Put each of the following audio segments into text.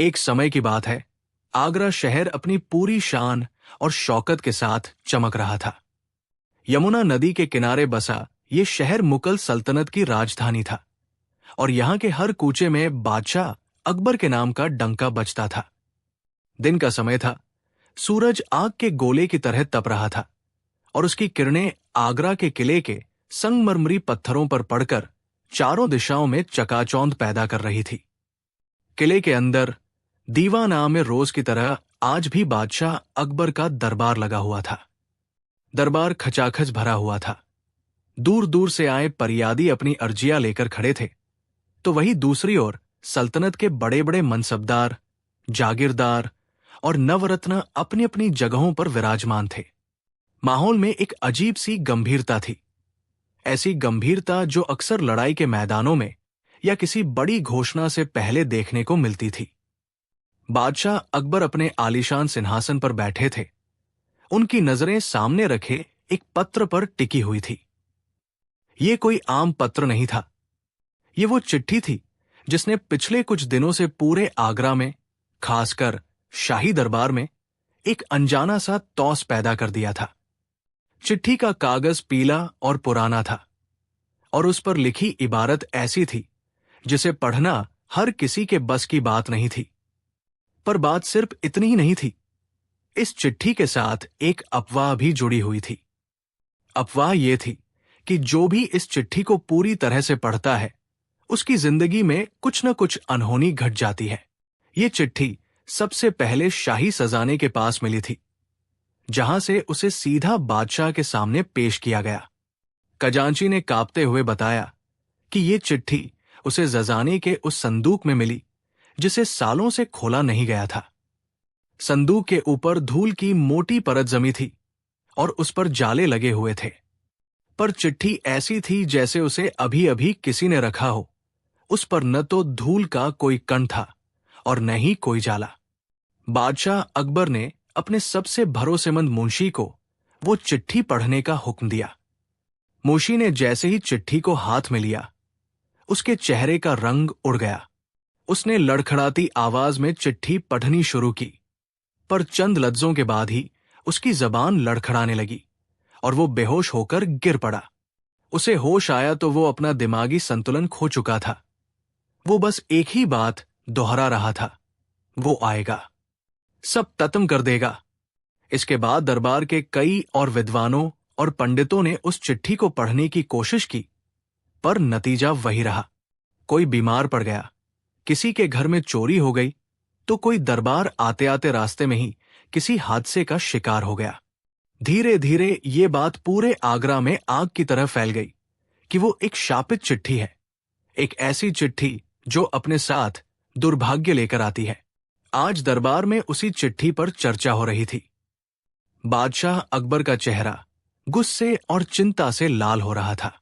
एक समय की बात है, आगरा शहर अपनी पूरी शान और शौकत के साथ चमक रहा था। यमुना नदी के किनारे बसा ये शहर मुगल सल्तनत की राजधानी था और यहाँ के हर कूचे में बादशाह अकबर के नाम का डंका बजता था। दिन का समय था, सूरज आग के गोले की तरह तप रहा था और उसकी किरणें आगरा के किले के संगमरमरी पत्थरों पर पड़कर चारों दिशाओं में चकाचौंध पैदा कर रही थी। किले के अंदर दीवाना में रोज की तरह आज भी बादशाह अकबर का दरबार लगा हुआ था। दरबार खचाखच भरा हुआ था। दूर दूर से आए परियादी अपनी अर्जियां लेकर खड़े थे, तो वही दूसरी ओर सल्तनत के बड़े बड़े मनसबदार, जागीरदार और नवरत्न अपनी अपनी जगहों पर विराजमान थे। माहौल में एक अजीब सी गंभीरता थी, ऐसी गंभीरता जो अक्सर लड़ाई के मैदानों में या किसी बड़ी घोषणा से पहले देखने को मिलती थी। बादशाह अकबर अपने आलीशान सिंहासन पर बैठे थे। उनकी नजरें सामने रखे एक पत्र पर टिकी हुई थी। ये कोई आम पत्र नहीं था, ये वो चिट्ठी थी जिसने पिछले कुछ दिनों से पूरे आगरा में, खासकर शाही दरबार में, एक अनजाना सा तौस पैदा कर दिया था। चिट्ठी का कागज पीला और पुराना था और उस पर लिखी इबारत ऐसी थी जिसे पढ़ना हर किसी के बस की बात नहीं थी। पर बात सिर्फ इतनी ही नहीं थी, इस चिट्ठी के साथ एक अफवाह भी जुड़ी हुई थी। अफवाह यह थी कि जो भी इस चिट्ठी को पूरी तरह से पढ़ता है, उसकी जिंदगी में कुछ न कुछ अनहोनी घट जाती है। ये चिट्ठी सबसे पहले शाही सजाने के पास मिली थी, जहां से उसे सीधा बादशाह के सामने पेश किया गया। खजांची ने कांपते हुए बताया कि ये चिट्ठी उसे जजाने के उस संदूक में मिली जिसे सालों से खोला नहीं गया था। संदूक के ऊपर धूल की मोटी परत जमी थी और उस पर जाले लगे हुए थे, पर चिट्ठी ऐसी थी जैसे उसे अभी अभी किसी ने रखा हो। उस पर न तो धूल का कोई कण था और न ही कोई जाला। बादशाह अकबर ने अपने सबसे भरोसेमंद मुंशी को वो चिट्ठी पढ़ने का हुक्म दिया। मुंशी ने जैसे ही चिट्ठी को हाथ में लिया, उसके चेहरे का रंग उड़ गया। उसने लड़खड़ाती आवाज में चिट्ठी पढ़नी शुरू की, पर चंद लफ्जों के बाद ही उसकी जबान लड़खड़ाने लगी और वो बेहोश होकर गिर पड़ा। उसे होश आया तो वो अपना दिमागी संतुलन खो चुका था। वो बस एक ही बात दोहरा रहा था, वो आएगा, सब खत्म कर देगा। इसके बाद दरबार के कई और विद्वानों और पंडितों ने उस चिट्ठी को पढ़ने की कोशिश की, पर नतीजा वही रहा। कोई बीमार पड़ गया, किसी के घर में चोरी हो गई, तो कोई दरबार आते आते रास्ते में ही किसी हादसे का शिकार हो गया। धीरे धीरे ये बात पूरे आगरा में आग की तरह फैल गई कि वो एक शापित चिट्ठी है, एक ऐसी चिट्ठी जो अपने साथ दुर्भाग्य लेकर आती है। आज दरबार में उसी चिट्ठी पर चर्चा हो रही थी। बादशाह अकबर का चेहरा गुस्से और चिंता से लाल हो रहा था।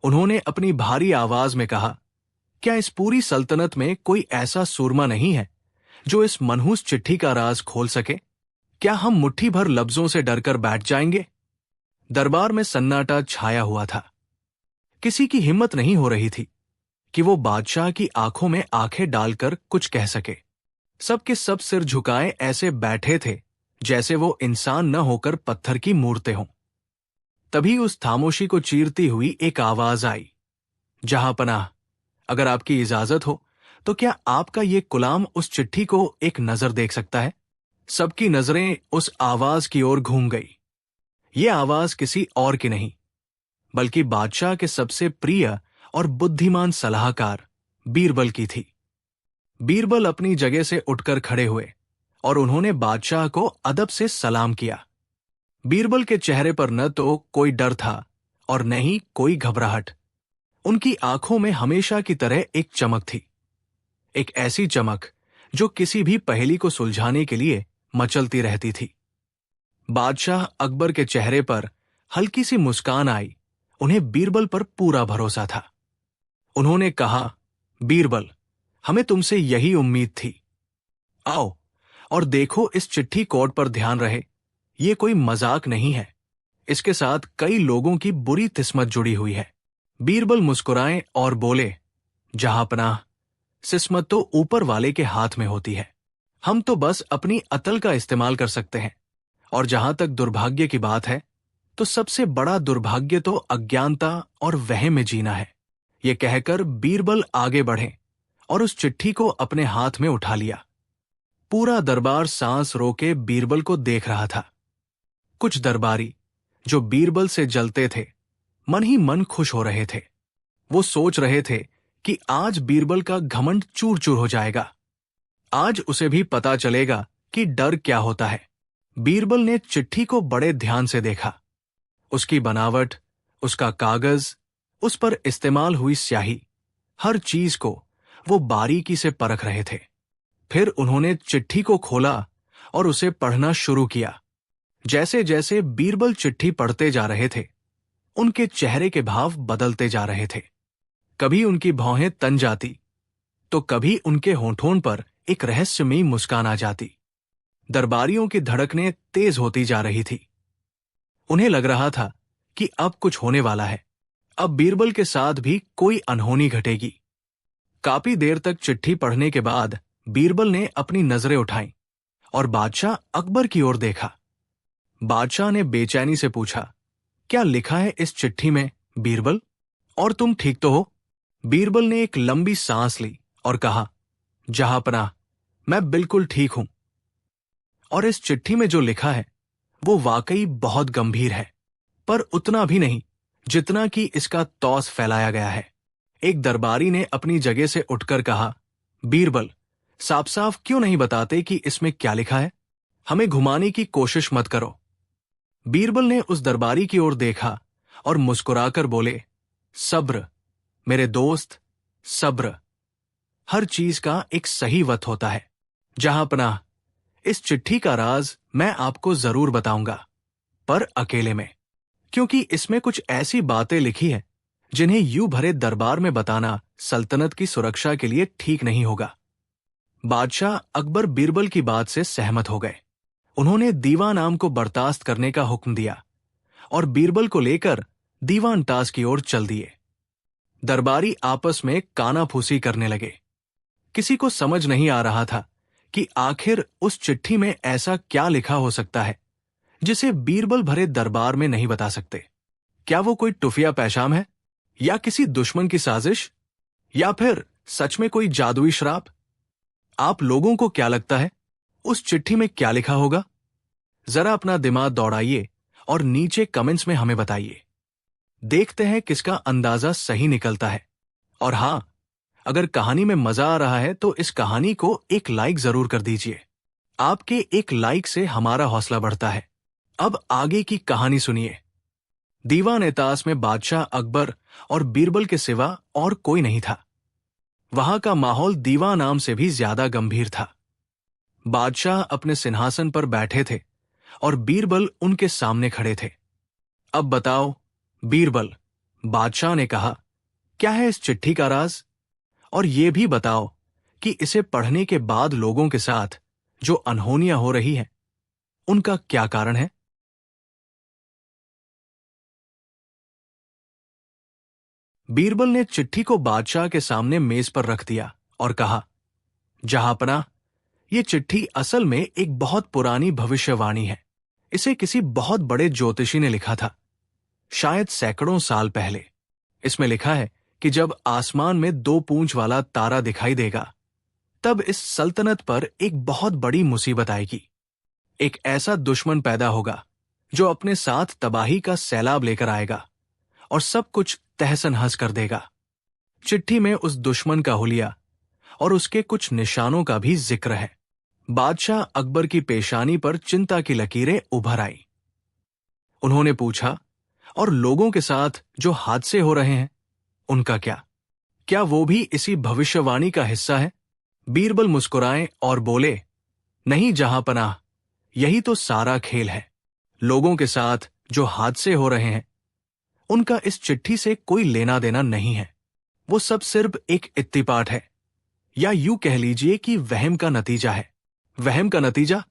उन्होंने अपनी भारी आवाज में कहा, क्या इस पूरी सल्तनत में कोई ऐसा सूरमा नहीं है जो इस मनहूस चिट्ठी का राज खोल सके? क्या हम मुट्ठी भर लफ्जों से डरकर बैठ जाएंगे? दरबार में सन्नाटा छाया हुआ था। किसी की हिम्मत नहीं हो रही थी कि वो बादशाह की आंखों में आंखें डालकर कुछ कह सके। सबके सब सिर झुकाए ऐसे बैठे थे जैसे वो इंसान न होकर पत्थर की मूर्तें हों। तभी उस खामोशी को चीरती हुई एक आवाज आई, जहांपनाह, अगर आपकी इजाजत हो तो क्या आपका ये गुलाम उस चिट्ठी को एक नजर देख सकता है? सबकी नजरें उस आवाज की ओर घूम गई। ये आवाज किसी और की नहीं, बल्कि बादशाह के सबसे प्रिय और बुद्धिमान सलाहकार बीरबल की थी। बीरबल अपनी जगह से उठकर खड़े हुए और उन्होंने बादशाह को अदब से सलाम किया। बीरबल के चेहरे पर न तो कोई डर था और न ही कोई घबराहट। उनकी आंखों में हमेशा की तरह एक चमक थी, एक ऐसी चमक जो किसी भी पहेली को सुलझाने के लिए मचलती रहती थी। बादशाह अकबर के चेहरे पर हल्की सी मुस्कान आई। उन्हें बीरबल पर पूरा भरोसा था। उन्होंने कहा, बीरबल, हमें तुमसे यही उम्मीद थी। आओ और देखो, इस चिट्ठी कोड पर ध्यान रहे, ये कोई मजाक नहीं है। इसके साथ कई लोगों की बुरी किस्मत जुड़ी हुई है। बीरबल मुस्कुराए और बोले, जहांपनाह, किस्मत तो ऊपर वाले के हाथ में होती है। हम तो बस अपनी अकल का इस्तेमाल कर सकते हैं। और जहां तक दुर्भाग्य की बात है, तो सबसे बड़ा दुर्भाग्य तो अज्ञानता और वहम में जीना है। ये कहकर बीरबल आगे बढ़े और उस चिट्ठी को अपने हाथ में उठा लिया। पूरा दरबार सांस रोके बीरबल को देख रहा था। कुछ दरबारी जो बीरबल से जलते थे, मन ही मन खुश हो रहे थे। वो सोच रहे थे कि आज बीरबल का घमंड चूर चूर हो जाएगा। आज उसे भी पता चलेगा कि डर क्या होता है। बीरबल ने चिट्ठी को बड़े ध्यान से देखा। उसकी बनावट, उसका कागज, उस पर इस्तेमाल हुई स्याही, हर चीज को वो बारीकी से परख रहे थे। फिर उन्होंने चिट्ठी को खोला और उसे पढ़ना शुरू किया। जैसे जैसे बीरबल चिट्ठी पढ़ते जा रहे थे, उनके चेहरे के भाव बदलते जा रहे थे। कभी उनकी भौहें तन जाती, तो कभी उनके होंठों पर एक रहस्यमयी मुस्कान आ जाती। दरबारियों की धड़कनें तेज होती जा रही थी। उन्हें लग रहा था कि अब कुछ होने वाला है। अब बीरबल के साथ भी कोई अनहोनी घटेगी। काफी देर तक चिट्ठी पढ़ने के बाद बीरबल ने अपनी नजरें उठाईं और बादशाह अकबर की ओर देखा। बादशाह ने बेचैनी से पूछा, क्या लिखा है इस चिट्ठी में बीरबल? और तुम ठीक तो हो? बीरबल ने एक लंबी सांस ली और कहा, जहांपनाह, मैं बिल्कुल ठीक हूं। और इस चिट्ठी में जो लिखा है वो वाकई बहुत गंभीर है, पर उतना भी नहीं जितना कि इसका तौस फैलाया गया है। एक दरबारी ने अपनी जगह से उठकर कहा, बीरबल, साफ साफ क्यों नहीं बताते कि इसमें क्या लिखा है? हमें घुमाने की कोशिश मत करो। बीरबल ने उस दरबारी की ओर देखा और मुस्कुराकर बोले, सब्र मेरे दोस्त, सब्र। हर चीज का एक सही वक्त होता है। जहांपनाह, इस चिट्ठी का राज मैं आपको जरूर बताऊंगा, पर अकेले में, क्योंकि इसमें कुछ ऐसी बातें लिखी हैं जिन्हें यूं भरे दरबार में बताना सल्तनत की सुरक्षा के लिए ठीक नहीं होगा। बादशाह अकबर बीरबल की बात से सहमत हो गए। उन्होंने दीवान आम को बर्खास्त करने का हुक्म दिया और बीरबल को लेकर दीवान ताज की ओर चल दिए। दरबारी आपस में कानाफूसी करने लगे। किसी को समझ नहीं आ रहा था कि आखिर उस चिट्ठी में ऐसा क्या लिखा हो सकता है जिसे बीरबल भरे दरबार में नहीं बता सकते। क्या वो कोई टुफिया पैशाम है, या किसी दुश्मन की साजिश, या फिर सच में कोई जादुई श्राप? आप लोगों को क्या लगता है उस चिट्ठी में क्या लिखा होगा? जरा अपना दिमाग दौड़ाइए और नीचे कमेंट्स में हमें बताइए। देखते हैं किसका अंदाजा सही निकलता है। और हां, अगर कहानी में मजा आ रहा है तो इस कहानी को एक लाइक जरूर कर दीजिए। आपके एक लाइक से हमारा हौसला बढ़ता है। अब आगे की कहानी सुनिए। दीवान-ए-ताश में बादशाह अकबर और बीरबल के सिवा और कोई नहीं था। वहां का माहौल दीवान आम से भी ज्यादा गंभीर था। बादशाह अपने सिंहासन पर बैठे थे और बीरबल उनके सामने खड़े थे। अब बताओ बीरबल, बादशाह ने कहा, क्या है इस चिट्ठी का राज? और ये भी बताओ कि इसे पढ़ने के बाद लोगों के साथ जो अनहोनियां हो रही हैं, उनका क्या कारण है? बीरबल ने चिट्ठी को बादशाह के सामने मेज पर रख दिया और कहा, जहांपनाह, ये चिट्ठी असल में एक बहुत पुरानी भविष्यवाणी है। इसे किसी बहुत बड़े ज्योतिषी ने लिखा था, शायद सैकड़ों साल पहले। इसमें लिखा है कि जब आसमान में 2 पूंछ वाला तारा दिखाई देगा, तब इस सल्तनत पर एक बहुत बड़ी मुसीबत आएगी। एक ऐसा दुश्मन पैदा होगा जो अपने साथ तबाही का सैलाब लेकर आएगा और सब कुछ तहस-नहस कर देगा। चिट्ठी में उस दुश्मन का हुलिया और उसके कुछ निशानों का भी जिक्र है। बादशाह अकबर की पेशानी पर चिंता की लकीरें उभर आई। उन्होंने पूछा, और लोगों के साथ जो हादसे हो रहे हैं, उनका क्या? क्या वो भी इसी भविष्यवाणी का हिस्सा है? बीरबल मुस्कुराए और बोले, नहीं जहांपनाह, यही तो सारा खेल है। लोगों के साथ जो हादसे हो रहे हैं, उनका इस चिट्ठी से कोई लेना देना नहीं है। वो सब सिर्फ एक इत्तिपाट है, या यूं कह लीजिए कि वहम का नतीजा है। वहम का नतीजा?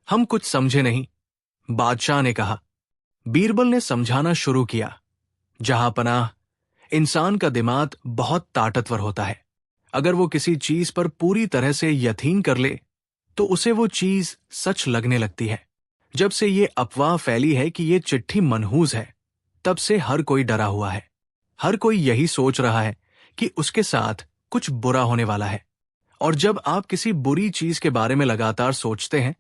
हम कुछ समझे नहीं, बादशाह ने कहा। बीरबल ने समझाना शुरू किया, जहांपनाह, इंसान का दिमाग बहुत ताकतवर होता है। अगर वो किसी चीज पर पूरी तरह से यकीन कर ले तो उसे वो चीज सच लगने लगती है। जब से ये अफवाह फैली है कि ये चिट्ठी मनहूस है, तब से हर कोई डरा हुआ है। हर कोई यही सोच रहा है कि उसके साथ कुछ बुरा होने वाला है। और जब आप किसी बुरी चीज के बारे में लगातार सोचते हैं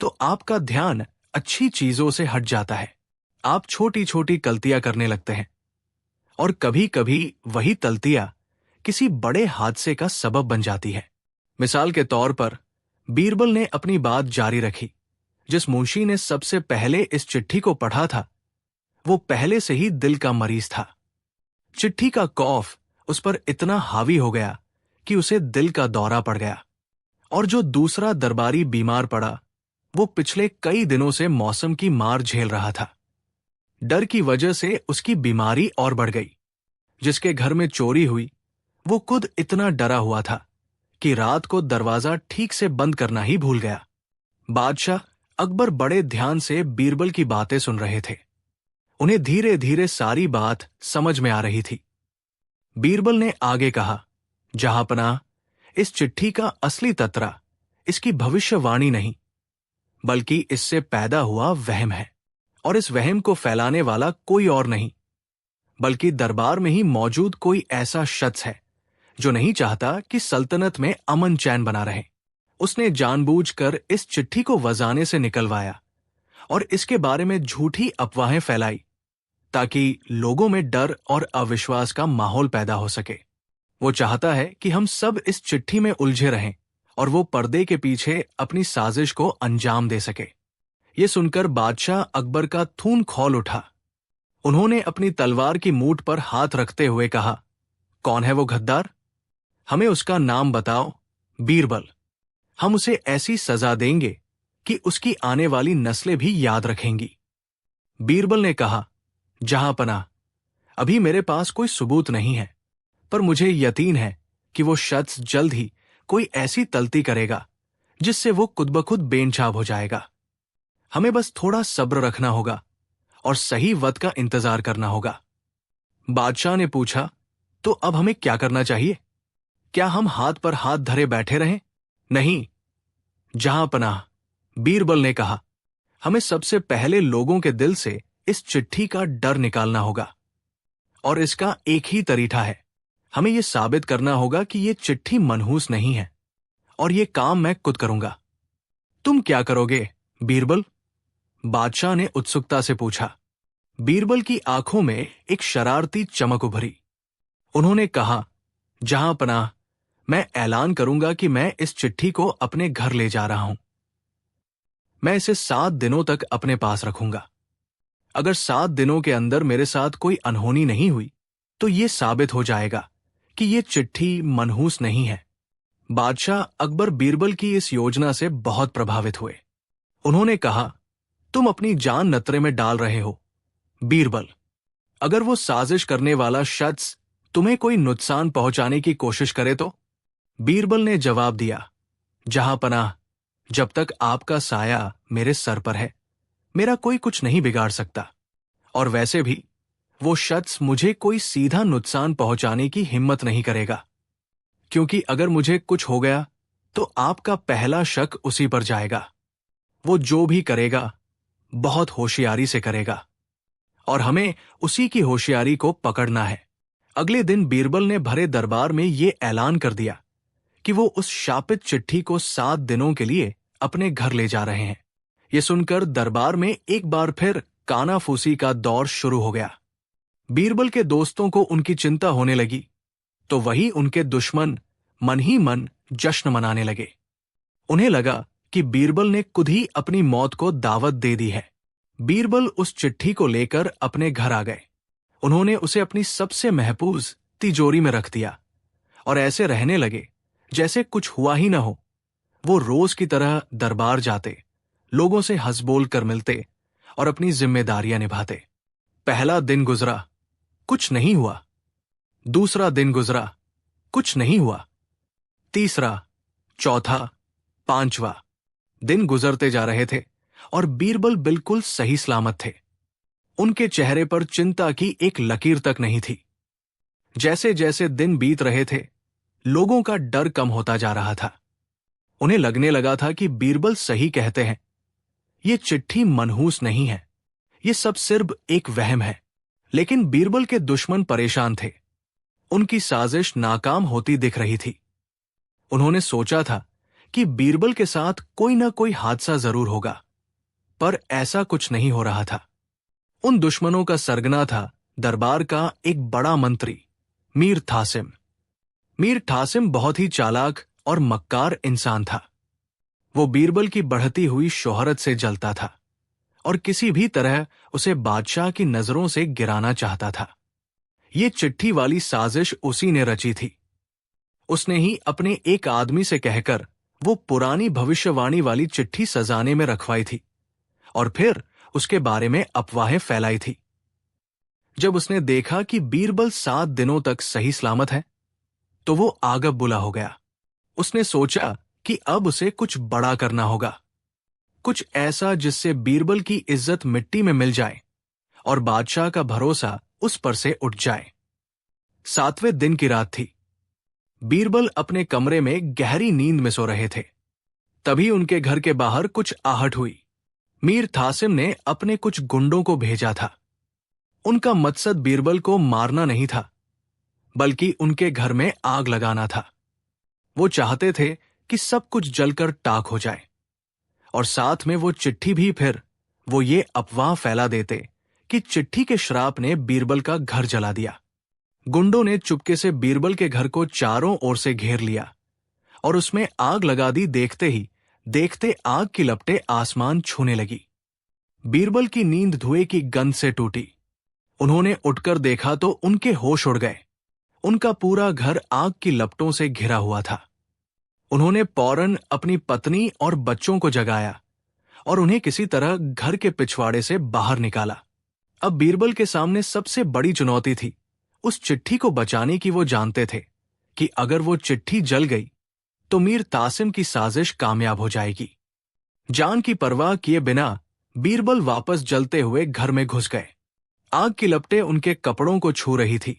तो आपका ध्यान अच्छी चीजों से हट जाता है। आप छोटी छोटी गलतियां करने लगते हैं और कभी कभी वही गलतियां किसी बड़े हादसे का सबब बन जाती है। मिसाल के तौर पर बीरबल ने अपनी बात जारी रखी। जिस मुंशी ने सबसे पहले इस चिट्ठी को पढ़ा था वो पहले से ही दिल का मरीज था। चिट्ठी का खौफ उस पर इतना हावी हो गया कि उसे दिल का दौरा पड़ गया। और जो दूसरा दरबारी बीमार पड़ा वो पिछले कई दिनों से मौसम की मार झेल रहा था। डर की वजह से उसकी बीमारी और बढ़ गई। जिसके घर में चोरी हुई वो खुद इतना डरा हुआ था कि रात को दरवाजा ठीक से बंद करना ही भूल गया। बादशाह अकबर बड़े ध्यान से बीरबल की बातें सुन रहे थे। उन्हें धीरे धीरे सारी बात समझ में आ रही थी। बीरबल ने आगे कहा, जहांपनाह, इस चिट्ठी का असली तत्रा इसकी भविष्यवाणी नहीं बल्कि इससे पैदा हुआ वहम है। और इस वहम को फैलाने वाला कोई और नहीं बल्कि दरबार में ही मौजूद कोई ऐसा शख्स है जो नहीं चाहता कि सल्तनत में अमन चैन बना रहे। उसने जानबूझकर इस चिट्ठी को वजाने से निकलवाया और इसके बारे में झूठी अफवाहें फैलाई ताकि लोगों में डर और अविश्वास का माहौल पैदा हो सके। वो चाहता है कि हम सब इस चिट्ठी में उलझे रहें और वो पर्दे के पीछे अपनी साजिश को अंजाम दे सके। ये सुनकर बादशाह अकबर का खून खौल उठा। उन्होंने अपनी तलवार की मूठ पर हाथ रखते हुए कहा, कौन है वो गद्दार? हमें उसका नाम बताओ। बीरबल। हम उसे ऐसी सजा देंगे कि उसकी आने वाली नस्लें भी याद रखेंगी। बीरबल ने कहा, जहांपनाह, अभी मेरे पास कोई सबूत नहीं है, पर मुझे यकीन है कि वो शख्स जल्द ही कोई ऐसी तलती करेगा जिससे वो खुद ब खुद बेनचाब हो जाएगा। हमें बस थोड़ा सब्र रखना होगा और सही वक्त का इंतजार करना होगा। बादशाह ने पूछा, तो अब हमें क्या करना चाहिए? क्या हम हाथ पर हाथ धरे बैठे रहें? नहीं, जहांपनाह, बीरबल ने कहा, हमें सबसे पहले लोगों के दिल से इस चिट्ठी का डर निकालना होगा। और इसका एक ही तरीका है, हमें यह साबित करना होगा कि यह चिट्ठी मनहूस नहीं है। और यह काम मैं खुद करूंगा। तुम क्या करोगे, बीरबल? बादशाह ने उत्सुकता से पूछा। बीरबल की आंखों में एक शरारती चमक उभरी। उन्होंने कहा, जहांपनाह, मैं ऐलान करूंगा कि मैं इस चिट्ठी को अपने घर ले जा रहा हूं। मैं इसे 7 दिनों तक अपने पास रखूंगा। अगर 7 दिनों के अंदर मेरे साथ कोई अनहोनी नहीं हुई तो यह साबित हो जाएगा कि यह चिट्ठी मनहूस नहीं है। बादशाह अकबर बीरबल की इस योजना से बहुत प्रभावित हुए। उन्होंने कहा, तुम अपनी जान नतरे में डाल रहे हो, बीरबल। अगर वो साजिश करने वाला शख्स तुम्हें कोई नुकसान पहुंचाने की कोशिश करे तो? बीरबल ने जवाब दिया, जहांपनाह, जब तक आपका साया मेरे सर पर है मेरा कोई कुछ नहीं बिगाड़ सकता। और वैसे भी वो शख्स मुझे कोई सीधा नुकसान पहुंचाने की हिम्मत नहीं करेगा, क्योंकि अगर मुझे कुछ हो गया तो आपका पहला शक उसी पर जाएगा। वो जो भी करेगा बहुत होशियारी से करेगा और हमें उसी की होशियारी को पकड़ना है। अगले दिन बीरबल ने भरे दरबार में ये ऐलान कर दिया कि वो उस शापित चिट्ठी को 7 दिनों के लिए अपने घर ले जा रहे हैं। ये सुनकर दरबार में एक बार फिर कानाफूसी का दौर शुरू हो गया। बीरबल के दोस्तों को उनकी चिंता होने लगी तो वही उनके दुश्मन मन ही मन जश्न मनाने लगे। उन्हें लगा कि बीरबल ने खुद ही अपनी मौत को दावत दे दी है। बीरबल उस चिट्ठी को लेकर अपने घर आ गए। उन्होंने उसे अपनी सबसे महफूज तिजोरी में रख दिया और ऐसे रहने लगे जैसे कुछ हुआ ही न हो। वो रोज की तरह दरबार जाते, लोगों से हंस बोल कर मिलते और अपनी जिम्मेदारियां निभाते। पहला दिन गुजरा, कुछ नहीं हुआ। दूसरा दिन गुजरा, कुछ नहीं हुआ। तीसरा, चौथा, 5वां दिन गुजरते जा रहे थे और बीरबल बिल्कुल सही सलामत थे। उनके चेहरे पर चिंता की एक लकीर तक नहीं थी। जैसे जैसे दिन बीत रहे थे लोगों का डर कम होता जा रहा था। उन्हें लगने लगा था कि बीरबल सही कहते हैं, ये चिट्ठी मनहूस नहीं है, ये सब सिर्फ एक वहम है। लेकिन बीरबल के दुश्मन परेशान थे। उनकी साजिश नाकाम होती दिख रही थी। उन्होंने सोचा था कि बीरबल के साथ कोई ना कोई हादसा जरूर होगा, पर ऐसा कुछ नहीं हो रहा था। उन दुश्मनों का सरगना था दरबार का एक बड़ा मंत्री, मीर थासिम। मीर थासिम बहुत ही चालाक और मक्कार इंसान था। वो बीरबल की बढ़ती हुई शोहरत से जलता था और किसी भी तरह उसे बादशाह की नजरों से गिराना चाहता था। ये चिट्ठी वाली साजिश उसी ने रची थी। उसने ही अपने एक आदमी से कहकर वो पुरानी भविष्यवाणी वाली चिट्ठी सजाने में रखवाई थी और फिर उसके बारे में अफवाहें फैलाई थी। जब उसने देखा कि बीरबल 7 दिनों तक सही सलामत है, तो वो आगब बुला हो गया। उसने सोचा कि अब उसे कुछ बड़ा करना होगा, कुछ ऐसा जिससे बीरबल की इज्जत मिट्टी में मिल जाए और बादशाह का भरोसा उस पर से उठ जाए। 7वें दिन की रात थी। बीरबल अपने कमरे में गहरी नींद में सो रहे थे। तभी उनके घर के बाहर कुछ आहट हुई। मीर थासिम ने अपने कुछ गुंडों को भेजा था। उनका मकसद बीरबल को मारना नहीं था, बल्कि उनके घर में आग लगाना था। वो चाहते थे कि सब कुछ जलकर टाक हो जाए और साथ में वो चिट्ठी भी। फिर वो ये अफवाह फैला देते कि चिट्ठी के श्राप ने बीरबल का घर जला दिया। गुंडों ने चुपके से बीरबल के घर को चारों ओर से घेर लिया और उसमें आग लगा दी। देखते ही देखते आग की लपटें आसमान छूने लगी। बीरबल की नींद धुएं की गंध से टूटी। उन्होंने उठकर देखा तो उनके होश उड़ गए। उनका पूरा घर आग की लपटों से घिरा हुआ था। उन्होंने फौरन अपनी पत्नी और बच्चों को जगाया और उन्हें किसी तरह घर के पिछवाड़े से बाहर निकाला। अब बीरबल के सामने सबसे बड़ी चुनौती थी उस चिट्ठी को बचाने की। वो जानते थे कि अगर वो चिट्ठी जल गई तो मीर तासिम की साजिश कामयाब हो जाएगी। जान की परवाह किए बिना बीरबल वापस जलते हुए घर में घुस गए। आग की लपटें उनके कपड़ों को छू रही थी।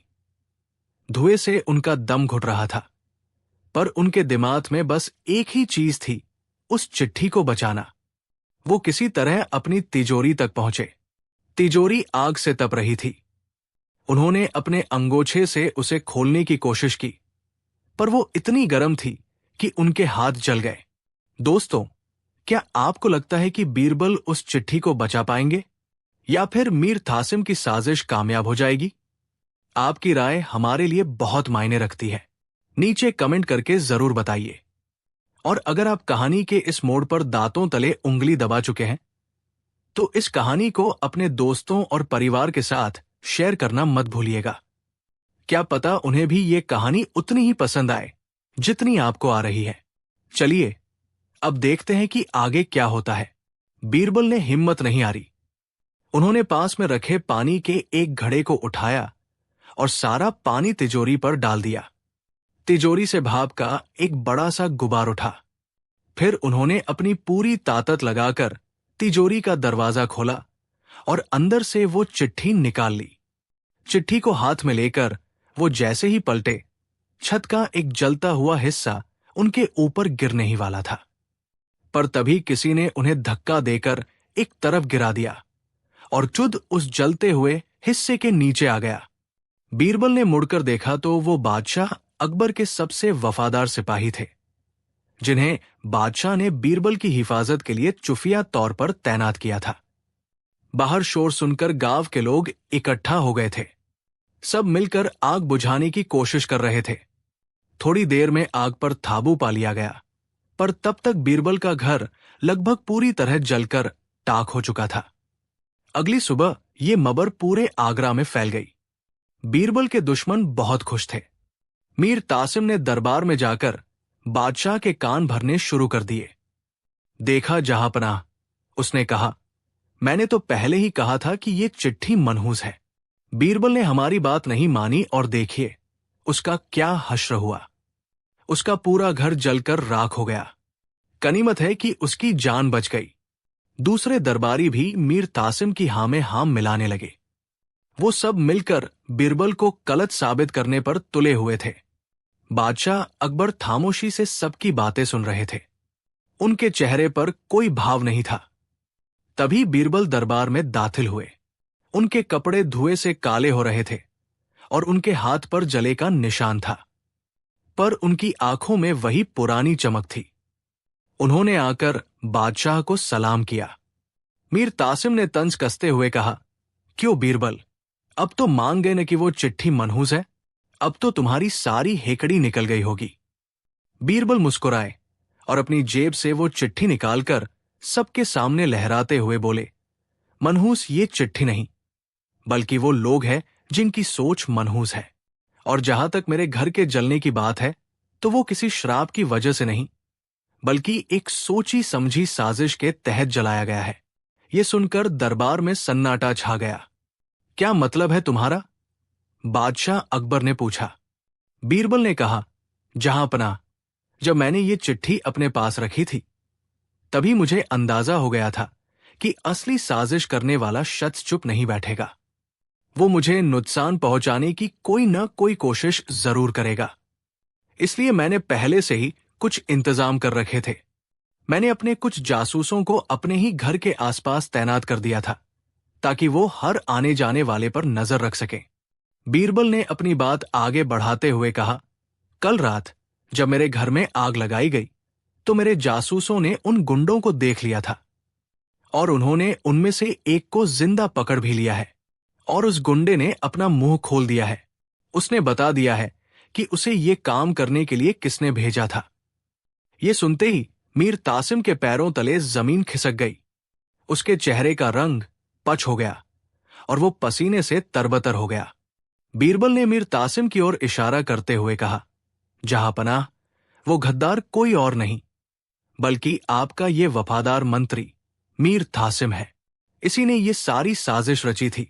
धुएं से उनका दम घुट रहा था, पर उनके दिमाग में बस एक ही चीज थी, उस चिट्ठी को बचाना। वो किसी तरह अपनी तिजोरी तक पहुंचे। तिजोरी आग से तप रही थी। उन्होंने अपने अंगोछे से उसे खोलने की कोशिश की, पर वो इतनी गर्म थी कि उनके हाथ जल गए। दोस्तों, क्या आपको लगता है कि बीरबल उस चिट्ठी को बचा पाएंगे या फिर मीर थासिम की साजिश कामयाब हो जाएगी? आपकी राय हमारे लिए बहुत मायने रखती है। नीचे कमेंट करके जरूर बताइए। और अगर आप कहानी के इस मोड़ पर दांतों तले उंगली दबा चुके हैं, तो इस कहानी को अपने दोस्तों और परिवार के साथ शेयर करना मत भूलिएगा। क्या पता उन्हें भी ये कहानी उतनी ही पसंद आए जितनी आपको आ रही है। चलिए अब देखते हैं कि आगे क्या होता है। बीरबल ने हिम्मत नहीं हारी। उन्होंने पास में रखे पानी के एक घड़े को उठाया और सारा पानी तिजोरी पर डाल दिया। तिजोरी से भाप का एक बड़ा सा गुबार उठा। फिर उन्होंने अपनी पूरी ताकत लगाकर तिजोरी का दरवाजा खोला और अंदर से वो चिट्ठी निकाल ली। चिट्ठी को हाथ में लेकर वो जैसे ही पलटे, छत का एक जलता हुआ हिस्सा उनके ऊपर गिरने ही वाला था। पर तभी किसी ने उन्हें धक्का देकर एक तरफ गिरा दिया और चुद उस जलते हुए हिस्से के नीचे आ गया। बीरबल ने मुड़कर देखा तो वो बादशाह अकबर के सबसे वफादार सिपाही थे, जिन्हें बादशाह ने बीरबल की हिफाजत के लिए खुफिया तौर पर तैनात किया था। बाहर शोर सुनकर गांव के लोग इकट्ठा हो गए थे। सब मिलकर आग बुझाने की कोशिश कर रहे थे। थोड़ी देर में आग पर काबू पा लिया गया, पर तब तक बीरबल का घर लगभग पूरी तरह जलकर टाक हो चुका था। अगली सुबह ये खबर पूरे आगरा में फैल गई। बीरबल के दुश्मन बहुत खुश थे। मीर तासिम ने दरबार में जाकर बादशाह के कान भरने शुरू कर दिए। देखा जहांपनाह, उसने कहा, मैंने तो पहले ही कहा था कि ये चिट्ठी मनहूस है। बीरबल ने हमारी बात नहीं मानी और देखिए उसका क्या हश्र हुआ। उसका पूरा घर जलकर राख हो गया। गनीमत है कि उसकी जान बच गई। दूसरे दरबारी भी मीर तासिम की हाँ में हाँ मिलाने लगे। वो सब मिलकर बीरबल को गलत साबित करने पर तुले हुए थे। बादशाह अकबर खामोशी से सबकी बातें सुन रहे थे। उनके चेहरे पर कोई भाव नहीं था। तभी बीरबल दरबार में दाखिल हुए। उनके कपड़े धुएं से काले हो रहे थे और उनके हाथ पर जले का निशान था, पर उनकी आंखों में वही पुरानी चमक थी। उन्होंने आकर बादशाह को सलाम किया। मीर तासिम ने तंज कसते हुए कहा, क्यों बीरबल, अब तो मान गए न कि वो चिट्ठी मनहूस है? अब तो तुम्हारी सारी हेकड़ी निकल गई होगी। बीरबल मुस्कुराए और अपनी जेब से वो चिट्ठी निकालकर सबके सामने लहराते हुए बोले, मनहूस ये चिट्ठी नहीं, बल्कि वो लोग हैं जिनकी सोच मनहूस है। और जहां तक मेरे घर के जलने की बात है, तो वो किसी श्राप की वजह से नहीं, बल्कि एक सोची समझी साजिश के तहत जलाया गया है। ये सुनकर दरबार में सन्नाटा छा गया। क्या मतलब है तुम्हारा? बादशाह अकबर ने पूछा। बीरबल ने कहा, जहांपनाह, जब मैंने ये चिट्ठी अपने पास रखी थी, तभी मुझे अंदाजा हो गया था कि असली साजिश करने वाला शख्स चुप नहीं बैठेगा। वो मुझे नुकसान पहुंचाने की कोई न कोई कोशिश जरूर करेगा। इसलिए मैंने पहले से ही कुछ इंतजाम कर रखे थे। मैंने अपने कुछ जासूसों को अपने ही घर के आसपास तैनात कर दिया था, ताकि वो हर आने जाने वाले पर नजर रख सकें। बीरबल ने अपनी बात आगे बढ़ाते हुए कहा, कल रात जब मेरे घर में आग लगाई गई, तो मेरे जासूसों ने उन गुंडों को देख लिया था और उन्होंने उनमें से एक को जिंदा पकड़ भी लिया है। और उस गुंडे ने अपना मुंह खोल दिया है। उसने बता दिया है कि उसे ये काम करने के लिए किसने भेजा था। ये सुनते ही मीर तासिम के पैरों तले जमीन खिसक गई। उसके चेहरे का रंग पच हो गया और वो पसीने से तरबतर हो गया। बीरबल ने मीर तासिम की ओर इशारा करते हुए कहा, जहांपनाह, वो गद्दार कोई और नहीं, बल्कि आपका ये वफादार मंत्री मीर तासिम है। इसी ने ये सारी साजिश रची थी,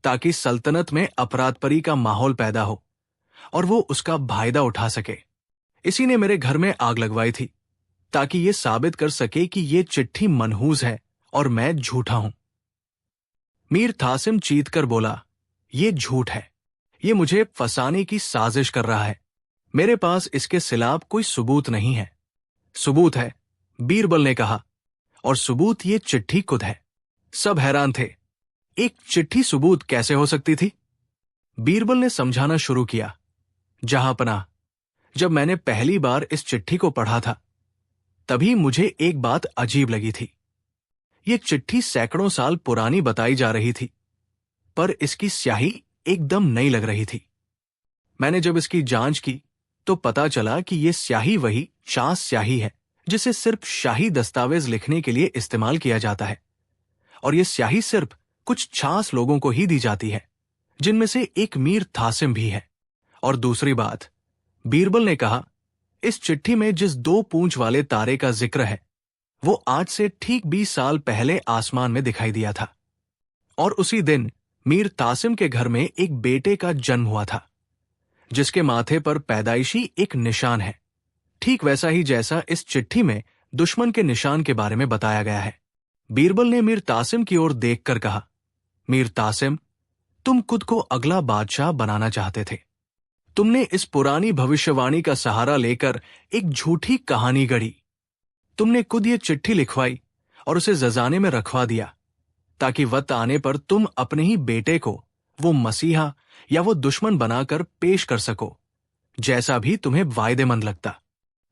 ताकि सल्तनत में अपराधपरी का माहौल पैदा हो और वो उसका फायदा उठा सके। इसी ने मेरे घर में आग लगवाई थी, ताकि ये साबित कर सके कि ये चिट्ठी मनहूस है और मैं झूठा हूं। मीर तासिम चीत कर बोला, ये झूठ है। ये मुझे फंसाने की साजिश कर रहा है। मेरे पास इसके खिलाफ कोई सबूत नहीं है। सबूत है, बीरबल ने कहा, और सबूत ये चिट्ठी खुद है। सब हैरान थे, एक चिट्ठी सबूत कैसे हो सकती थी? बीरबल ने समझाना शुरू किया, जहांपनाह, जब मैंने पहली बार इस चिट्ठी को पढ़ा था, तभी मुझे एक बात अजीब लगी थी। ये चिट्ठी सैकड़ों साल पुरानी बताई जा रही थी, पर इसकी स्याही एकदम नई लग रही थी। मैंने जब इसकी जांच की तो पता चला कि यह स्याही वही शास स्याही है जिसे सिर्फ शाही दस्तावेज लिखने के लिए इस्तेमाल किया जाता है, और यह स्याही सिर्फ कुछ खास लोगों को ही दी जाती है, जिनमें से एक मीर तासिम भी है। और दूसरी बात, बीरबल ने कहा, इस चिट्ठी में जिस 2 पूंछ वाले तारे का जिक्र है, वो आज से ठीक 20 साल पहले आसमान में दिखाई दिया था, और उसी दिन मीर तासिम के घर में एक बेटे का जन्म हुआ था, जिसके माथे पर पैदाइशी एक निशान है, ठीक वैसा ही जैसा इस चिट्ठी में दुश्मन के निशान के बारे में बताया गया है। बीरबल ने मीर तासिम की ओर देखकर कहा, मीर तासिम, तुम खुद को अगला बादशाह बनाना चाहते थे। तुमने इस पुरानी भविष्यवाणी का सहारा लेकर एक झूठी कहानी गढ़ी। तुमने खुद ये चिट्ठी लिखवाई और उसे जजाने में रखवा दिया, ताकि वक्त आने पर तुम अपने ही बेटे को वो मसीहा या वो दुश्मन बनाकर पेश कर सको, जैसा भी तुम्हें वायदेमंद लगता।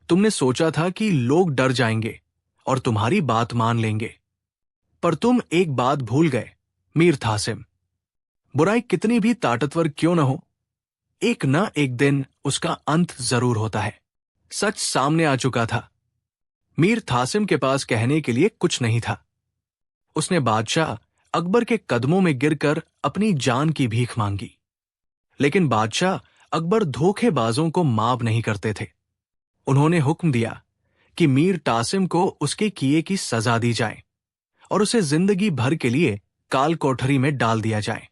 तुमने सोचा था कि लोग डर जाएंगे और तुम्हारी बात मान लेंगे, पर तुम एक बात भूल गए, मीर तासिम। बुराई कितनी भी ताकतवर क्यों न हो, एक न एक दिन उसका अंत जरूर होता है। सच सामने आ चुका था। मीर तासिम के पास कहने के लिए कुछ नहीं था। उसने बादशाह अकबर के कदमों में गिरकर अपनी जान की भीख मांगी। लेकिन बादशाह अकबर धोखेबाजों को माफ नहीं करते थे। उन्होंने हुक्म दिया कि मीर तासिम को उसके किए की सजा दी जाए और उसे जिंदगी भर के लिए काल कोठरी में डाल दिया जाए।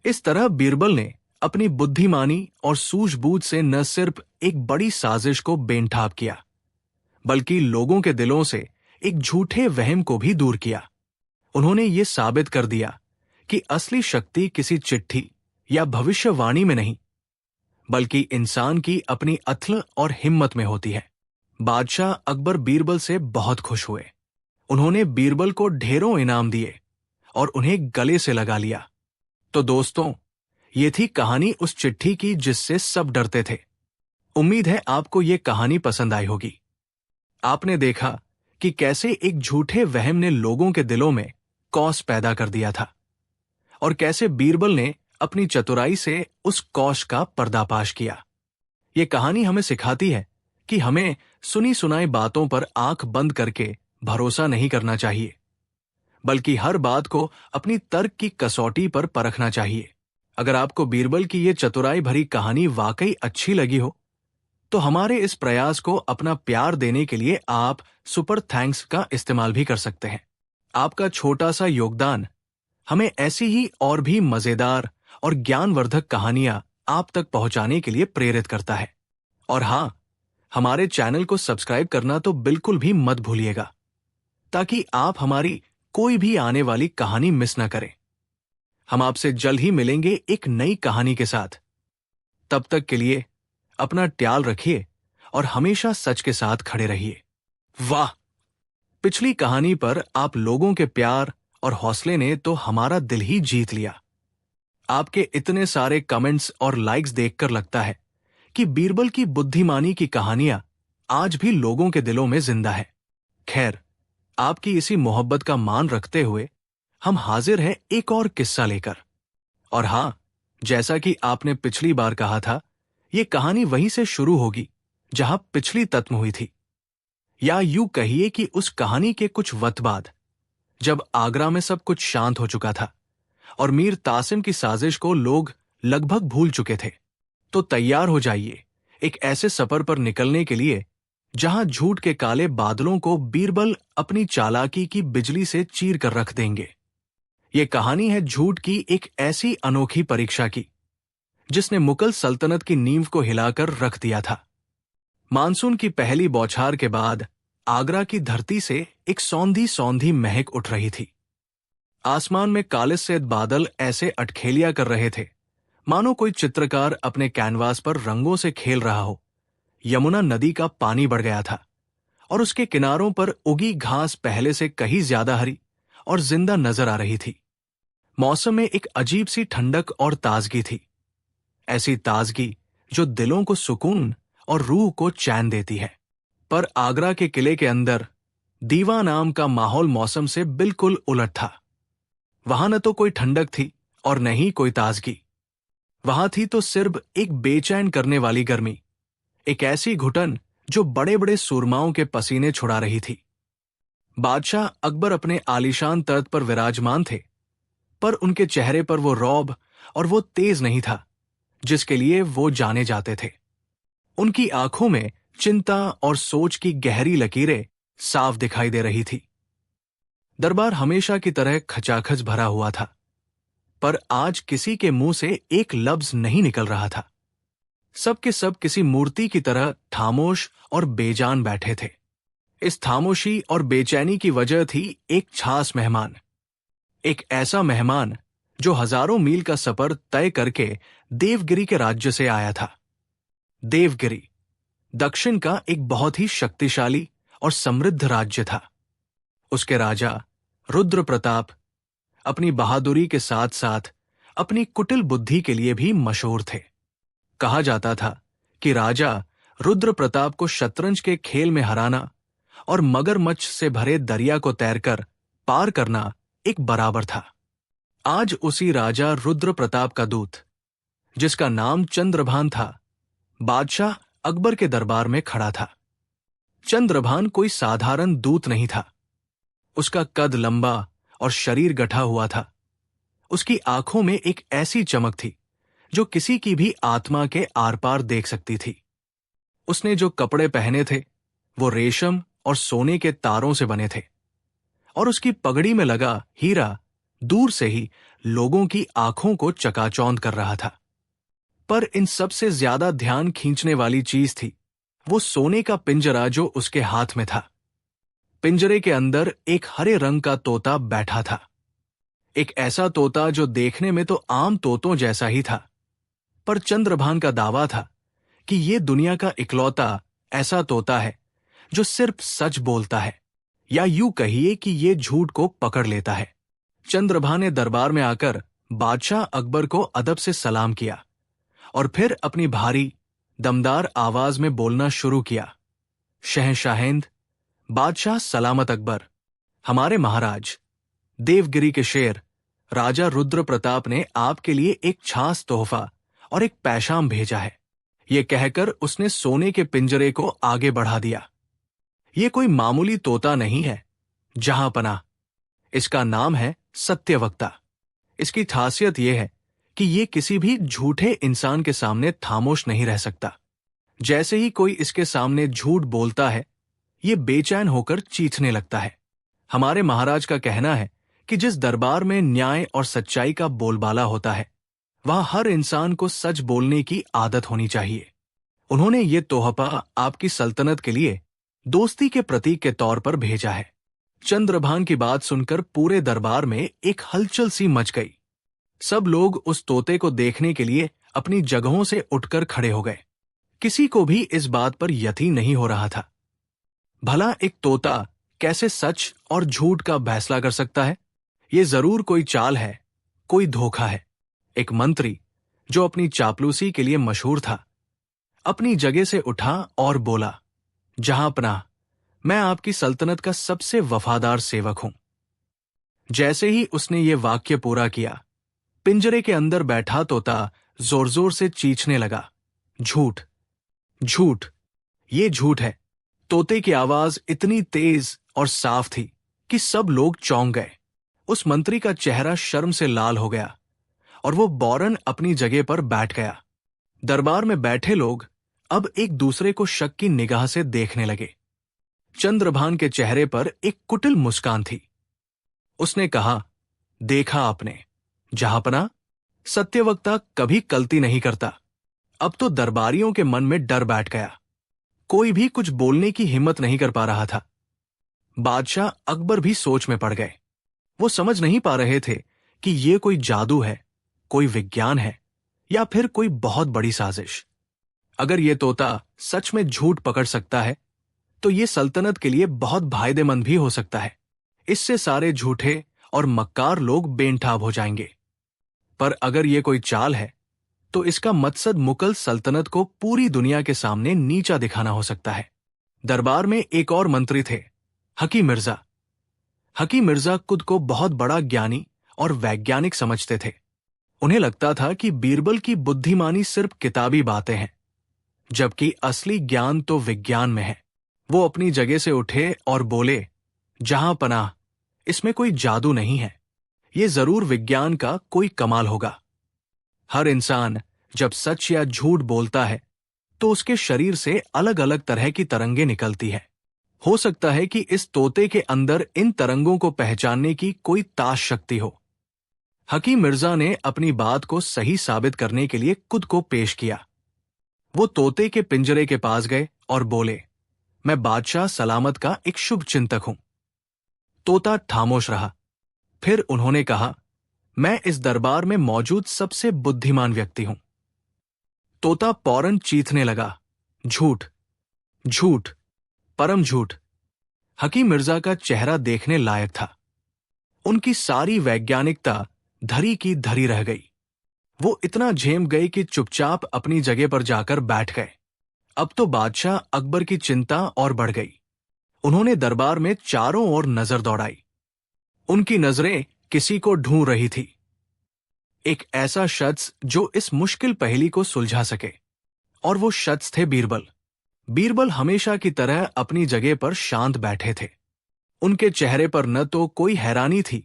इस तरह बीरबल ने अपनी बुद्धिमानी और सूझबूझ से न सिर्फ एक बड़ी साजिश को बेनठाब किया, बल्कि लोगों के दिलों से एक झूठे वहम को भी दूर किया। उन्होंने ये साबित कर दिया कि असली शक्ति किसी चिट्ठी या भविष्यवाणी में नहीं, बल्कि इंसान की अपनी अथल और हिम्मत में होती है। बादशाह अकबर बीरबल से बहुत खुश हुए। उन्होंने बीरबल को ढेरों इनाम दिए और उन्हें गले से लगा लिया। तो दोस्तों, ये थी कहानी उस चिट्ठी की जिससे सब डरते थे। उम्मीद है आपको ये कहानी पसंद आई होगी। आपने देखा कि कैसे एक झूठे वहम ने लोगों के दिलों में कौस पैदा कर दिया था और कैसे बीरबल ने अपनी चतुराई से उस कौश का पर्दाफाश किया। ये कहानी हमें सिखाती है कि हमें सुनी सुनाई बातों पर आंख बंद करके भरोसा नहीं करना चाहिए, बल्कि हर बात को अपनी तर्क की कसौटी पर परखना चाहिए। अगर आपको बीरबल की ये चतुराई भरी कहानी वाकई अच्छी लगी हो, तो हमारे इस प्रयास को अपना प्यार देने के लिए आप सुपर थैंक्स का इस्तेमाल भी कर सकते हैं। आपका छोटा सा योगदान हमें ऐसी ही और भी मजेदार और ज्ञानवर्धक कहानियां आप तक पहुंचाने के लिए प्रेरित करता है। और हां, हमारे चैनल को सब्सक्राइब करना तो बिल्कुल भी मत भूलिएगा, ताकि आप हमारी कोई भी आने वाली कहानी मिस ना करें। हम आपसे जल्द ही मिलेंगे एक नई कहानी के साथ। तब तक के लिए अपना ख्याल रखिए और हमेशा सच के साथ खड़े रहिए। वाह! पिछली कहानी पर आप लोगों के प्यार और हौसले ने तो हमारा दिल ही जीत लिया। आपके इतने सारे कमेंट्स और लाइक्स देखकर लगता है कि बीरबल की बुद्धिमानी की कहानियां आज भी लोगों के दिलों में जिंदा है। खैर, आपकी इसी मोहब्बत का मान रखते हुए हम हाजिर हैं एक और किस्सा लेकर। और हां, जैसा कि आपने पिछली बार कहा था, ये कहानी वहीं से शुरू होगी जहां पिछली खत्म हुई थी। या यूं कहिए कि उस कहानी के कुछ वक्त बाद, जब आगरा में सब कुछ शांत हो चुका था और मीर तासिम की साजिश को लोग लगभग भूल चुके थे, तो तैयार हो जाइए एक ऐसे सफर पर निकलने के लिए जहां झूठ के काले बादलों को बीरबल अपनी चालाकी की बिजली से चीर कर रख देंगे। ये कहानी है झूठ की एक ऐसी अनोखी परीक्षा की जिसने मुगल सल्तनत की नींव को हिलाकर रख दिया था। मानसून की पहली बौछार के बाद आगरा की धरती से एक सौंधी सौंधी महक उठ रही थी। आसमान में काले सफेद बादल ऐसे अटखेलिया कर रहे थे मानो कोई चित्रकार अपने कैनवास पर रंगों से खेल रहा हो। यमुना नदी का पानी बढ़ गया था और उसके किनारों पर उगी घास पहले से कहीं ज्यादा हरी और जिंदा नजर आ रही थी। मौसम में एक अजीब सी ठंडक और ताजगी थी, ऐसी ताजगी जो दिलों को सुकून और रूह को चैन देती है। पर आगरा के किले के अंदर दीवा नाम का माहौल मौसम से बिल्कुल उलट था। वहां न तो कोई ठंडक थी और न ही कोई ताजगी। वहां थी तो सिर्फ एक बेचैन करने वाली गर्मी, एक ऐसी घुटन जो बड़े बड़े सूरमाओं के पसीने छुड़ा रही थी। बादशाह अकबर अपने आलीशान तख्त पर विराजमान थे, पर उनके चेहरे पर वो रौब और वो तेज नहीं था जिसके लिए वो जाने जाते थे। उनकी आंखों में चिंता और सोच की गहरी लकीरें साफ दिखाई दे रही थी। दरबार हमेशा की तरह खचाखच भरा हुआ था, पर आज किसी के मुंह से एक लफ्ज नहीं निकल रहा था। सब के सब किसी मूर्ति की तरह खामोश और बेजान बैठे थे। इस खामोशी और बेचैनी की वजह थी एक खास मेहमान, एक ऐसा मेहमान जो हजारों मील का सफर तय करके देवगिरी के राज्य से आया था। देवगिरी दक्षिण का एक बहुत ही शक्तिशाली और समृद्ध राज्य था। उसके राजा रुद्र प्रताप अपनी बहादुरी के साथ साथ अपनी कुटिल बुद्धि के लिए भी मशहूर थे। कहा जाता था कि राजा रुद्र प्रताप को शतरंज के खेल में हराना और मगरमच्छ से भरे दरिया को तैरकर पार करना एक बराबर था। आज उसी राजा रुद्र प्रताप का दूत, जिसका नाम चंद्रभान था, बादशाह अकबर के दरबार में खड़ा था। चंद्रभान कोई साधारण दूत नहीं था। उसका कद लंबा और शरीर गठा हुआ था। उसकी आंखों में एक ऐसी चमक थी जो किसी की भी आत्मा के आर पार देख सकती थी। उसने जो कपड़े पहने थे वो रेशम और सोने के तारों से बने थे, और उसकी पगड़ी में लगा हीरा दूर से ही लोगों की आंखों को चकाचौंध कर रहा था। पर इन सबसे ज्यादा ध्यान खींचने वाली चीज थी वो सोने का पिंजरा जो उसके हाथ में था। पिंजरे के अंदर एक हरे रंग का तोता बैठा था। एक ऐसा तोता जो देखने में तो आम तोतों जैसा ही था, पर चंद्रभान का दावा था कि ये दुनिया का इकलौता ऐसा तोता है जो सिर्फ सच बोलता है, या यूं कहिए कि ये झूठ को पकड़ लेता है। चंद्रभान ने दरबार में आकर बादशाह अकबर को अदब से सलाम किया और फिर अपनी भारी दमदार आवाज में बोलना शुरू किया। शहंशाहेंद, बादशाह सलामत अकबर, हमारे महाराज, देवगिरी के शेर राजा रुद्र प्रताप ने आपके लिए एक खास तोहफा और एक पैशाम भेजा है। ये कहकर उसने सोने के पिंजरे को आगे बढ़ा दिया। ये कोई मामूली तोता नहीं है जहांपनाह, इसका नाम है सत्यवक्ता। इसकी खासियत यह है कि ये किसी भी झूठे इंसान के सामने खामोश नहीं रह सकता। जैसे ही कोई इसके सामने झूठ बोलता है, ये बेचैन होकर चीखने लगता है। हमारे महाराज का कहना है कि जिस दरबार में न्याय और सच्चाई का बोलबाला होता है, वहां हर इंसान को सच बोलने की आदत होनी चाहिए। उन्होंने ये तोहफा आपकी सल्तनत के लिए दोस्ती के प्रतीक के तौर पर भेजा है। चंद्रभान की बात सुनकर पूरे दरबार में एक हलचल सी मच गई। सब लोग उस तोते को देखने के लिए अपनी जगहों से उठकर खड़े हो गए। किसी को भी इस बात पर यकीन नहीं हो रहा था। भला एक तोता कैसे सच और झूठ का फैसला कर सकता है? ये जरूर कोई चाल है, कोई धोखा है। एक मंत्री जो अपनी चापलूसी के लिए मशहूर था, अपनी जगह से उठा और बोला, जहांपनाह, मैं आपकी सल्तनत का सबसे वफादार सेवक हूं। जैसे ही उसने ये वाक्य पूरा किया, पिंजरे के अंदर बैठा तोता जोर जोर से चीखने लगा, झूठ, झूठ, ये झूठ है। तोते की आवाज इतनी तेज और साफ थी कि सब लोग चौंक गए। उस मंत्री का चेहरा शर्म से लाल हो गया और वो बौरन अपनी जगह पर बैठ गया। दरबार में बैठे लोग अब एक दूसरे को शक की निगाह से देखने लगे। चंद्रभान के चेहरे पर एक कुटिल मुस्कान थी। उसने कहा, देखा आपने जहांपनाह, सत्यवक्ता कभी गलती नहीं करता। अब तो दरबारियों के मन में डर बैठ गया। कोई भी कुछ बोलने की हिम्मत नहीं कर पा रहा था। बादशाह अकबर भी सोच में पड़ गए। वो समझ नहीं पा रहे थे कि ये कोई जादू है, कोई विज्ञान है, या फिर कोई बहुत बड़ी साजिश। अगर ये तोता सच में झूठ पकड़ सकता है, तो ये सल्तनत के लिए बहुत फायदेमंद भी हो सकता है। इससे सारे झूठे और मक्कार लोग बेनठाब हो जाएंगे। पर अगर ये कोई चाल है, तो इसका मकसद मुगल सल्तनत को पूरी दुनिया के सामने नीचा दिखाना हो सकता है। दरबार में एक और मंत्री थे, हकीम मिर्जा। हकीम मिर्जा खुद को बहुत बड़ा ज्ञानी और वैज्ञानिक समझते थे। उन्हें लगता था कि बीरबल की बुद्धिमानी सिर्फ किताबी बातें हैं, जबकि असली ज्ञान तो विज्ञान में है। वो अपनी जगह से उठे और बोले, जहांपनाह, इसमें कोई जादू नहीं है। ये जरूर विज्ञान का कोई कमाल होगा। हर इंसान जब सच या झूठ बोलता है, तो उसके शरीर से अलग अलग तरह की तरंगें निकलती है। हो सकता है कि इस तोते के अंदर इन तरंगों को पहचानने की कोई ताश शक्ति हो। हकीम मिर्जा ने अपनी बात को सही साबित करने के लिए खुद को पेश किया। वो तोते के पिंजरे के पास गए और बोले, मैं बादशाह सलामत का एक शुभ चिंतक हूं। तोता खामोश रहा। फिर उन्होंने कहा, मैं इस दरबार में मौजूद सबसे बुद्धिमान व्यक्ति हूं। तोता फौरन चीखने लगा, झूठ, झूठ, परम झूठ। हकीम मिर्जा का चेहरा देखने लायक था। उनकी सारी वैज्ञानिकता धरी की धरी रह गई। वो इतना झेम गए कि चुपचाप अपनी जगह पर जाकर बैठ गए। अब तो बादशाह अकबर की चिंता और बढ़ गई। उन्होंने दरबार में चारों ओर नजर दौड़ाई। उनकी नजरें किसी को ढूंढ रही थी, एक ऐसा शख्स जो इस मुश्किल पहेली को सुलझा सके। और वो शख्स थे बीरबल। बीरबल हमेशा की तरह अपनी जगह पर शांत बैठे थे। उनके चेहरे पर न तो कोई हैरानी थी,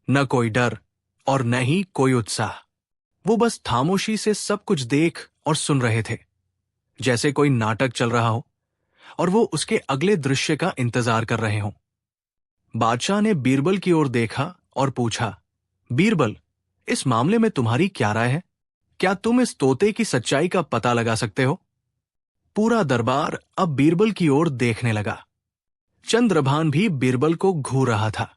न कोई डर, और न ही कोई उत्साह। वो बस खामोशी से सब कुछ देख और सुन रहे थे, जैसे कोई नाटक चल रहा हो और वो उसके अगले दृश्य का इंतजार कर रहे हों। बादशाह ने बीरबल की ओर देखा और पूछा, बीरबल, इस मामले में तुम्हारी क्या राय है? क्या तुम इस तोते की सच्चाई का पता लगा सकते हो? पूरा दरबार अब बीरबल की ओर देखने लगा। चंद्रभान भी बीरबल को घूर रहा था।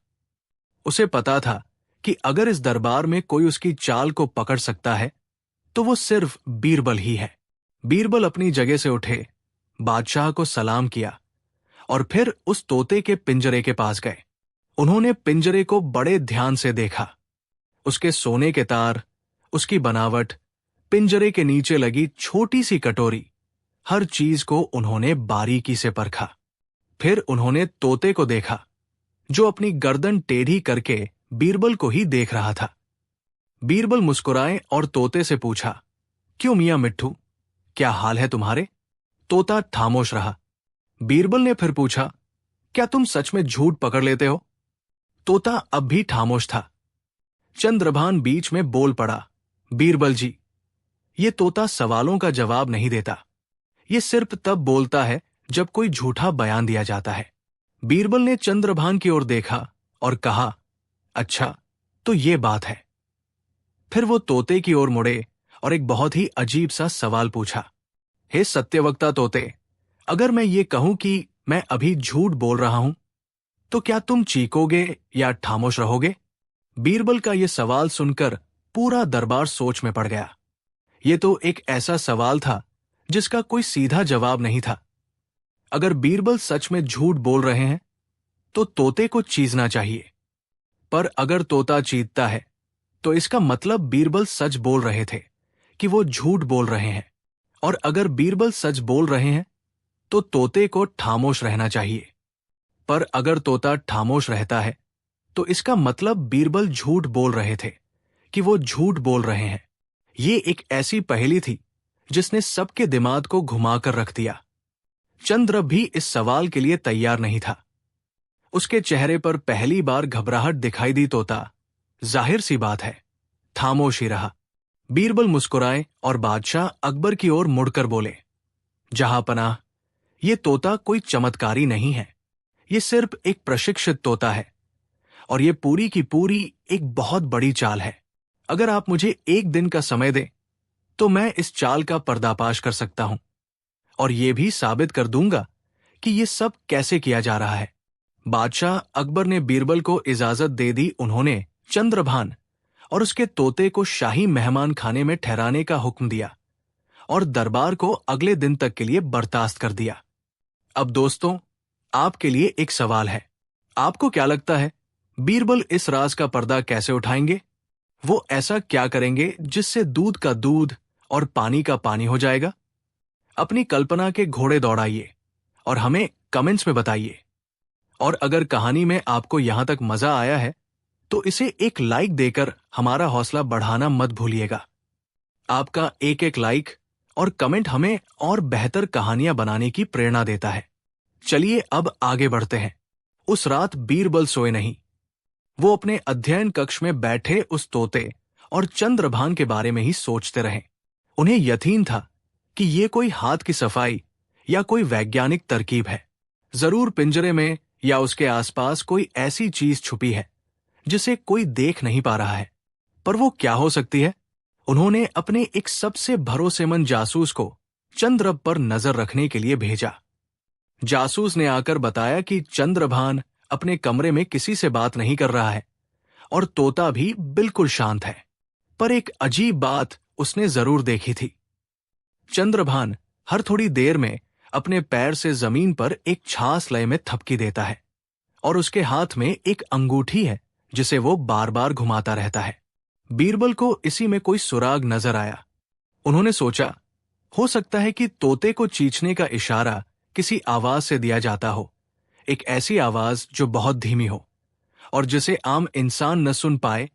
उसे पता था कि अगर इस दरबार में कोई उसकी चाल को पकड़ सकता है, तो वो सिर्फ बीरबल ही है। बीरबल अपनी जगह से उठे, बादशाह को सलाम किया और फिर उस तोते के पिंजरे के पास गए। उन्होंने पिंजरे को बड़े ध्यान से देखा। उसके सोने के तार, उसकी बनावट, पिंजरे के नीचे लगी छोटी सी कटोरी, हर चीज को उन्होंने बारीकी से परखा। फिर उन्होंने तोते को देखा, जो अपनी गर्दन टेढ़ी करके बीरबल को ही देख रहा था। बीरबल मुस्कुराए और तोते से पूछा, क्यों मियां मिट्ठू, क्या हाल है तुम्हारे? तोता खामोश रहा। बीरबल ने फिर पूछा, क्या तुम सच में झूठ पकड़ लेते हो? तोता अब भी खामोश था। चंद्रभान बीच में बोल पड़ा, बीरबल जी, ये तोता सवालों का जवाब नहीं देता। ये सिर्फ तब बोलता है जब कोई झूठा बयान दिया जाता है। बीरबल ने चंद्रभान की ओर देखा और कहा, अच्छा, तो ये बात है। फिर वो तोते की ओर मुड़े और एक बहुत ही अजीब सा सवाल पूछा, हे सत्यवक्ता तोते, अगर मैं ये कहूं कि मैं अभी झूठ बोल रहा हूं, तो क्या तुम चीखोगे या खामोश रहोगे? बीरबल का यह सवाल सुनकर पूरा दरबार सोच में पड़ गया। ये तो एक ऐसा सवाल था जिसका कोई सीधा जवाब नहीं था। अगर बीरबल सच में झूठ बोल रहे हैं तो तोते को चीखना चाहिए, पर अगर तोता चीखता है तो इसका मतलब बीरबल सच बोल रहे थे कि वो झूठ बोल रहे हैं, और अगर बीरबल सच बोल रहे हैं तो तोते को खामोश रहना चाहिए। पर अगर तोता खामोश रहता है तो इसका मतलब बीरबल झूठ बोल रहे थे कि वो झूठ बोल रहे हैं। ये एक ऐसी पहेली थी जिसने सबके दिमाग को घुमाकर रख दिया। चंद्र भी इस सवाल के लिए तैयार नहीं था। उसके चेहरे पर पहली बार घबराहट दिखाई दी। तोता, जाहिर सी बात है, खामोश ही रहा। बीरबल मुस्कुराए और बादशाह अकबर की ओर मुड़कर बोले, जहांपनाह, ये तोता कोई चमत्कारी नहीं है। ये सिर्फ एक प्रशिक्षित तोता है और ये पूरी की पूरी एक बहुत बड़ी चाल है। अगर आप मुझे एक दिन का समय दें तो मैं इस चाल का पर्दाफाश कर सकता हूं और ये भी साबित कर दूंगा कि ये सब कैसे किया जा रहा है। बादशाह अकबर ने बीरबल को इजाजत दे दी। उन्होंने चंद्रभान और उसके तोते को शाही मेहमान खाने में ठहराने का हुक्म दिया और दरबार को अगले दिन तक के लिए बर्खास्त कर दिया। अब दोस्तों, आपके लिए एक सवाल है। आपको क्या लगता है, बीरबल इस राज का पर्दा कैसे उठाएंगे? वो ऐसा क्या करेंगे जिससे दूध का दूध और पानी का पानी हो जाएगा? अपनी कल्पना के घोड़े दौड़ाइए और हमें कमेंट्स में बताइए। और अगर कहानी में आपको यहां तक मजा आया है तो इसे एक लाइक देकर हमारा हौसला बढ़ाना मत भूलिएगा। आपका एक एक लाइक और कमेंट हमें और बेहतर कहानियां बनाने की प्रेरणा देता है। चलिए अब आगे बढ़ते हैं। उस रात बीरबल सोए नहीं। वो अपने अध्ययन कक्ष में बैठे उस तोते और चंद्रभान के बारे में ही सोचते रहे। उन्हें यकीन था कि ये कोई हाथ की सफाई या कोई वैज्ञानिक तरकीब है। जरूर पिंजरे में या उसके आसपास कोई ऐसी चीज छुपी है जिसे कोई देख नहीं पा रहा है। पर वो क्या हो सकती है? उन्होंने अपने एक सबसे भरोसेमंद जासूस को चंद्रभ पर नजर रखने के लिए भेजा। जासूस ने आकर बताया कि चंद्रभान अपने कमरे में किसी से बात नहीं कर रहा है और तोता भी बिल्कुल शांत है। पर एक अजीब बात उसने जरूर देखी थी। चंद्रभान हर थोड़ी देर में अपने पैर से जमीन पर एक छास लय में थपकी देता है और उसके हाथ में एक अंगूठी है जिसे वो बार बार घुमाता रहता है। बीरबल को इसी में कोई सुराग नजर आया। उन्होंने सोचा, हो सकता है कि तोते को चींचने का इशारा किसी आवाज से दिया जाता हो, एक ऐसी आवाज जो बहुत धीमी हो और जिसे आम इंसान न सुन पाए,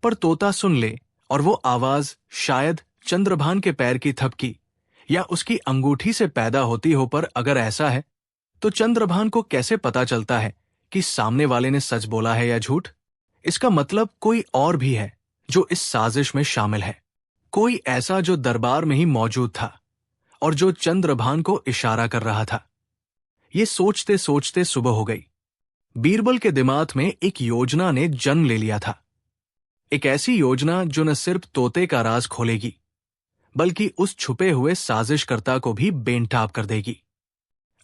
पर तोता सुन ले, और वो आवाज शायद चंद्रभान के पैर की थपकी या उसकी अंगूठी से पैदा होती हो। पर अगर ऐसा है तो चंद्रभान को कैसे पता चलता है कि सामने वाले ने सच बोला है या झूठ? इसका मतलब कोई और भी है जो इस साजिश में शामिल है, कोई ऐसा जो दरबार में ही मौजूद था और जो चंद्रभान को इशारा कर रहा था। ये सोचते सोचते सुबह हो गई। बीरबल के दिमाग में एक योजना ने जन्म ले लिया था, एक ऐसी योजना जो न सिर्फ तोते का राज खोलेगी बल्कि उस छुपे हुए साजिशकर्ता को भी बेनकाब कर देगी।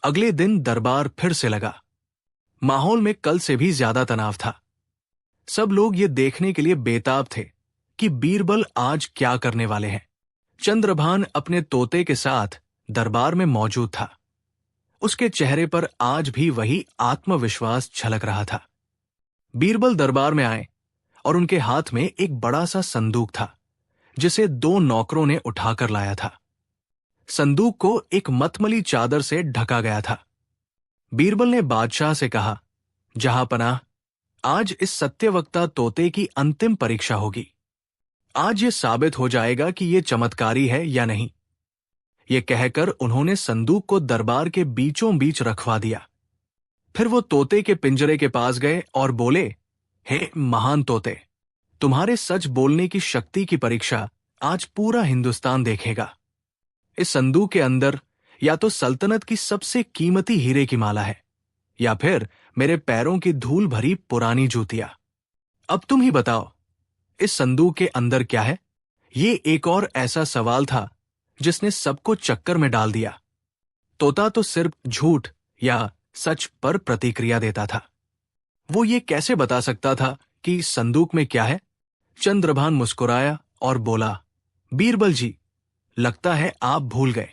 अगले दिन दरबार फिर से लगा। माहौल में कल से भी ज्यादा तनाव था। सब लोग ये देखने के लिए बेताब थे कि बीरबल आज क्या करने वाले हैं। चंद्रभान अपने तोते के साथ दरबार में मौजूद था। उसके चेहरे पर आज भी वही आत्मविश्वास झलक रहा था। बीरबल दरबार में आए और उनके हाथ में एक बड़ा सा संदूक था, जिसे 2 नौकरों ने उठाकर लाया था। संदूक को एक मखमली चादर से ढका गया था। बीरबल ने बादशाह से कहा, जहांपनाह, आज इस सत्यवक्ता तोते की अंतिम परीक्षा होगी। आज ये साबित हो जाएगा कि ये चमत्कारी है या नहीं। ये कहकर उन्होंने संदूक को दरबार के बीचों बीच रखवा दिया। फिर वो तोते के पिंजरे के पास गए और बोले, हे महान तोते, तुम्हारे सच बोलने की शक्ति की परीक्षा आज पूरा हिंदुस्तान देखेगा। इस संदूक के अंदर या तो सल्तनत की सबसे कीमती हीरे की माला है, या फिर मेरे पैरों की धूल भरी पुरानी जूतियां। अब तुम ही बताओ, इस संदूक के अंदर क्या है? ये एक और ऐसा सवाल था जिसने सबको चक्कर में डाल दिया। तोता तो सिर्फ झूठ या सच पर प्रतिक्रिया देता था। वो ये कैसे बता सकता था कि संदूक में क्या है? चंद्रभान मुस्कुराया और बोला, बीरबल जी, लगता है आप भूल गए।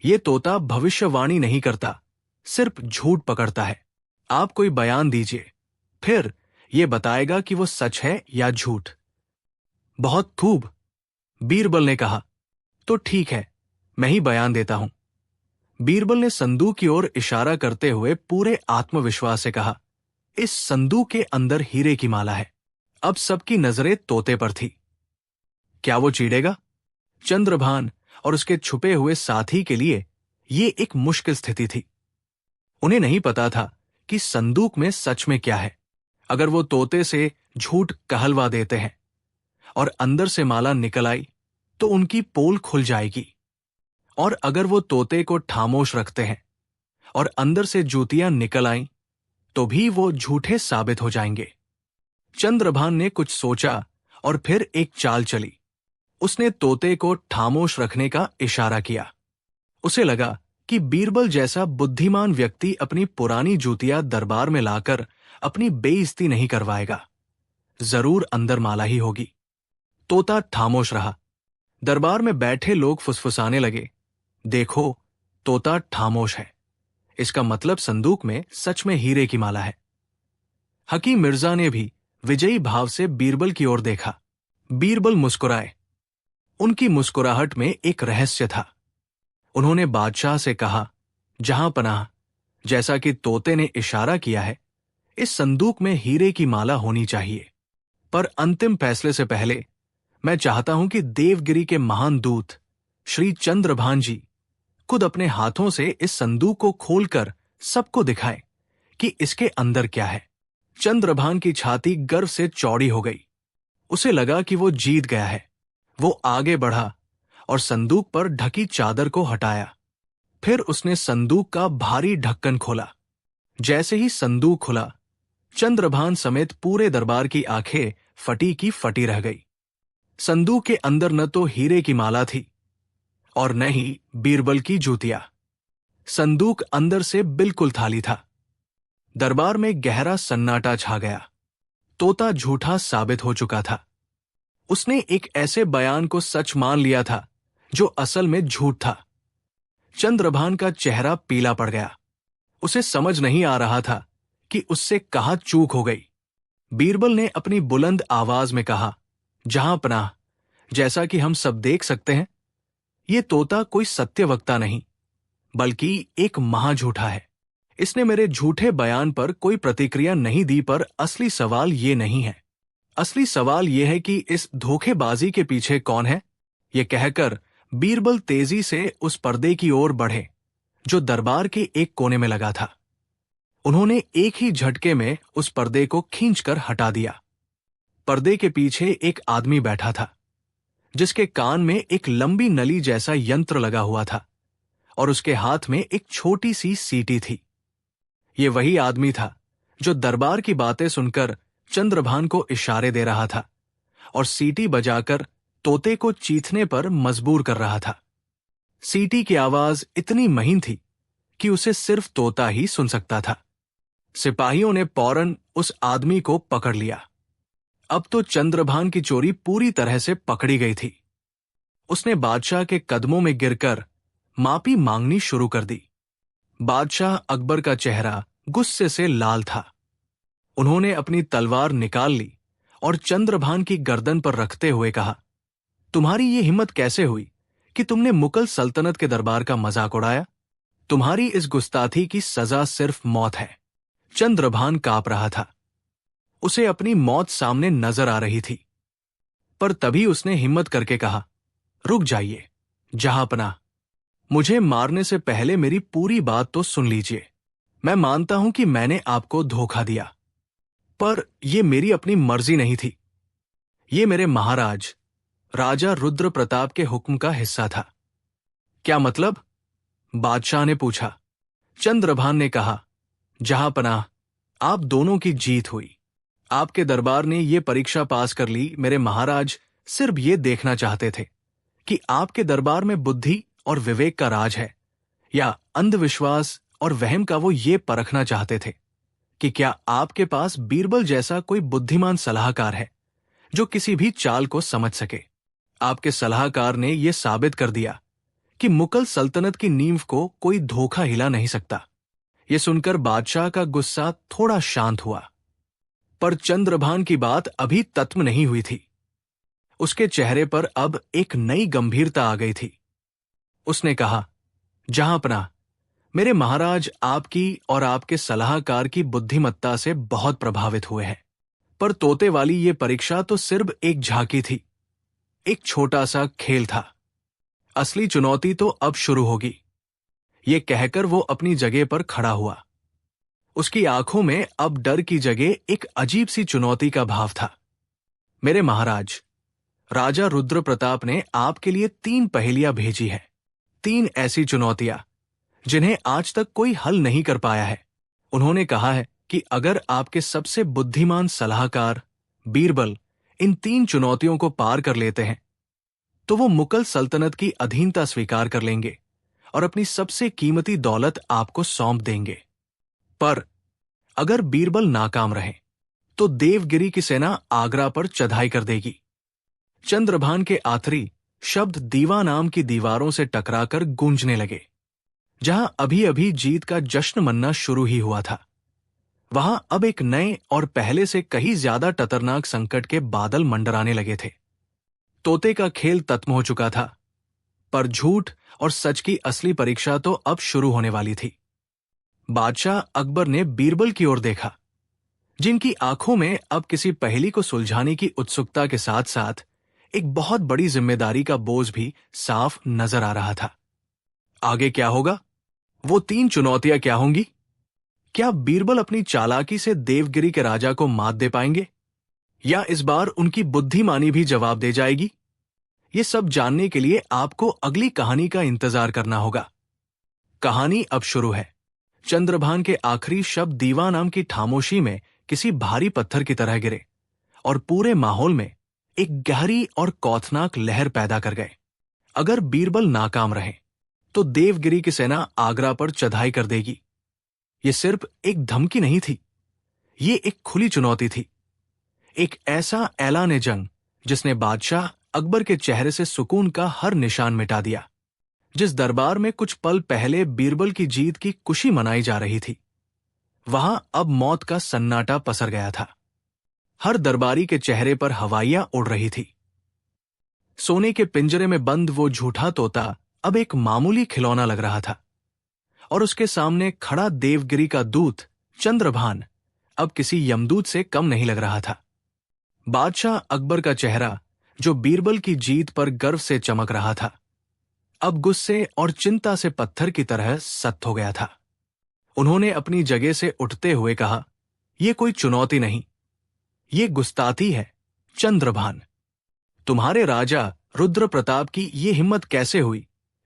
ये तोता भविष्यवाणी नहीं करता, सिर्फ झूठ पकड़ता है। आप कोई बयान दीजिए, फिर ये बताएगा कि वो सच है या झूठ। बहुत खूब, बीरबल ने कहा। तो ठीक है, मैं ही बयान देता हूं। बीरबल ने संदूक की ओर इशारा करते हुए पूरे आत्मविश्वास से कहा, इस संदूक के अंदर हीरे की माला है। अब सबकी नजरें तोते पर थी। क्या वो चीड़ेगा? चंद्रभान और उसके छुपे हुए साथी के लिए ये एक मुश्किल स्थिति थी। उन्हें नहीं पता था कि संदूक में सच में क्या है। अगर वो तोते से झूठ कहलवा देते हैं और अंदर से माला निकल आई तो उनकी पोल खुल जाएगी, और अगर वो तोते को खामोश रखते हैं और अंदर से जूतियां निकल आईं तो भी वो झूठे साबित हो जाएंगे। चंद्रभान ने कुछ सोचा और फिर एक चाल चली। उसने तोते को खामोश रखने का इशारा किया। उसे लगा कि बीरबल जैसा बुद्धिमान व्यक्ति अपनी पुरानी जूतियां दरबार में लाकर अपनी बेइज्जती नहीं करवाएगा। जरूर अंदर माला ही होगी। तोता खामोश रहा। दरबार में बैठे लोग फुसफुसाने लगे, देखो, तोता खामोश है, इसका मतलब संदूक में सच में हीरे की माला है। हकीम मिर्जा ने भी विजयी भाव से बीरबल की ओर देखा। बीरबल मुस्कुराए। उनकी मुस्कुराहट में एक रहस्य था। उन्होंने बादशाह से कहा, जहांपनाह, जैसा कि तोते ने इशारा किया है, इस संदूक में हीरे की माला होनी चाहिए। पर अंतिम फैसले से पहले मैं चाहता हूं कि देवगिरी के महान दूत श्री चंद्रभान जी खुद अपने हाथों से इस संदूक को खोलकर सबको दिखाएं कि इसके अंदर क्या है। चंद्रभान की छाती गर्व से चौड़ी हो गई। उसे लगा कि वो जीत गया है। वो आगे बढ़ा और संदूक पर ढकी चादर को हटाया। फिर उसने संदूक का भारी ढक्कन खोला। जैसे ही संदूक खुला, चंद्रभान समेत पूरे दरबार की आंखें फटी की फटी रह गई। संदूक के अंदर न तो हीरे की माला थी और न ही बीरबल की जूतियां। संदूक अंदर से बिल्कुल खाली था। दरबार में गहरा सन्नाटा छा गया। तोता झूठा साबित हो चुका था। उसने एक ऐसे बयान को सच मान लिया था जो असल में झूठ था। चंद्रभान का चेहरा पीला पड़ गया। उसे समझ नहीं आ रहा था कि उससे कहाँ चूक हो गई। बीरबल ने अपनी बुलंद आवाज में कहा, जहांपनाह, जैसा कि हम सब देख सकते हैं, ये तोता कोई सत्यवक्ता नहीं, बल्कि एक महाझूठा है। इसने मेरे झूठे बयान पर कोई प्रतिक्रिया नहीं दी, पर असली सवाल ये नहीं है। असली सवाल यह है कि इस धोखेबाजी के पीछे कौन है। ये कहकर बीरबल तेजी से उस पर्दे की ओर बढ़े जो दरबार के एक कोने में लगा था। उन्होंने एक ही झटके में उस पर्दे को खींचकर हटा दिया। पर्दे के पीछे एक आदमी बैठा था, जिसके कान में एक लंबी नली जैसा यंत्र लगा हुआ था और उसके हाथ में एक छोटी सी सीटी थी। ये वही आदमी था जो दरबार की बातें सुनकर चंद्रभान को इशारे दे रहा था और सीटी बजाकर तोते को चीथने पर मजबूर कर रहा था। सीटी की आवाज इतनी महीन थी कि उसे सिर्फ तोता ही सुन सकता था। सिपाहियों ने फौरन उस आदमी को पकड़ लिया। अब तो चंद्रभान की चोरी पूरी तरह से पकड़ी गई थी। उसने बादशाह के कदमों में गिरकर माफी मांगनी शुरू कर दी। बादशाह अकबर का चेहरा गुस्से से लाल था। उन्होंने अपनी तलवार निकाल ली और चंद्रभान की गर्दन पर रखते हुए कहा, तुम्हारी ये हिम्मत कैसे हुई कि तुमने मुगल सल्तनत के दरबार का मजाक उड़ाया? तुम्हारी इस गुस्ताखी की सजा सिर्फ मौत है। चंद्रभान कांप रहा था। उसे अपनी मौत सामने नजर आ रही थी। पर तभी उसने हिम्मत करके कहा, रुक जाइए जहांपनाह, मुझे मारने से पहले मेरी पूरी बात तो सुन लीजिए। मैं मानता हूं कि मैंने आपको धोखा दिया, पर यह मेरी अपनी मर्जी नहीं थी। ये मेरे महाराज राजा रुद्र प्रताप के हुक्म का हिस्सा था। क्या मतलब? बादशाह ने पूछा। चंद्रभान ने कहा, जहांपनाह, आप दोनों की जीत हुई। आपके दरबार ने यह परीक्षा पास कर ली। मेरे महाराज सिर्फ ये देखना चाहते थे कि आपके दरबार में बुद्धि और विवेक का राज है या अंधविश्वास और वहम का। वो ये परखना चाहते थे कि क्या आपके पास बीरबल जैसा कोई बुद्धिमान सलाहकार है जो किसी भी चाल को समझ सके। आपके सलाहकार ने यह साबित कर दिया कि मुगल सल्तनत की नींव को कोई धोखा हिला नहीं सकता। यह सुनकर बादशाह का गुस्सा थोड़ा शांत हुआ, पर चंद्रभान की बात अभी खत्म नहीं हुई थी। उसके चेहरे पर अब एक नई गंभीरता आ गई थी। उसने कहा, जहांपनाह, मेरे महाराज आपकी और आपके सलाहकार की बुद्धिमत्ता से बहुत प्रभावित हुए हैं, पर तोते वाली ये परीक्षा तो सिर्फ एक झांकी थी, एक छोटा सा खेल था। असली चुनौती तो अब शुरू होगी। ये कहकर वो अपनी जगह पर खड़ा हुआ। उसकी आंखों में अब डर की जगह एक अजीब सी चुनौती का भाव था। मेरे महाराज, राजा रुद्र प्रताप ने आपके लिए 3 पहेलियां भेजी हैं। 3 ऐसी चुनौतियां जिन्हें आज तक कोई हल नहीं कर पाया है। उन्होंने कहा है कि अगर आपके सबसे बुद्धिमान सलाहकार बीरबल इन 3 चुनौतियों को पार कर लेते हैं तो वो मुगल सल्तनत की अधीनता स्वीकार कर लेंगे और अपनी सबसे कीमती दौलत आपको सौंप देंगे। पर अगर बीरबल नाकाम रहे तो देवगिरी की सेना आगरा पर चढ़ाई कर देगी। चंद्रभान के आखिरी शब्द दीवा नाम की दीवारों से टकराकर गूंजने लगे। जहां अभी अभी जीत का जश्न मनना शुरू ही हुआ था, वहां अब एक नए और पहले से कहीं ज्यादा खतरनाक संकट के बादल मंडराने लगे थे। तोते का खेल खत्म हो चुका था, पर झूठ और सच की असली परीक्षा तो अब शुरू होने वाली थी। बादशाह अकबर ने बीरबल की ओर देखा, जिनकी आंखों में अब किसी पहेली को सुलझाने की उत्सुकता के साथ साथ एक बहुत बड़ी जिम्मेदारी का बोझ भी साफ नजर आ रहा था। आगे क्या होगा? वो 3 चुनौतियां क्या होंगी? क्या बीरबल अपनी चालाकी से देवगिरी के राजा को मात दे पाएंगे, या इस बार उनकी बुद्धिमानी भी जवाब दे जाएगी? ये सब जानने के लिए आपको अगली कहानी का इंतजार करना होगा। कहानी अब शुरू है। चंद्रभान के आखिरी शब्द दीवा नाम की खामोशी में किसी भारी पत्थर की तरह गिरे और पूरे माहौल में एक गहरी और खौफनाक लहर पैदा कर गए। अगर बीरबल नाकाम रहे तो देवगिरी की सेना आगरा पर चढ़ाई कर देगी। यह सिर्फ एक धमकी नहीं थी, ये एक खुली चुनौती थी, एक ऐसा ऐलान जंग जिसने बादशाह अकबर के चेहरे से सुकून का हर निशान मिटा दिया। जिस दरबार में कुछ पल पहले बीरबल की जीत की खुशी मनाई जा रही थी, वहां अब मौत का सन्नाटा पसर गया था। हर दरबारी के चेहरे पर हवाइयां उड़ रही थी। सोने के पिंजरे में बंद वो झूठा तोता अब एक मामूली खिलौना लग रहा था, और उसके सामने खड़ा देवगिरी का दूत चंद्रभान अब किसी यमदूत से कम नहीं लग रहा था। बादशाह अकबर का चेहरा, जो बीरबल की जीत पर गर्व से चमक रहा था, अब गुस्से और चिंता से पत्थर की तरह सख्त हो गया था। उन्होंने अपनी जगह से उठते हुए कहा, यह कोई चुनौती नहीं, ये गुस्ताखी है। चंद्रभान, तुम्हारे राजा रुद्र प्रताप की ये हिम्मत कैसे हुई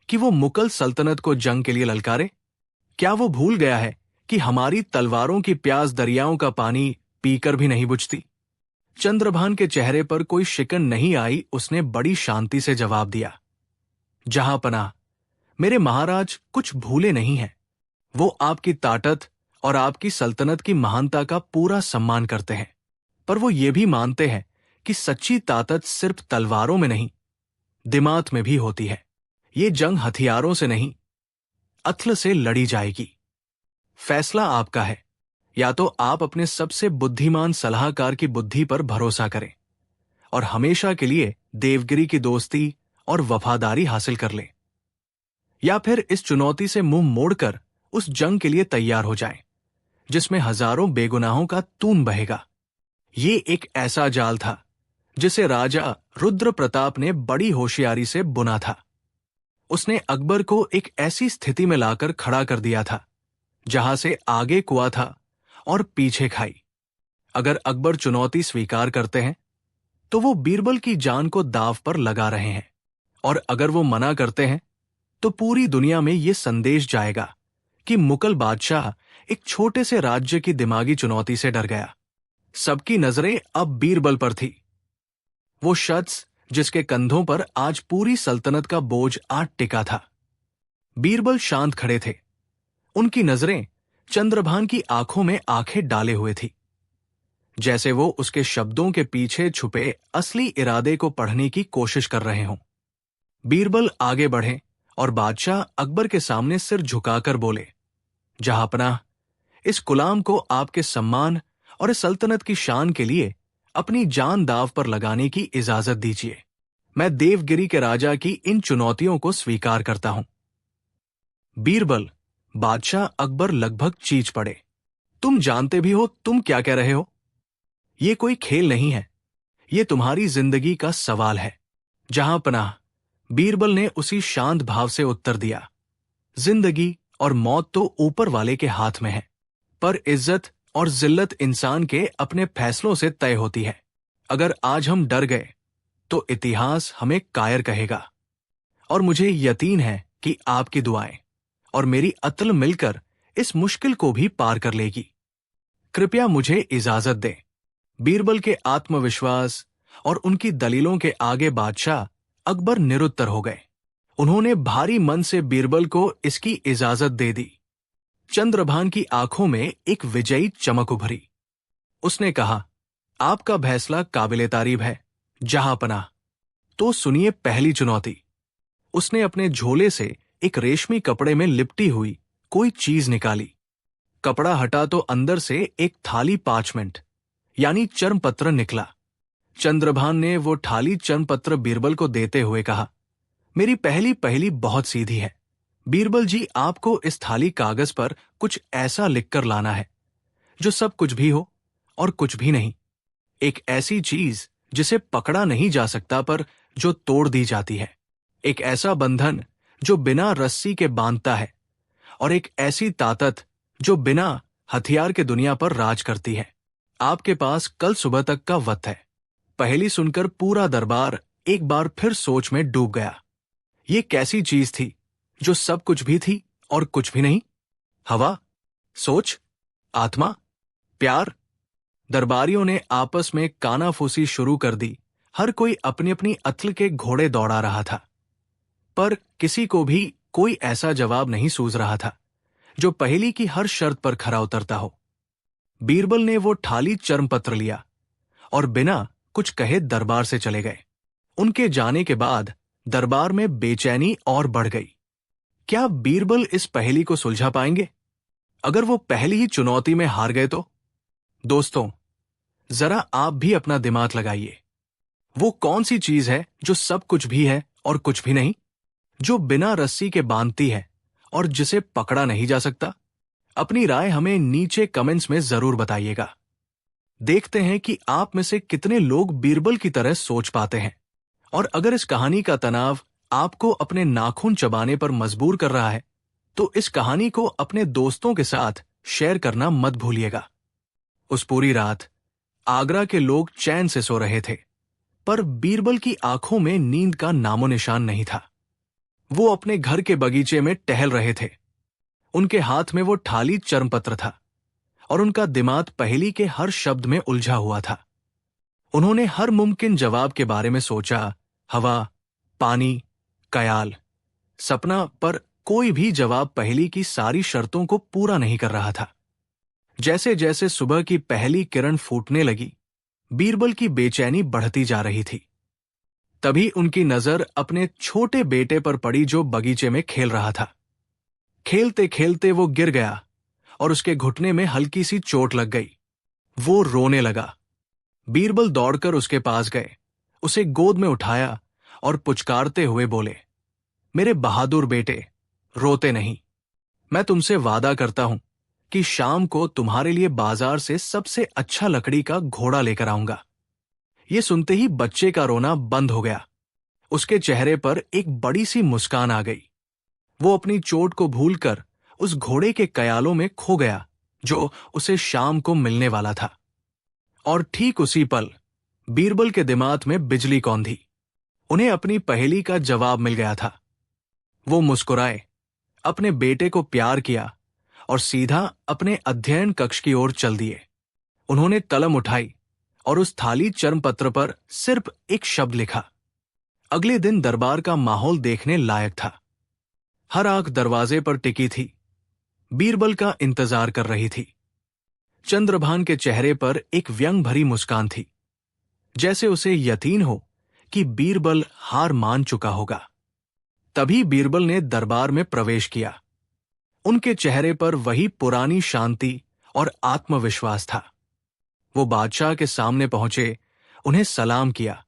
कि वो मुगल सल्तनत को जंग के लिए ललकारे? क्या वो भूल गया है कि हमारी तलवारों की प्यास दरियाओं का पानी पीकर भी नहीं बुझती? चंद्रभान के चेहरे पर कोई शिकन नहीं आई। उसने बड़ी शांति से जवाब दिया, जहांपनाह, मेरे महाराज कुछ भूले नहीं हैं। वो आपकी ताकत और आपकी सल्तनत की महानता का पूरा सम्मान करते हैं, पर वो ये भी मानते हैं कि सच्ची ताकत सिर्फ तलवारों में नहीं, दिमाग में भी होती है। ये जंग हथियारों से नहीं, अत्ल से लड़ी जाएगी। फैसला आपका है। या तो आप अपने सबसे बुद्धिमान सलाहकार की बुद्धि पर भरोसा करें और हमेशा के लिए देवगिरी की दोस्ती और वफादारी हासिल कर लें, या फिर इस चुनौती से मुंह मोड़कर उस जंग के लिए तैयार हो जाएं, जिसमें हजारों बेगुनाहों का खून बहेगा। ये एक ऐसा जाल था जिसे राजा रुद्र प्रताप ने बड़ी होशियारी से बुना था। उसने अकबर को एक ऐसी स्थिति में लाकर खड़ा कर दिया था जहां से आगे कुआं था और पीछे खाई। अगर अकबर चुनौती स्वीकार करते हैं तो वो बीरबल की जान को दांव पर लगा रहे हैं, और अगर वो मना करते हैं तो पूरी दुनिया में ये संदेश जाएगा कि मुगल बादशाह एक छोटे से राज्य की दिमागी चुनौती से डर गया। सबकी नजरें अब बीरबल पर थी, वो शख्स जिसके कंधों पर आज पूरी सल्तनत का बोझ आ टिका था। बीरबल शांत खड़े थे, उनकी नजरें चंद्रभान की आंखों में आंखें डाले हुए थी, जैसे वो उसके शब्दों के पीछे छुपे असली इरादे को पढ़ने की कोशिश कर रहे हों। बीरबल आगे बढ़े और बादशाह अकबर के सामने सिर झुकाकर बोले, जहांपनाह, इस गुलाम को आपके सम्मान और इस सल्तनत की शान के लिए अपनी जान दांव पर लगाने की इजाजत दीजिए। मैं देवगिरी के राजा की इन चुनौतियों को स्वीकार करता हूं। बीरबल, बादशाह अकबर लगभग चीज पड़े। तुम जानते भी हो तुम क्या कह रहे हो? ये कोई खेल नहीं है, ये तुम्हारी जिंदगी का सवाल है। जहांपनाह, बीरबल ने उसी शांत भाव से उत्तर दिया, जिंदगी और मौत तो ऊपर वाले के हाथ में है, पर इज्जत और जिल्लत इंसान के अपने फैसलों से तय होती है। अगर आज हम डर गए तो इतिहास हमें कायर कहेगा, और मुझे यकीन है कि आपकी दुआएं और मेरी अत्ल मिलकर इस मुश्किल को भी पार कर लेगी। कृपया मुझे इजाजत दें। बीरबल के आत्मविश्वास और उनकी दलीलों के आगे बादशाह अकबर निरुत्तर हो गए। उन्होंने भारी मन से बीरबल को इसकी इजाजत दे दी। चंद्रभान की आंखों में एक विजयी चमक उभरी। उसने कहा, आपका फैसला काबिले तारीफ है जहांपनाह। तो सुनिए पहली चुनौती। उसने अपने झोले से एक रेशमी कपड़े में लिपटी हुई कोई चीज निकाली। कपड़ा हटा तो अंदर से एक थाली पार्चमेंट यानी चर्मपत्र निकला। चंद्रभान ने वो थाली चर्मपत्र बीरबल को देते हुए कहा, मेरी पहली पहेली बहुत सीधी है। बीरबल जी, आपको इस थाली कागज पर कुछ ऐसा लिखकर लाना है जो सब कुछ भी हो और कुछ भी नहीं। एक ऐसी चीज जिसे पकड़ा नहीं जा सकता पर जो तोड़ दी जाती है। एक ऐसा बंधन जो बिना रस्सी के बांधता है, और एक ऐसी ताकत जो बिना हथियार के दुनिया पर राज करती है। आपके पास कल सुबह तक का वक्त है। पहेली सुनकर पूरा दरबार एक बार फिर सोच में डूब गया। ये कैसी चीज थी जो सब कुछ भी थी और कुछ भी नहीं? हवा, सोच, आत्मा, प्यार? दरबारियों ने आपस में कानाफूसी शुरू कर दी। हर कोई अपनी अपनी अत्ल के घोड़े दौड़ा रहा था, पर किसी को भी कोई ऐसा जवाब नहीं सूझ रहा था जो पहेली की हर शर्त पर खरा उतरता हो। बीरबल ने वो थाली चर्मपत्र लिया और बिना कुछ कहे दरबार से चले गए। उनके जाने के बाद दरबार में बेचैनी और बढ़ गई। क्या बीरबल इस पहेली को सुलझा पाएंगे? अगर वो पहली ही चुनौती में हार गए तो? दोस्तों, जरा आप भी अपना दिमाग लगाइए। वो कौन सी चीज है जो सब कुछ भी है और कुछ भी नहीं, जो बिना रस्सी के बांधती है और जिसे पकड़ा नहीं जा सकता? अपनी राय हमें नीचे कमेंट्स में जरूर बताइएगा। देखते हैं कि आप में से कितने लोग बीरबल की तरह सोच पाते हैं। और अगर इस कहानी का तनाव आपको अपने नाखून चबाने पर मजबूर कर रहा है तो इस कहानी को अपने दोस्तों के साथ शेयर करना मत भूलिएगा। उस पूरी रात आगरा के लोग चैन से सो रहे थे, पर बीरबल की आंखों में नींद का नामो निशान नहीं था। वो अपने घर के बगीचे में टहल रहे थे। उनके हाथ में वो थाली चर्मपत्र था और उनका दिमाग पहेली के हर शब्द में उलझा हुआ था। उन्होंने हर मुमकिन जवाब के बारे में सोचा, हवा, पानी, कयाल, सपना, पर कोई भी जवाब पहेली की सारी शर्तों को पूरा नहीं कर रहा था। जैसे जैसे सुबह की पहली किरण फूटने लगी, बीरबल की बेचैनी बढ़ती जा रही थी। तभी उनकी नजर अपने छोटे बेटे पर पड़ी जो बगीचे में खेल रहा था। खेलते खेलते वो गिर गया और उसके घुटने में हल्की सी चोट लग गई। वो रोने लगा। बीरबल दौड़कर उसके पास गए, उसे गोद में उठाया और पुचकारते हुए बोले, मेरे बहादुर बेटे, रोते नहीं। मैं तुमसे वादा करता हूं कि शाम को तुम्हारे लिए बाजार से सबसे अच्छा लकड़ी का घोड़ा लेकर आऊंगा। ये सुनते ही बच्चे का रोना बंद हो गया। उसके चेहरे पर एक बड़ी सी मुस्कान आ गई। वो अपनी चोट को भूलकर उस घोड़े के कयालों में खो गया जो उसे शाम को मिलने वाला था। और ठीक उसी पल बीरबल के दिमाग में बिजली कौंधी। उन्हें अपनी पहेली का जवाब मिल गया था। वो मुस्कुराए, अपने बेटे को प्यार किया और सीधा अपने अध्ययन कक्ष की ओर चल दिए। उन्होंने कलम उठाई और उस थाली चर्मपत्र पर सिर्फ एक शब्द लिखा। अगले दिन दरबार का माहौल देखने लायक था। हर आंख दरवाजे पर टिकी थी, बीरबल का इंतजार कर रही थी। चंद्रभान के चेहरे पर एक व्यंग भरी मुस्कान थी, जैसे उसे यकीन हो कि बीरबल हार मान चुका होगा। तभी बीरबल ने दरबार में प्रवेश किया। उनके चेहरे पर वही पुरानी शांति और आत्मविश्वास था। वो बादशाह के सामने पहुंचे, उन्हें सलाम किया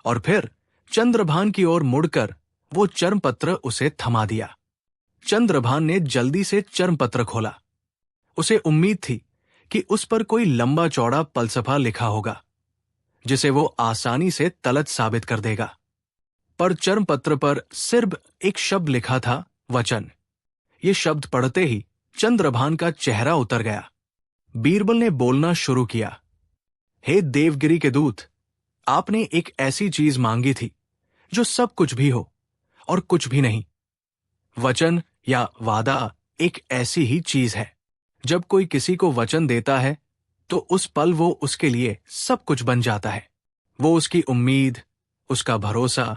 और फिर चंद्रभान की ओर मुड़कर वो चर्मपत्र उसे थमा दिया। चंद्रभान ने जल्दी से चर्मपत्र खोला। उसे उम्मीद थी कि उस पर कोई लंबा चौड़ा फलसफा लिखा होगा जिसे वो आसानी से तलत साबित कर देगा, पर चर्मपत्र पर सिर्फ एक शब्द लिखा था, वचन। ये शब्द पढ़ते ही चंद्रभान का चेहरा उतर गया। बीरबल ने बोलना शुरू किया, हे देवगिरी के दूत, आपने एक ऐसी चीज मांगी थी जो सब कुछ भी हो और कुछ भी नहीं। वचन या वादा एक ऐसी ही चीज है। जब कोई किसी को वचन देता है तो उस पल वो उसके लिए सब कुछ बन जाता है। वो उसकी उम्मीद, उसका भरोसा,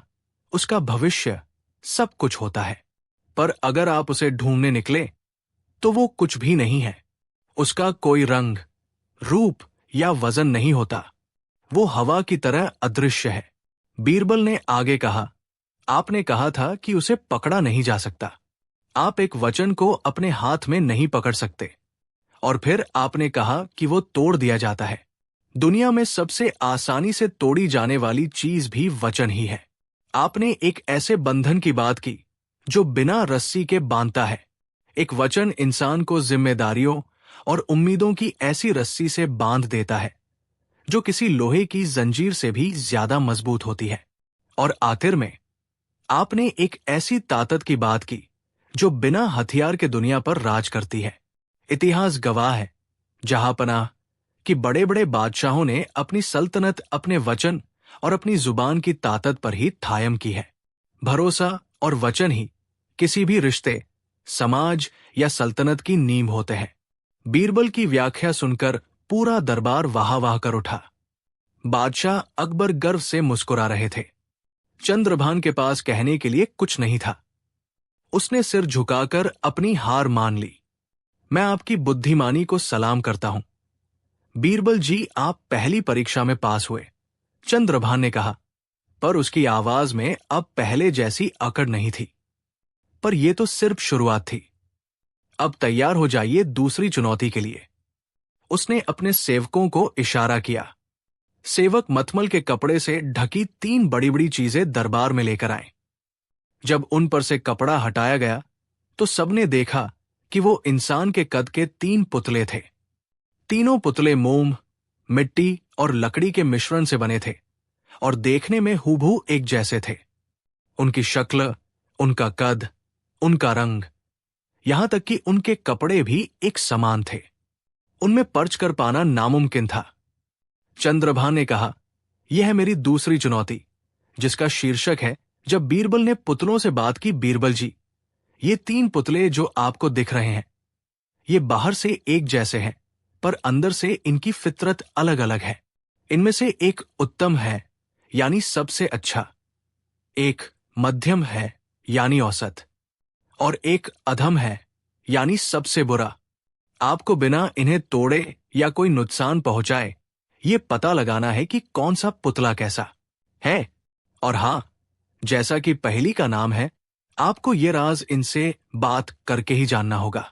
उसका भविष्य सब कुछ होता है। पर अगर आप उसे ढूंढने निकले तो वो कुछ भी नहीं है। उसका कोई रंग, रूप या वजन नहीं होता। वो हवा की तरह अदृश्य है। बीरबल ने आगे कहा, आपने कहा था कि उसे पकड़ा नहीं जा सकता। आप एक वचन को अपने हाथ में नहीं पकड़ सकते। और फिर आपने कहा कि वो तोड़ दिया जाता है। दुनिया में सबसे आसानी से तोड़ी जाने वाली चीज भी वचन ही है। आपने एक ऐसे बंधन की बात की जो बिना रस्सी के बांधता है। एक वचन इंसान को जिम्मेदारियों और उम्मीदों की ऐसी रस्सी से बांध देता है जो किसी लोहे की जंजीर से भी ज्यादा मजबूत होती है। और आखिर में आपने एक ऐसी ताकत की बात की जो बिना हथियार के दुनिया पर राज करती है। इतिहास गवाह है, जहांपनाह, कि बड़े बड़े बादशाहों ने अपनी सल्तनत अपने वचन और अपनी जुबान की ताकत पर ही कायम की है। भरोसा और वचन ही किसी भी रिश्ते, समाज या सल्तनत की नींव होते हैं। बीरबल की व्याख्या सुनकर पूरा दरबार वाह वाह कर उठा। बादशाह अकबर गर्व से मुस्कुरा रहे थे। चंद्रभान के पास कहने के लिए कुछ नहीं था। उसने सिर झुकाकर अपनी हार मान ली। मैं आपकी बुद्धिमानी को सलाम करता हूं। बीरबल जी, आप पहली परीक्षा में पास हुए, चंद्रभान ने कहा, पर उसकी आवाज में अब पहले जैसी अकड़ नहीं थी। पर यह तो सिर्फ शुरुआत थी। अब तैयार हो जाइए दूसरी चुनौती के लिए। उसने अपने सेवकों को इशारा किया। सेवक मखमल के कपड़े से ढकी 3 बड़ी बड़ी चीजें दरबार में लेकर आए। जब उन पर से कपड़ा हटाया गया तो सबने देखा कि वो इंसान के कद के 3 पुतले थे। तीनों पुतले मोम, मिट्टी और लकड़ी के मिश्रण से बने थे और देखने में हूबहू एक जैसे थे। उनकी शक्ल, उनका कद, उनका रंग, यहां तक कि उनके कपड़े भी एक समान थे। उनमें पर्च कर पाना नामुमकिन था। चंद्रभान ने कहा, यह है मेरी दूसरी चुनौती, जिसका शीर्षक है, जब बीरबल ने पुतलों से बात की, बीरबल जी, ये 3 पुतले जो आपको दिख रहे हैं, ये बाहर से एक जैसे हैं, पर अंदर से इनकी फितरत अलग अलग है। इनमें से एक उत्तम है, यानी सबसे अच्छा, एक मध्यम है, यानी औसत, और एक अधम है, यानी सबसे बुरा। आपको बिना इन्हें तोड़े या कोई नुकसान पहुंचाए ये पता लगाना है कि कौन सा पुतला कैसा है और हां, जैसा कि पहेली का नाम है, आपको ये राज इनसे बात करके ही जानना होगा।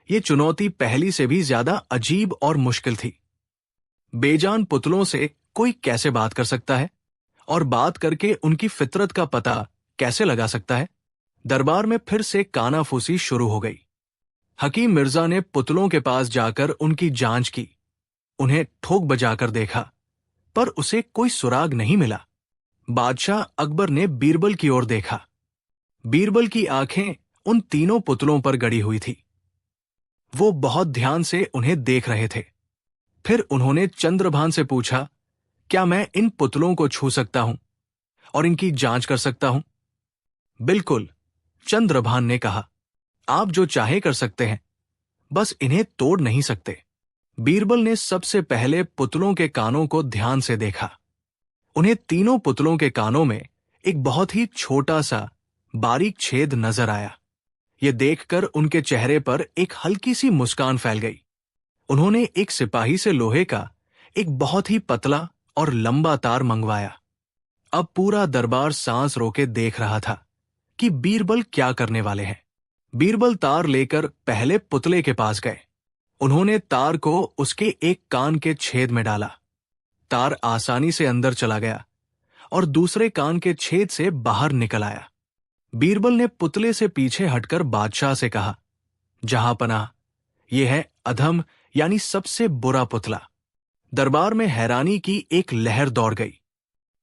ये चुनौती पहेली से भी ज्यादा अजीब और मुश्किल थी। बेजान पुतलों से कोई कैसे बात कर सकता है और बात करके उनकी फितरत का पता कैसे लगा सकता है? दरबार में फिर से कानाफूसी शुरू हो गई। हकीम मिर्जा ने पुतलों के पास जाकर उनकी जांच की, उन्हें ठोक बजाकर देखा, पर उसे कोई सुराग नहीं मिला। बादशाह अकबर ने बीरबल की ओर देखा। बीरबल की आंखें उन तीनों पुतलों पर गड़ी हुई थी। वो बहुत ध्यान से उन्हें देख रहे थे। फिर उन्होंने चंद्रभान से पूछा, क्या मैं इन पुतलों को छू सकता हूं और इनकी जांच कर सकता हूं? बिल्कुल, चंद्रभान ने कहा, आप जो चाहे कर सकते हैं, बस इन्हें तोड़ नहीं सकते। बीरबल ने सबसे पहले पुतलों के कानों को ध्यान से देखा। उन्हें तीनों पुतलों के कानों में एक बहुत ही छोटा सा बारीक छेद नजर आया। ये देखकर उनके चेहरे पर एक हल्की सी मुस्कान फैल गई। उन्होंने एक सिपाही से लोहे का एक बहुत ही पतला और लंबा तार मंगवाया। अब पूरा दरबार सांस रोके देख रहा था कि बीरबल क्या करने वाले हैं। बीरबल तार लेकर पहले पुतले के पास गए। उन्होंने तार को उसके एक कान के छेद में डाला। तार आसानी से अंदर चला गया और दूसरे कान के छेद से बाहर निकल आया। बीरबल ने पुतले से पीछे हटकर बादशाह से कहा, जहांपनाह, यह है अधम यानी सबसे बुरा पुतला। दरबार में हैरानी की एक लहर दौड़ गई।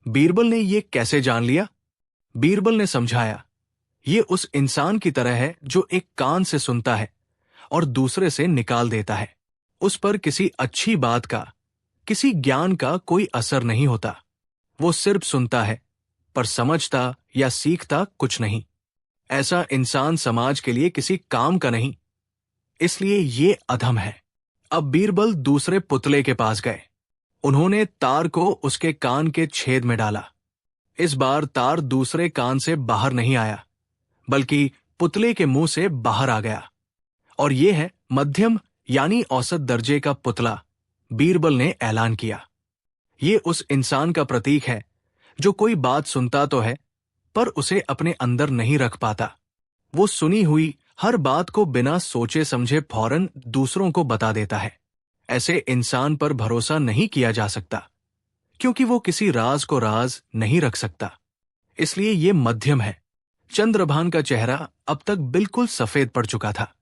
बीरबल ने यह कैसे जान लिया? बीरबल ने समझाया, ये उस इंसान की तरह है जो एक कान से सुनता है और दूसरे से निकाल देता है। उस पर किसी अच्छी बात का, किसी ज्ञान का कोई असर नहीं होता। वो सिर्फ सुनता है, पर समझता या सीखता कुछ नहीं। ऐसा इंसान समाज के लिए किसी काम का नहीं, इसलिए ये अधम है। अब बीरबल दूसरे पुतले के पास गए। उन्होंने तार को उसके कान के छेद में डाला। इस बार तार दूसरे कान से बाहर नहीं आया, बल्कि पुतले के मुंह से बाहर आ गया। और ये है मध्यम यानी औसत दर्जे का पुतला, बीरबल ने ऐलान किया। ये उस इंसान का प्रतीक है जो कोई बात सुनता तो है, पर उसे अपने अंदर नहीं रख पाता। वो सुनी हुई हर बात को बिना सोचे समझे फौरन दूसरों को बता देता है। ऐसे इंसान पर भरोसा नहीं किया जा सकता, क्योंकि वो किसी राज को राज नहीं रख सकता। इसलिए ये मध्यम है। चंद्रभान का चेहरा अब तक बिल्कुल सफेद पड़ चुका था।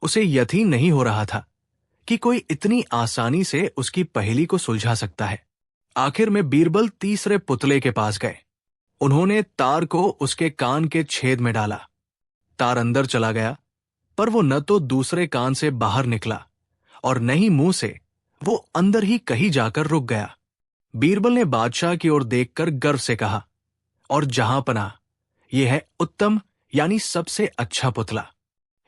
उसे यकीन नहीं हो रहा था कि कोई इतनी आसानी से उसकी पहेली को सुलझा सकता है। आखिर में बीरबल तीसरे पुतले के पास गए। उन्होंने तार को उसके कान के छेद में डाला। तार अंदर चला गया, पर वो न तो दूसरे कान से बाहर निकला और न ही मुंह से। वो अंदर ही कहीं जाकर रुक गया। बीरबल ने बादशाह की ओर देखकर गर्व से कहा, और जहांपनाह, यह है उत्तम यानी सबसे अच्छा पुतला।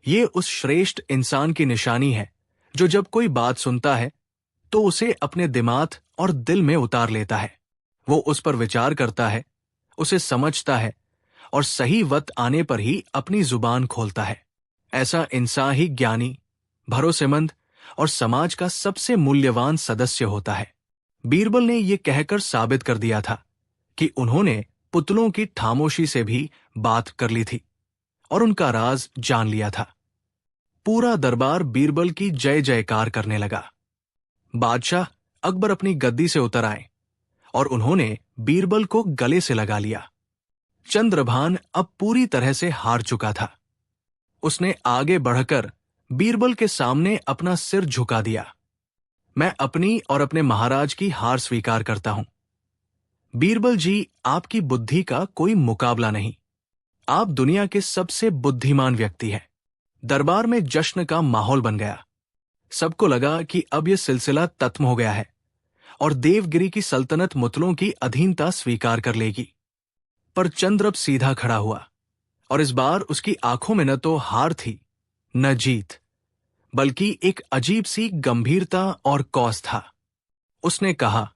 ये उस श्रेष्ठ इंसान की निशानी है जो जब कोई बात सुनता है तो उसे अपने दिमाग और दिल में उतार लेता है। वो उस पर विचार करता है, उसे समझता है और सही वक्त आने पर ही अपनी जुबान खोलता है। ऐसा इंसान ही ज्ञानी, भरोसेमंद और समाज का सबसे मूल्यवान सदस्य होता है। बीरबल ने यह कहकर साबित कर दिया था कि उन्होंने पुतलों की खामोशी से भी बात कर ली थी और उनका राज जान लिया था। पूरा दरबार बीरबल की जय जयकार करने लगा। बादशाह अकबर अपनी गद्दी से उतर आए और उन्होंने बीरबल को गले से लगा लिया। चंद्रभान अब पूरी तरह से हार चुका था। उसने आगे बढ़कर बीरबल के सामने अपना सिर झुका दिया। मैं अपनी और अपने महाराज की हार स्वीकार करता हूं। बीरबल जी, आपकी बुद्धि का कोई मुकाबला नहीं। आप दुनिया के सबसे बुद्धिमान व्यक्ति हैं। दरबार में जश्न का माहौल बन गया। सबको लगा कि अब यह सिलसिला खत्म हो गया है और देवगिरी की सल्तनत मुतलों की अधीनता स्वीकार कर लेगी। पर चंद्र अब सीधा खड़ा हुआ और इस बार उसकी आंखों में न तो हार थी न जीत, बल्कि एक अजीब सी गंभीरता और कौस था। उसने कहा,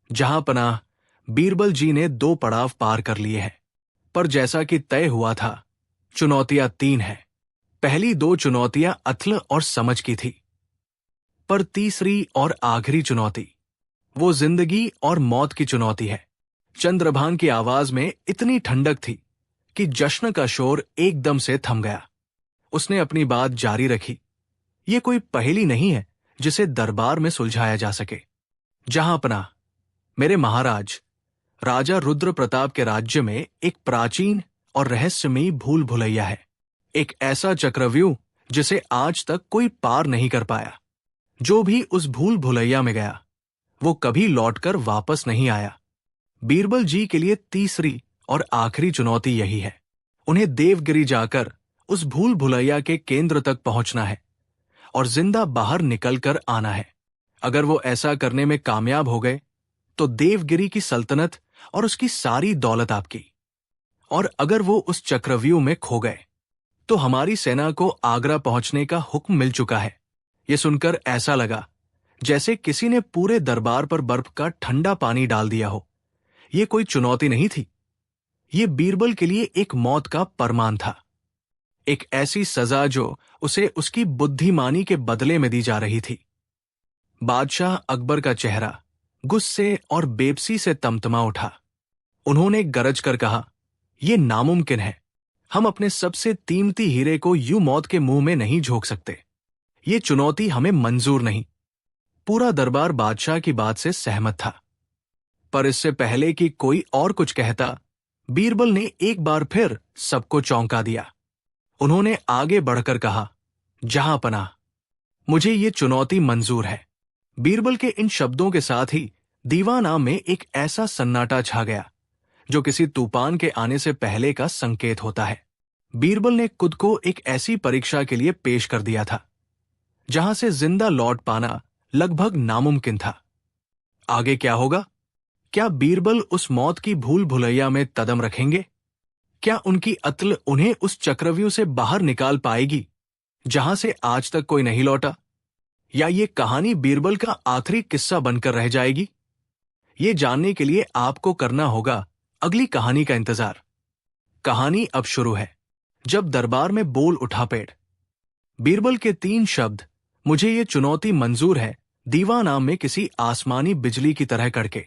जहांपनाह, बीरबल जी ने 2 पड़ाव पार कर लिए हैं, पर जैसा कि तय हुआ था, चुनौतियां 3 हैं। पहली 2 चुनौतियां अथल और समझ की थी, पर तीसरी और आखिरी चुनौती वो जिंदगी और मौत की चुनौती है। चंद्रभान की आवाज में इतनी ठंडक थी कि जश्न का शोर एकदम से थम गया। उसने अपनी बात जारी रखी। ये कोई पहेली नहीं है जिसे दरबार में सुलझाया जा सके। जहांपना, मेरे महाराज, राजा रुद्र प्रताप के राज्य में एक प्राचीन और रहस्यमयी भूल भुलैया है। एक ऐसा चक्रव्यूह जिसे आज तक कोई पार नहीं कर पाया। जो भी उस भूल भुलैया में गया वो कभी लौटकर वापस नहीं आया। बीरबल जी के लिए तीसरी और आखिरी चुनौती यही है। उन्हें देवगिरी जाकर उस भूल भुलैया के केंद्र तक पहुंचना है और जिंदा बाहर निकलकर आना है। अगर वो ऐसा करने में कामयाब हो गए तो देवगिरी की सल्तनत और उसकी सारी दौलत आपकी। और अगर वो उस चक्रव्यूह में खो गए तो हमारी सेना को आगरा पहुंचने का हुक्म मिल चुका है। ये सुनकर ऐसा लगा जैसे किसी ने पूरे दरबार पर बर्फ का ठंडा पानी डाल दिया हो। ये कोई चुनौती नहीं थी, ये बीरबल के लिए एक मौत का फरमान था। एक ऐसी सजा जो उसे उसकी बुद्धिमानी के बदले में दी जा रही थी। बादशाह अकबर का चेहरा गुस्से और बेबसी से तमतमा उठा। उन्होंने गरज कर कहा, यह नामुमकिन है। हम अपने सबसे कीमती हीरे को यूं मौत के मुंह में नहीं झोंक सकते। ये चुनौती हमें मंजूर नहीं। पूरा दरबार बादशाह की बात से सहमत था। पर इससे पहले कि कोई और कुछ कहता, बीरबल ने एक बार फिर सबको चौंका दिया। उन्होंने आगे बढ़कर कहा, जहांपना, मुझे ये चुनौती मंजूर है। बीरबल के इन शब्दों के साथ ही दीवाना में एक ऐसा सन्नाटा छा गया जो किसी तूफान के आने से पहले का संकेत होता है। बीरबल ने खुद को एक ऐसी परीक्षा के लिए पेश कर दिया था जहां से जिंदा लौट पाना लगभग नामुमकिन था। आगे क्या होगा? क्या बीरबल उस मौत की भूल भुलैया में कदम रखेंगे? क्या उनकी अत्ल उन्हें उस चक्रव्यूह से बाहर निकाल पाएगी जहां से आज तक कोई नहीं लौटा? या ये कहानी बीरबल का आखिरी किस्सा बनकर रह जाएगी? ये जानने के लिए आपको करना होगा अगली कहानी का इंतजार। कहानी अब शुरू है। जब दरबार में बोल उठा पेड़। बीरबल के 3 शब्द, मुझे ये चुनौती मंजूर है, दीवाना में किसी आसमानी बिजली की तरह कड़के।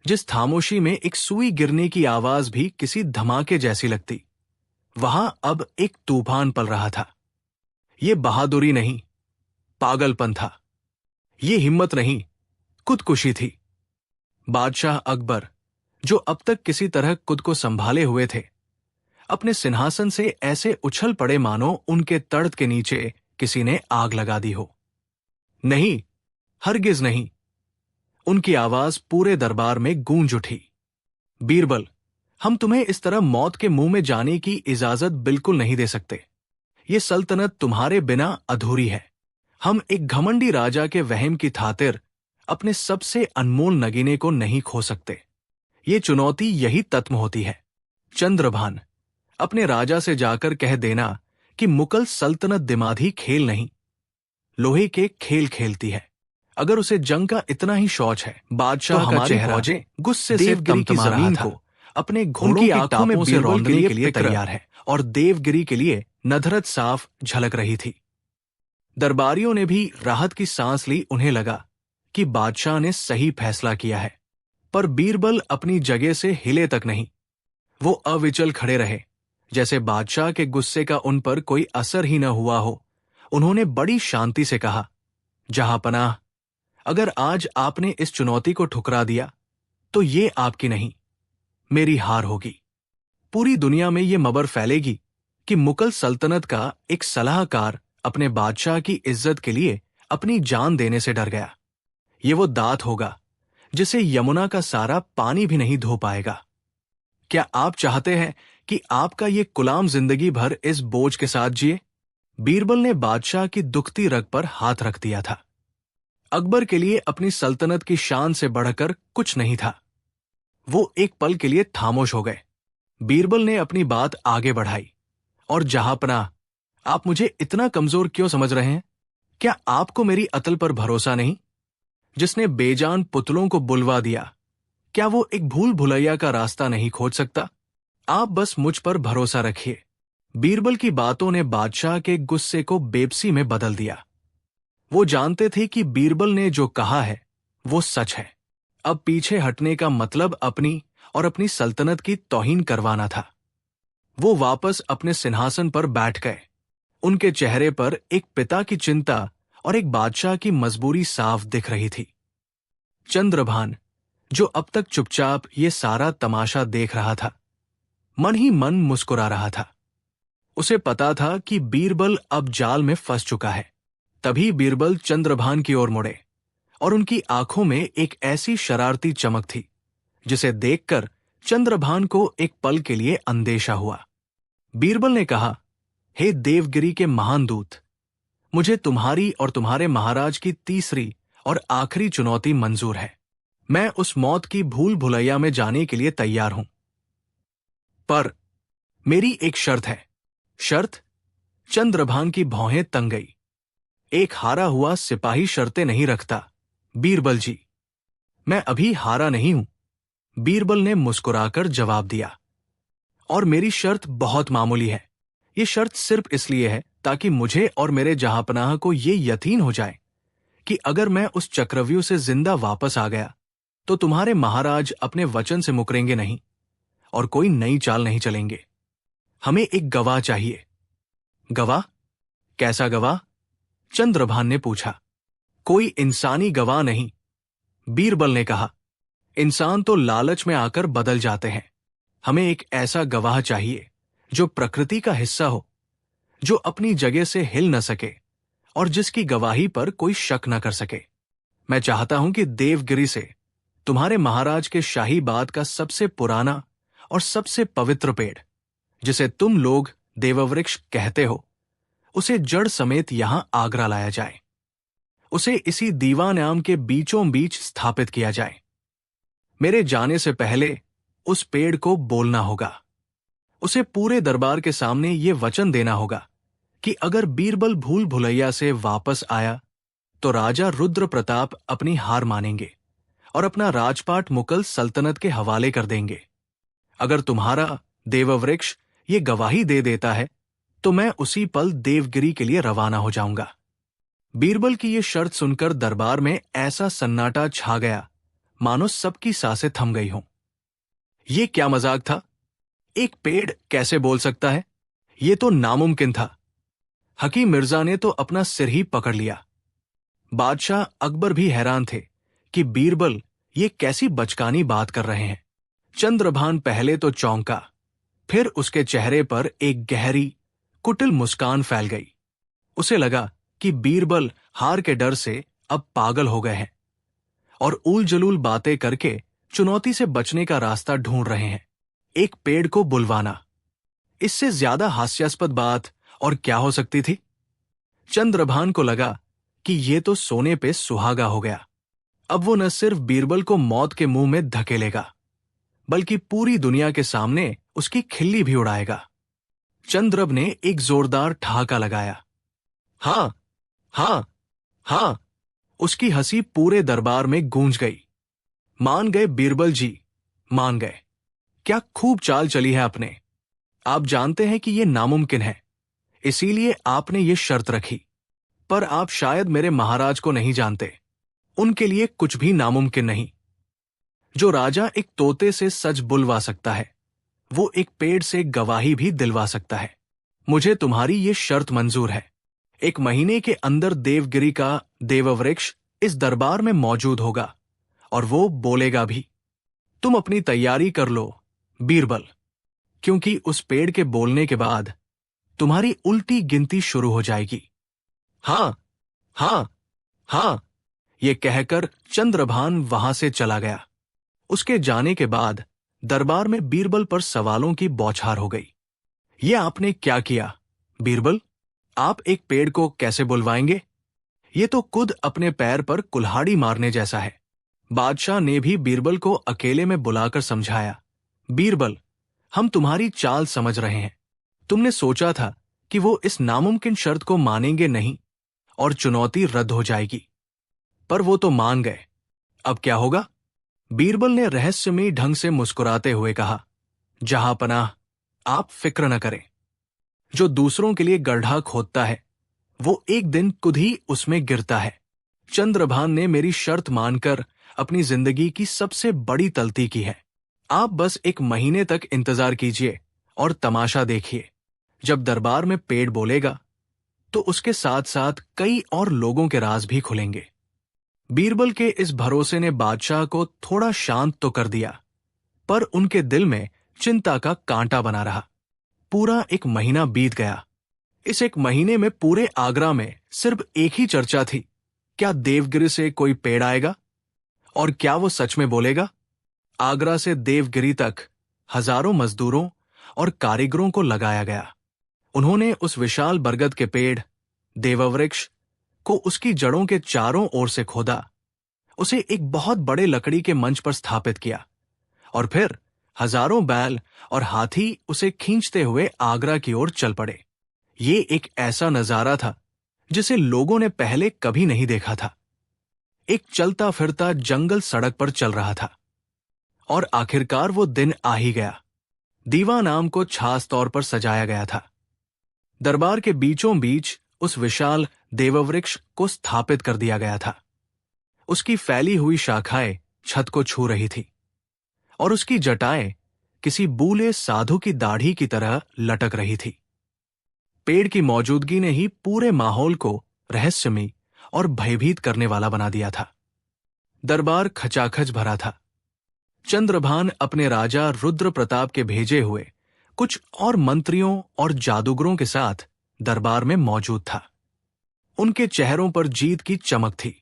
जिस खामोशी में एक सुई गिरने की आवाज भी किसी धमाके जैसी लगती, वहां अब एक तूफान पल रहा था। ये बहादुरी नहीं, पागलपन था। ये हिम्मत नहीं, खुदकुशी थी। बादशाह अकबर, जो अब तक किसी तरह खुद को संभाले हुए थे, अपने सिंहासन से ऐसे उछल पड़े मानो उनके तड़प के नीचे किसी ने आग लगा दी हो। नहीं, हरगिज नहीं। उनकी आवाज पूरे दरबार में गूंज उठी। बीरबल, हम तुम्हें इस तरह मौत के मुंह में जाने की इजाजत बिल्कुल नहीं दे सकते। ये सल्तनत तुम्हारे बिना अधूरी है। हम एक घमंडी राजा के वहम की खातिर अपने सबसे अनमोल नगीने को नहीं खो सकते। ये चुनौती यही तत्म होती है। चंद्रभान, अपने राजा से जाकर कह देना कि मुगल सल्तनत दिमागी खेल नहीं, लोहे के खेल खेलती है। अगर उसे जंग का इतना ही शौच है, बादशाह का चेहरा गुस्से से देवगिरी की जमीन को अपने घोड़ों की आंखों में से रौंदने के लिए तैयार है और देवगिरी के लिए नधरत साफ झलक रही थी। दरबारियों ने भी राहत की सांस ली। उन्हें लगा कि बादशाह ने सही फैसला किया है। पर बीरबल अपनी जगह से हिले तक नहीं। वो अविचल खड़े रहे, जैसे बादशाह के गुस्से का उन पर कोई असर ही न हुआ हो। उन्होंने बड़ी शांति से कहा, जहांपनाह, अगर आज आपने इस चुनौती को ठुकरा दिया तो ये आपकी नहीं, मेरी हार होगी। पूरी दुनिया में ये खबर फैलेगी कि मुगल सल्तनत का एक सलाहकार अपने बादशाह की इज्जत के लिए अपनी जान देने से डर गया। ये वो दात होगा जिसे यमुना का सारा पानी भी नहीं धो पाएगा। क्या आप चाहते हैं कि आपका ये गुलाम जिंदगी भर इस बोझ के साथ जिए? बीरबल ने बादशाह की दुखती रग पर हाथ रख दिया था। अकबर के लिए अपनी सल्तनत की शान से बढ़कर कुछ नहीं था। वो एक पल के लिए खामोश हो गए। बीरबल ने अपनी बात आगे बढ़ाई, और जहांपनाह, आप मुझे इतना कमजोर क्यों समझ रहे हैं? क्या आपको मेरी अतल पर भरोसा नहीं? जिसने बेजान पुतलों को बुलवा दिया, क्या वो एक भूल भुलैया का रास्ता नहीं खोज सकता? आप बस मुझ पर भरोसा रखिए। बीरबल की बातों ने बादशाह के गुस्से को बेबसी में बदल दिया। वो जानते थे कि बीरबल ने जो कहा है वो सच है। अब पीछे हटने का मतलब अपनी और अपनी सल्तनत की तौहीन करवाना था। वो वापस अपने सिंहासन पर बैठ गए। उनके चेहरे पर एक पिता की चिंता और एक बादशाह की मजबूरी साफ दिख रही थी। चंद्रभान, जो अब तक चुपचाप ये सारा तमाशा देख रहा था, मन ही मन मुस्कुरा रहा था। उसे पता था कि बीरबल अब जाल में फंस चुका है। तभी बीरबल चंद्रभान की ओर मुड़े और उनकी आंखों में एक ऐसी शरारती चमक थी जिसे देखकर चंद्रभान को एक पल के लिए अंदेशा हुआ। बीरबल ने कहा, हे देवगिरी के महान दूत, मुझे तुम्हारी और तुम्हारे महाराज की तीसरी और आखिरी चुनौती मंजूर है। मैं उस मौत की भूल भुलैया में जाने के लिए तैयार हूं, पर मेरी एक शर्त है। शर्त? चंद्रभान की भौहें तंग गई। एक हारा हुआ सिपाही शर्तें नहीं रखता, बीरबल जी। मैं अभी हारा नहीं हूं, बीरबल ने मुस्कुराकर जवाब दिया। और मेरी शर्त बहुत मामूली है। ये शर्त सिर्फ इसलिए है ताकि मुझे और मेरे जहांपनाह को ये यकीन हो जाए कि अगर मैं उस चक्रव्यूह से जिंदा वापस आ गया तो तुम्हारे महाराज अपने वचन से मुकरेंगे नहीं और कोई नई चाल नहीं चलेंगे। हमें एक गवाह चाहिए। गवाह? कैसा गवाह? चंद्रभान ने पूछा। कोई इंसानी गवाह नहीं, बीरबल ने कहा। इंसान तो लालच में आकर बदल जाते हैं। हमें एक ऐसा गवाह चाहिए जो प्रकृति का हिस्सा हो, जो अपनी जगह से हिल न सके और जिसकी गवाही पर कोई शक न कर सके। मैं चाहता हूं कि देवगिरी से तुम्हारे महाराज के शाही बाग का सबसे पुराना और सबसे पवित्र पेड़, जिसे तुम लोग देववृक्ष कहते हो, उसे जड़ समेत यहां आगरा लाया जाए। उसे इसी दीवानयाम के बीचों बीच स्थापित किया जाए। मेरे जाने से पहले उस पेड़ को बोलना होगा। उसे पूरे दरबार के सामने ये वचन देना होगा कि अगर बीरबल भूल भुलैया से वापस आया तो राजा रुद्र प्रताप अपनी हार मानेंगे और अपना राजपाट मुगल सल्तनत के हवाले कर देंगे। अगर तुम्हारा देववृक्ष ये गवाही दे देता है तो मैं उसी पल देवगिरी के लिए रवाना हो जाऊंगा। बीरबल की ये शर्त सुनकर दरबार में ऐसा सन्नाटा छा गया मानो सबकी सांसें थम गई हों। ये क्या मजाक था? एक पेड़ कैसे बोल सकता है? ये तो नामुमकिन था। हकीम मिर्जा ने तो अपना सिर ही पकड़ लिया। बादशाह अकबर भी हैरान थे कि बीरबल ये कैसी बचकानी बात कर रहे हैं। चंद्रभान पहले तो चौंका, फिर उसके चेहरे पर एक गहरी कुटिल मुस्कान फैल गई। उसे लगा कि बीरबल हार के डर से अब पागल हो गए हैं और ऊल जलूल बातें करके चुनौती से बचने का रास्ता ढूंढ रहे हैं। एक पेड़ को बुलवाना, इससे ज्यादा हास्यास्पद बात और क्या हो सकती थी? चंद्रभान को लगा कि ये तो सोने पे सुहागा हो गया। अब वो न सिर्फ बीरबल को मौत के मुंह में धकेलेगा, बल्कि पूरी दुनिया के सामने उसकी खिल्ली भी उड़ाएगा। चंद्रब ने एक जोरदार ठहाका लगाया। हां, हां, हां। उसकी हंसी पूरे दरबार में गूंज गई। मान गए बीरबल जी, मान गए। क्या खूब चाल चली है आपने। आप जानते हैं कि यह नामुमकिन है, इसीलिए आपने ये शर्त रखी। पर आप शायद मेरे महाराज को नहीं जानते। उनके लिए कुछ भी नामुमकिन नहीं। जो राजा एक तोते से सच बुलवा सकता है, वो एक पेड़ से गवाही भी दिलवा सकता है। मुझे तुम्हारी ये शर्त मंजूर है। 1 महीने के अंदर देवगिरी का देववृक्ष इस दरबार में मौजूद होगा और वो बोलेगा भी। तुम अपनी तैयारी कर लो बीरबल, क्योंकि उस पेड़ के बोलने के बाद तुम्हारी उल्टी गिनती शुरू हो जाएगी। हां, हां, हां। ये कहकर चंद्रभान वहां से चला गया। उसके जाने के बाद दरबार में बीरबल पर सवालों की बौछार हो गई। ये आपने क्या किया बीरबल? आप एक पेड़ को कैसे बुलवाएंगे? ये तो खुद अपने पैर पर कुल्हाड़ी मारने जैसा है। बादशाह ने भी बीरबल को अकेले में बुलाकर समझाया। बीरबल, हम तुम्हारी चाल समझ रहे हैं। तुमने सोचा था कि वो इस नामुमकिन शर्त को मानेंगे नहीं और चुनौती रद्द हो जाएगी, पर वो तो मान गए। अब क्या होगा? बीरबल ने रहस्यमयी ढंग से मुस्कुराते हुए कहा, जहांपनाह, आप फिक्र न करें। जो दूसरों के लिए गड्ढा खोदता है वो एक दिन खुद ही उसमें गिरता है। चंद्रभान ने मेरी शर्त मानकर अपनी जिंदगी की सबसे बड़ी तलती की है। आप बस 1 महीने तक इंतजार कीजिए और तमाशा देखिए। जब दरबार में पेड़ बोलेगा तो उसके साथ साथ कई और लोगों के राज भी खुलेंगे। बीरबल के इस भरोसे ने बादशाह को थोड़ा शांत तो कर दिया, पर उनके दिल में चिंता का कांटा बना रहा। पूरा 1 महीना बीत गया। इस 1 महीने में पूरे आगरा में सिर्फ एक ही चर्चा थी, क्या देवगिरी से कोई पेड़ आएगा और क्या वो सच में बोलेगा। आगरा से देवगिरी तक हजारों मजदूरों और कारीगरों को लगाया गया। उन्होंने उस विशाल बरगद के पेड़ देववृक्ष को उसकी जड़ों के चारों ओर से खोदा, उसे एक बहुत बड़े लकड़ी के मंच पर स्थापित किया और फिर हजारों बैल और हाथी उसे खींचते हुए आगरा की ओर चल पड़े। ये एक ऐसा नजारा था जिसे लोगों ने पहले कभी नहीं देखा था। एक चलता फिरता जंगल सड़क पर चल रहा था और आखिरकार वो दिन आ ही गया। दीवा नाम को खास तौर पर सजाया गया था। दरबार के बीचों बीच उस विशाल देववृक्ष को स्थापित कर दिया गया था। उसकी फैली हुई शाखाएं छत को छू रही थी और उसकी जटाएं किसी बूले साधु की दाढ़ी की तरह लटक रही थी। पेड़ की मौजूदगी ने ही पूरे माहौल को रहस्यमयी और भयभीत करने वाला बना दिया था। दरबार खचाखच भरा था। चंद्रभान अपने राजा रुद्र प्रताप के भेजे हुए कुछ और मंत्रियों और जादूगरों के साथ दरबार में मौजूद था। उनके चेहरों पर जीत की चमक थी।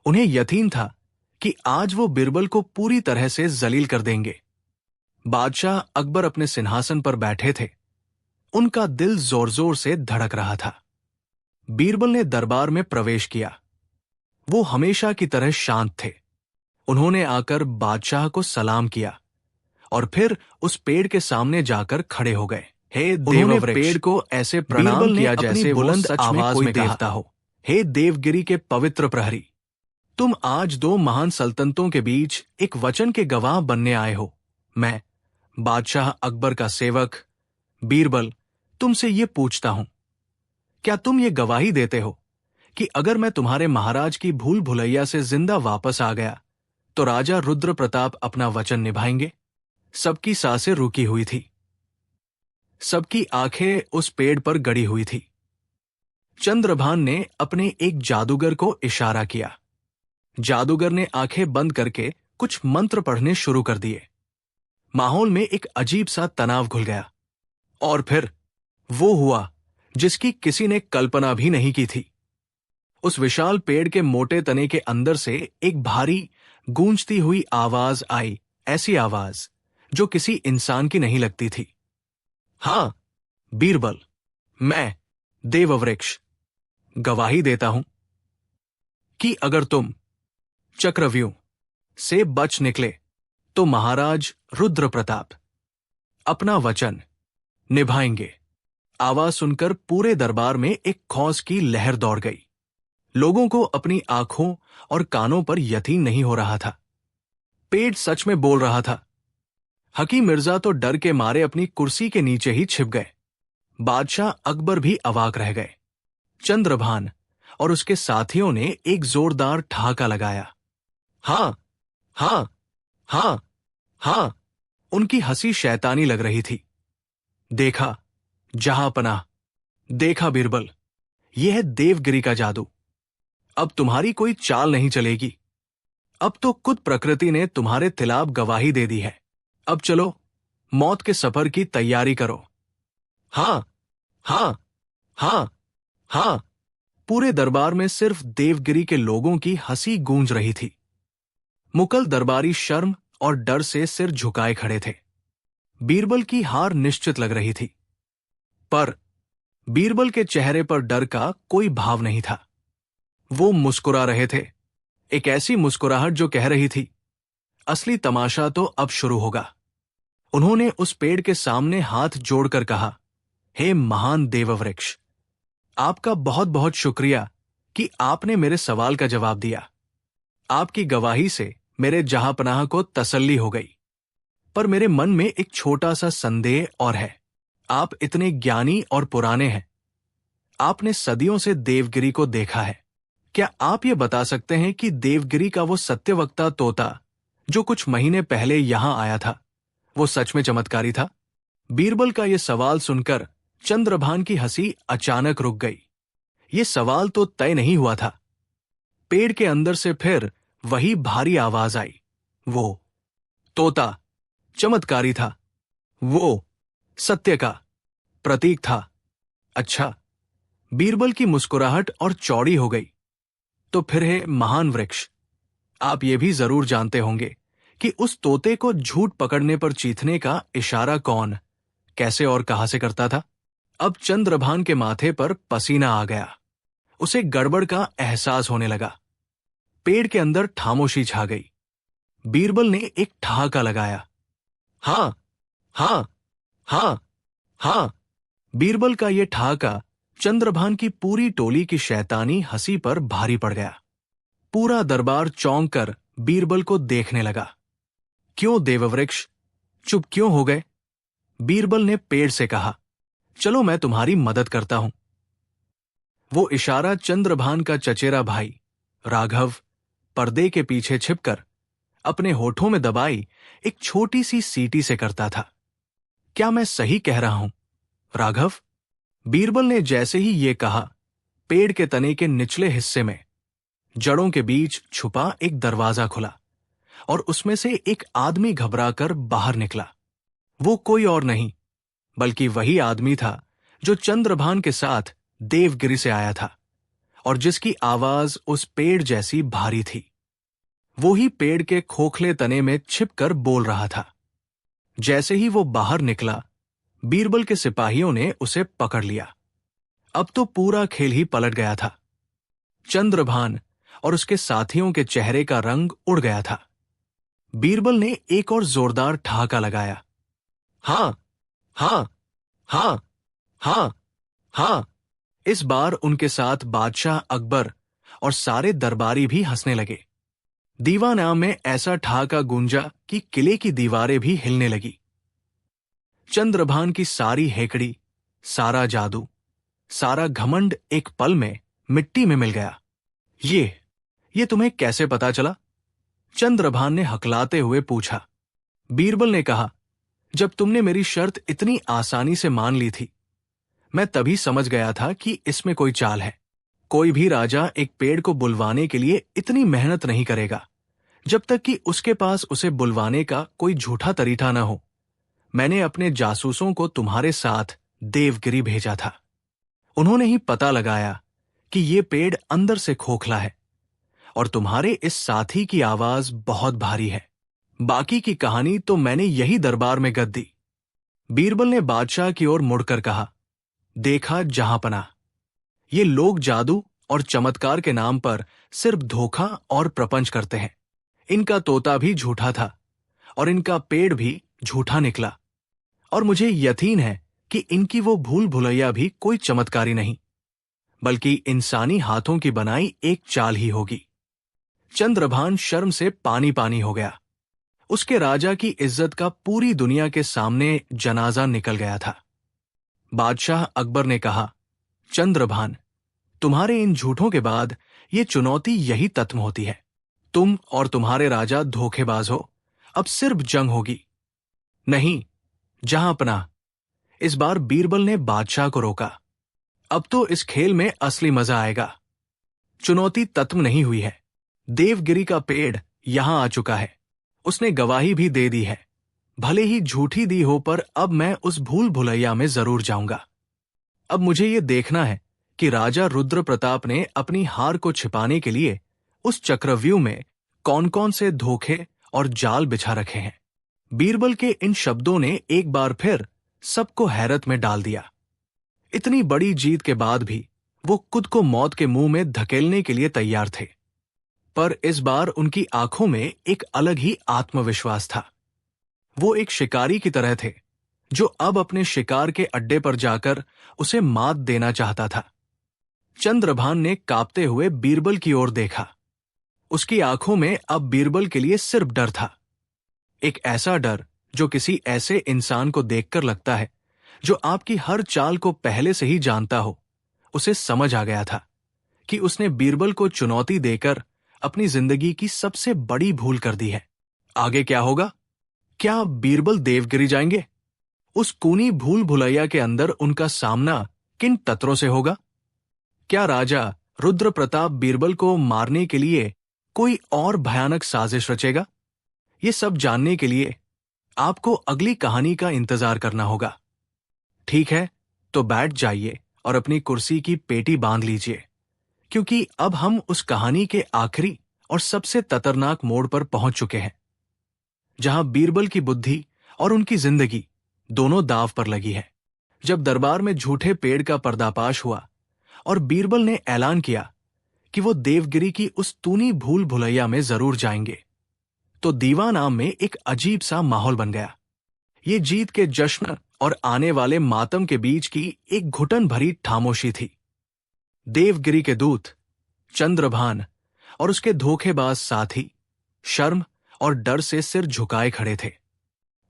उन्हें यकीन था कि आज वो बीरबल को पूरी तरह से जलील कर देंगे। बादशाह अकबर अपने सिंहासन पर बैठे थे। उनका दिल जोर जोर से धड़क रहा था। बीरबल ने दरबार में प्रवेश किया। वो हमेशा की तरह शांत थे। उन्होंने आकर बादशाह को सलाम किया और फिर उस पेड़ के सामने जाकर खड़े हो गए। हे देववृक्ष, पेड़ को ऐसे प्रणाम किया जैसे बुलंद आवाज में देवता हो। हे देवगिरी के पवित्र प्रहरी, तुम आज 2 महान सल्तनतों के बीच एक वचन के गवाह बनने आए हो। मैं बादशाह अकबर का सेवक बीरबल तुमसे ये पूछता हूं, क्या तुम ये गवाही देते हो कि अगर मैं तुम्हारे महाराज की भूल भुलैया से जिंदा वापस आ गया तो राजा रुद्र प्रताप अपना वचन निभाएंगे? सबकी सांसें रुकी हुई थी। सबकी आंखें उस पेड़ पर गड़ी हुई थी। चंद्रभान ने अपने एक जादूगर को इशारा किया। जादूगर ने आंखें बंद करके कुछ मंत्र पढ़ने शुरू कर दिए। माहौल में एक अजीब सा तनाव घुल गया और फिर वो हुआ जिसकी किसी ने कल्पना भी नहीं की थी। उस विशाल पेड़ के मोटे तने के अंदर से एक भारी गूंजती हुई आवाज आई, ऐसी आवाज जो किसी इंसान की नहीं लगती थी। हां बीरबल, मैं देववृक्ष गवाही देता हूं कि अगर तुम चक्रव्यूह से बच निकले तो महाराज रुद्र प्रताप अपना वचन निभाएंगे। आवाज सुनकर पूरे दरबार में एक खौफ की लहर दौड़ गई। लोगों को अपनी आंखों और कानों पर यकीन नहीं हो रहा था। पेड़ सच में बोल रहा था। हकीम मिर्जा तो डर के मारे अपनी कुर्सी के नीचे ही छिप गए। बादशाह अकबर भी अवाक रह गए। चंद्रभान और उसके साथियों ने एक जोरदार ठहाका लगाया। हां हां हां हां। उनकी हंसी शैतानी लग रही थी। देखा जहांपनाह, देखा बीरबल, यह है देवगिरी का जादू। अब तुम्हारी कोई चाल नहीं चलेगी। अब तो खुद प्रकृति ने तुम्हारे खिलाफ गवाही दे दी है। अब चलो, मौत के सफर की तैयारी करो। हां हां हां हां। पूरे दरबार में सिर्फ देवगिरी के लोगों की हंसी गूंज रही थी। मुगल दरबारी शर्म और डर से सिर झुकाए खड़े थे। बीरबल की हार निश्चित लग रही थी, पर बीरबल के चेहरे पर डर का कोई भाव नहीं था। वो मुस्कुरा रहे थे, एक ऐसी मुस्कुराहट जो कह रही थी, असली तमाशा तो अब शुरू होगा। उन्होंने उस पेड़ के सामने हाथ जोड़कर कहा, हे महान देववृक्ष, आपका बहुत बहुत शुक्रिया कि आपने मेरे सवाल का जवाब दिया। आपकी गवाही से मेरे जहांपनाह को तसल्ली हो गई। पर मेरे मन में एक छोटा सा संदेह और है। आप इतने ज्ञानी और पुराने हैं। आपने सदियों से देवगिरी को देखा है। क्या आप ये बता सकते हैं कि देवगिरी का वो सत्यवक्ता तोता जो कुछ महीने पहले यहां आया था, वो सच में चमत्कारी था? बीरबल का ये सवाल सुनकर चंद्रभान की हंसी अचानक रुक गई। ये सवाल तो तय नहीं हुआ था। पेड़ के अंदर से फिर वही भारी आवाज आई। वो तोता चमत्कारी था। वो सत्य का प्रतीक था। अच्छा। बीरबल की मुस्कुराहट और चौड़ी हो गई। तो फिर है महान वृक्ष, आप ये भी जरूर जानते होंगे कि उस तोते को झूठ पकड़ने पर चीथने का इशारा कौन, कैसे और कहां से करता था? अब चंद्रभान के माथे पर पसीना आ गया। उसे गड़बड़ का एहसास होने लगा। पेड़ के अंदर खामोशी छा गई। बीरबल ने एक ठहाका लगाया। हां, हां, हां, हां। बीरबल का यह ठहाका चंद्रभान की पूरी टोली की शैतानी हंसी पर भारी पड़ गया। पूरा दरबार चौंक कर बीरबल को देखने लगा। क्यों देववृक्ष, चुप क्यों हो गए? बीरबल ने पेड़ से कहा, चलो मैं तुम्हारी मदद करता हूं। वो इशारा चंद्रभान का चचेरा भाई राघव पर्दे के पीछे छिपकर अपने होठों में दबाई एक छोटी सी सीटी से करता था। क्या मैं सही कह रहा हूं, राघव? बीरबल ने जैसे ही ये कहा, पेड़ के तने के निचले हिस्से में जड़ों के बीच छुपा एक दरवाजा खुला और उसमें से एक आदमी घबराकर बाहर निकला। वो कोई और नहीं बल्कि वही आदमी था जो चंद्रभान के साथ देवगिरी से आया था और जिसकी आवाज उस पेड़ जैसी भारी थी। वो ही पेड़ के खोखले तने में छिपकर बोल रहा था। जैसे ही वो बाहर निकला, बीरबल के सिपाहियों ने उसे पकड़ लिया। अब तो पूरा खेल ही पलट गया था। चंद्रभान और उसके साथियों के चेहरे का रंग उड़ गया था। बीरबल ने एक और जोरदार ठहाका लगाया। हां, हां, हां, हां, हां। इस बार उनके साथ बादशाह अकबर और सारे दरबारी भी हंसने लगे। दीवाना में ऐसा ठहाका गूंजा कि किले की दीवारें भी हिलने लगी। चंद्रभान की सारी हेकड़ी, सारा जादू, सारा घमंड एक पल में मिट्टी में मिल गया। ये तुम्हें कैसे पता चला? चंद्रभान ने हकलाते हुए पूछा। बीरबल ने कहा, जब तुमने मेरी शर्त इतनी आसानी से मान ली थी, मैं तभी समझ गया था कि इसमें कोई चाल है। कोई भी राजा एक पेड़ को बुलवाने के लिए इतनी मेहनत नहीं करेगा जब तक कि उसके पास उसे बुलवाने का कोई झूठा तरीका न हो। मैंने अपने जासूसों को तुम्हारे साथ देवगिरी भेजा था। उन्होंने ही पता लगाया कि ये पेड़ अंदर से खोखला है और तुम्हारे इस साथी की आवाज बहुत भारी है। बाकी की कहानी तो मैंने यही दरबार में गद दी। बीरबल ने बादशाह की ओर मुड़कर कहा, देखा जहांपना, ये लोग जादू और चमत्कार के नाम पर सिर्फ धोखा और प्रपंच करते हैं। इनका तोता भी झूठा था और इनका पेड़ भी झूठा निकला, और मुझे यकीन है कि इनकी वो भूल भुलैया भी कोई चमत्कारी नहीं बल्कि इंसानी हाथों की बनाई एक चाल ही होगी। चंद्रभान शर्म से पानी पानी हो गया। उसके राजा की इज्जत का पूरी दुनिया के सामने जनाजा निकल गया था। बादशाह अकबर ने कहा, चंद्रभान, तुम्हारे इन झूठों के बाद ये चुनौती यही खत्म होती है। तुम और तुम्हारे राजा धोखेबाज हो। अब सिर्फ जंग होगी। नहीं, जहांपना। इस बार बीरबल ने बादशाह को रोका। अब तो इस खेल में असली मजा आएगा। चुनौती खत्म नहीं हुई है। देवगिरी का पेड़ यहां आ चुका है। उसने गवाही भी दे दी है। भले ही झूठी दी हो, पर अब मैं उस भूल भुलैया में जरूर जाऊंगा। अब मुझे ये देखना है कि राजा रुद्र प्रताप ने अपनी हार को छिपाने के लिए उस चक्रव्यूह में कौन कौन से धोखे और जाल बिछा रखे हैं। बीरबल के इन शब्दों ने एक बार फिर सबको हैरत में डाल दिया। इतनी बड़ी जीत के बाद भी वो खुद को मौत के मुंह में धकेलने के लिए तैयार थे, पर इस बार उनकी आंखों में एक अलग ही आत्मविश्वास था। वो एक शिकारी की तरह थे जो अब अपने शिकार के अड्डे पर जाकर उसे मात देना चाहता था। चंद्रभान ने कांपते हुए बीरबल की ओर देखा। उसकी आंखों में अब बीरबल के लिए सिर्फ डर था। एक ऐसा डर जो किसी ऐसे इंसान को देखकर लगता है जो आपकी हर चाल को पहले से ही जानता हो। उसे समझ आ गया था कि उसने बीरबल को चुनौती देकर अपनी जिंदगी की सबसे बड़ी भूल कर दी है। आगे क्या होगा? क्या बीरबल देवगिरी जाएंगे? उस कूनी भूल भुलैया के अंदर उनका सामना किन तत्रों से होगा? क्या राजा रुद्र प्रताप बीरबल को मारने के लिए कोई और भयानक साजिश रचेगा? ये सब जानने के लिए आपको अगली कहानी का इंतजार करना होगा। ठीक है, तो बैठ जाइए और अपनी कुर्सी की पेटी बांध लीजिए, क्योंकि अब हम उस कहानी के आखिरी और सबसे खतरनाक मोड़ पर पहुंच चुके हैं, जहां बीरबल की बुद्धि और उनकी जिंदगी दोनों दांव पर लगी है। जब दरबार में झूठे पेड़ का पर्दाफाश हुआ और बीरबल ने ऐलान किया कि वो देवगिरी की उस तूनी भूल भुलैया में जरूर जाएंगे, तो दीवान आम में एक अजीब सा माहौल बन गया। ये जीत के जश्न और आने वाले मातम के बीच की एक घुटन भरी खामोशी थी। देवगिरी के दूत चंद्रभान और उसके धोखेबाज साथी शर्म और डर से सिर झुकाए खड़े थे।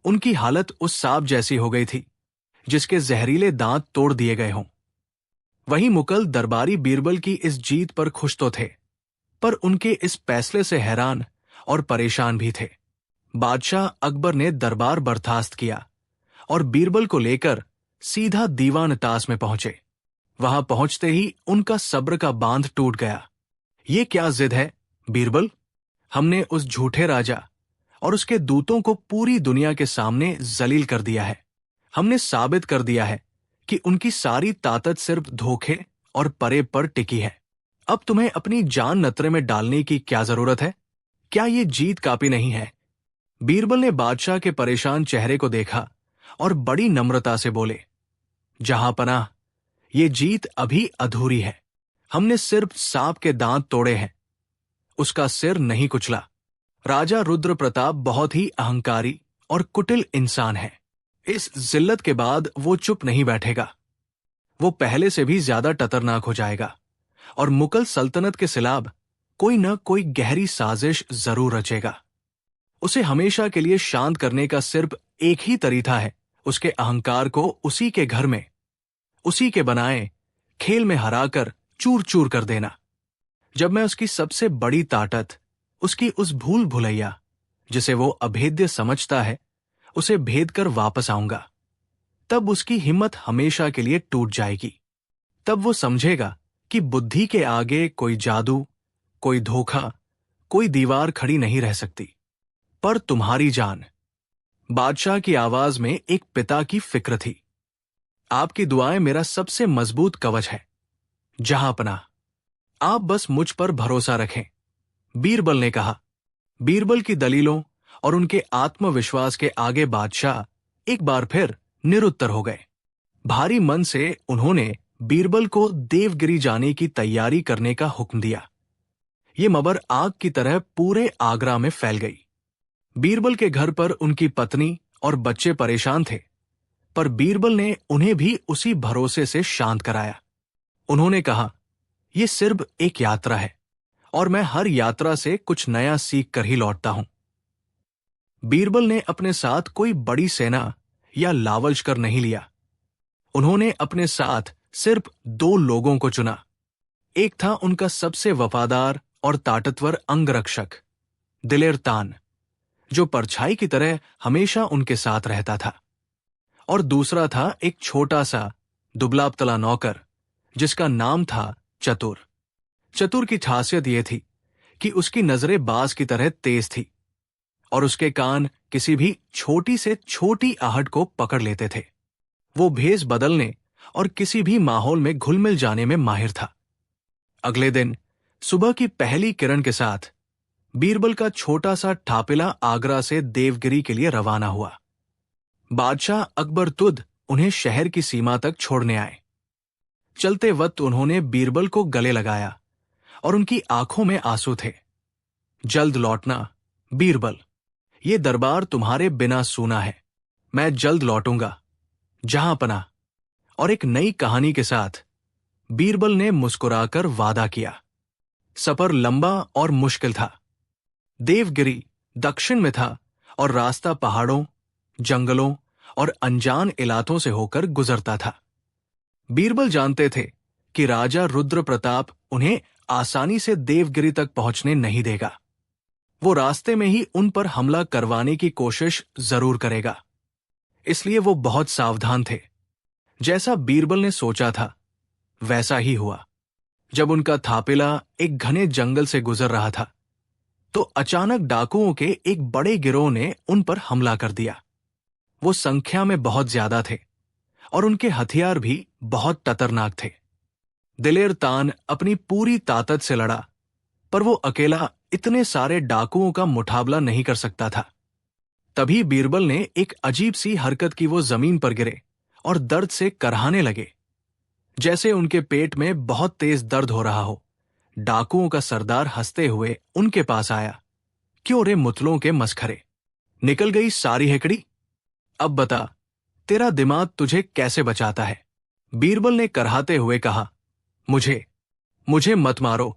उनकी हालत उस सांप जैसी हो गई थी जिसके जहरीले दांत तोड़ दिए गए हों। वहीं मुकल दरबारी बीरबल की इस जीत पर खुश तो थे, पर उनके इस फैसले से हैरान और परेशान भी थे। बादशाह अकबर ने दरबार बर्खास्त किया और बीरबल को लेकर सीधा दीवान तास में पहुंचे। वहां पहुंचते ही उनका सब्र का बांध टूट गया। ये क्या जिद है बीरबल? हमने उस झूठे राजा और उसके दूतों को पूरी दुनिया के सामने जलील कर दिया है। हमने साबित कर दिया है कि उनकी सारी ताकत सिर्फ धोखे और फरेब पर टिकी है। अब तुम्हें अपनी जान नतरे में डालने की क्या जरूरत है? क्या ये जीत काफी नहीं है? बीरबल ने बादशाह के परेशान चेहरे को देखा और बड़ी नम्रता से बोले, जहांपनाह, ये जीत अभी अधूरी है। हमने सिर्फ सांप के दांत तोड़े हैं, उसका सिर नहीं कुचला। राजा रुद्र प्रताप बहुत ही अहंकारी और कुटिल इंसान है। इस जिल्लत के बाद वो चुप नहीं बैठेगा। वो पहले से भी ज्यादा खतरनाक हो जाएगा और मुगल सल्तनत के खिलाफ कोई न कोई गहरी साजिश जरूर रचेगा। उसे हमेशा के लिए शांत करने का सिर्फ एक ही तरीका है, उसके अहंकार को उसी के घर में, उसी के बनाए खेल में हराकर चूर चूर कर देना। जब मैं उसकी सबसे बड़ी ताकत, उसकी उस भूल भुलैया जिसे वो अभेद्य समझता है, उसे भेद कर वापस आऊंगा, तब उसकी हिम्मत हमेशा के लिए टूट जाएगी। तब वो समझेगा कि बुद्धि के आगे कोई जादू, कोई धोखा, कोई दीवार खड़ी नहीं रह सकती। पर तुम्हारी जान, बादशाह की आवाज में एक पिता की फिक्र थी। आपकी दुआएं मेरा सबसे मजबूत कवच है। जहांपनाह, आप बस मुझ पर भरोसा रखें, बीरबल ने कहा। बीरबल की दलीलों और उनके आत्मविश्वास के आगे बादशाह एक बार फिर निरुत्तर हो गए। भारी मन से उन्होंने बीरबल को देवगिरी जाने की तैयारी करने का हुक्म दिया। ये खबर आग की तरह पूरे आगरा में फैल गई। बीरबल के घर पर उनकी पत्नी और बच्चे परेशान थे, पर बीरबल ने उन्हें भी उसी भरोसे से शांत कराया। उन्होंने कहा, यह सिर्फ एक यात्रा है और मैं हर यात्रा से कुछ नया सीख कर ही लौटता हूं। बीरबल ने अपने साथ कोई बड़ी सेना या लावलश्कर नहीं लिया। उन्होंने अपने साथ सिर्फ 2 लोगों को चुना। एक था उनका सबसे वफादार और ताकतवर अंगरक्षक दिलेर तान, जो परछाई की तरह हमेशा उनके साथ रहता था, और दूसरा था एक छोटा सा दुबला पतला नौकर जिसका नाम था चतुर। चतुर की खासियत यह थी कि उसकी नजरें बाज की तरह तेज थी और उसके कान किसी भी छोटी से छोटी आहट को पकड़ लेते थे। वो भेष बदलने और किसी भी माहौल में घुल मिल जाने में माहिर था। अगले दिन सुबह की पहली किरण के साथ बीरबल का छोटा सा ठापिला आगरा से देवगिरी के लिए रवाना हुआ। बादशाह अकबर तुद उन्हें शहर की सीमा तक छोड़ने आए। चलते वक्त उन्होंने बीरबल को गले लगाया और उनकी आंखों में आंसू थे। जल्द लौटना बीरबल, ये दरबार तुम्हारे बिना सूना है। मैं जल्द लौटूंगा, जहांपनाह। और एक नई कहानी के साथ बीरबल ने मुस्कुराकर वादा किया। सफर लंबा और मुश्किल था। देवगिरी दक्षिण में था और रास्ता पहाड़ों, जंगलों और अनजान इलाकों से होकर गुजरता था। बीरबल जानते थे कि राजा रुद्र प्रताप उन्हें आसानी से देवगिरी तक पहुंचने नहीं देगा। वो रास्ते में ही उन पर हमला करवाने की कोशिश जरूर करेगा। इसलिए वो बहुत सावधान थे। जैसा बीरबल ने सोचा था वैसा ही हुआ। जब उनका थापेला एक घने जंगल से गुजर रहा था तो अचानक डाकुओं के एक बड़े गिरोह ने उन पर हमला कर दिया। वो संख्या में बहुत ज्यादा थे और उनके हथियार भी बहुत खतरनाक थे। दिलेर तान अपनी पूरी ताकत से लड़ा, पर वो अकेला इतने सारे डाकुओं का मुकाबला नहीं कर सकता था। तभी बीरबल ने एक अजीब सी हरकत की। वो जमीन पर गिरे और दर्द से करहाने लगे, जैसे उनके पेट में बहुत तेज दर्द हो रहा हो। डाकुओं का सरदार हंसते हुए उनके पास आया। क्यों रे मुतलों के मसखरे, निकल गई सारी हेकड़ी? अब बता, तेरा दिमाग तुझे कैसे बचाता है? बीरबल ने करहाते हुए कहा, मुझे मत मारो।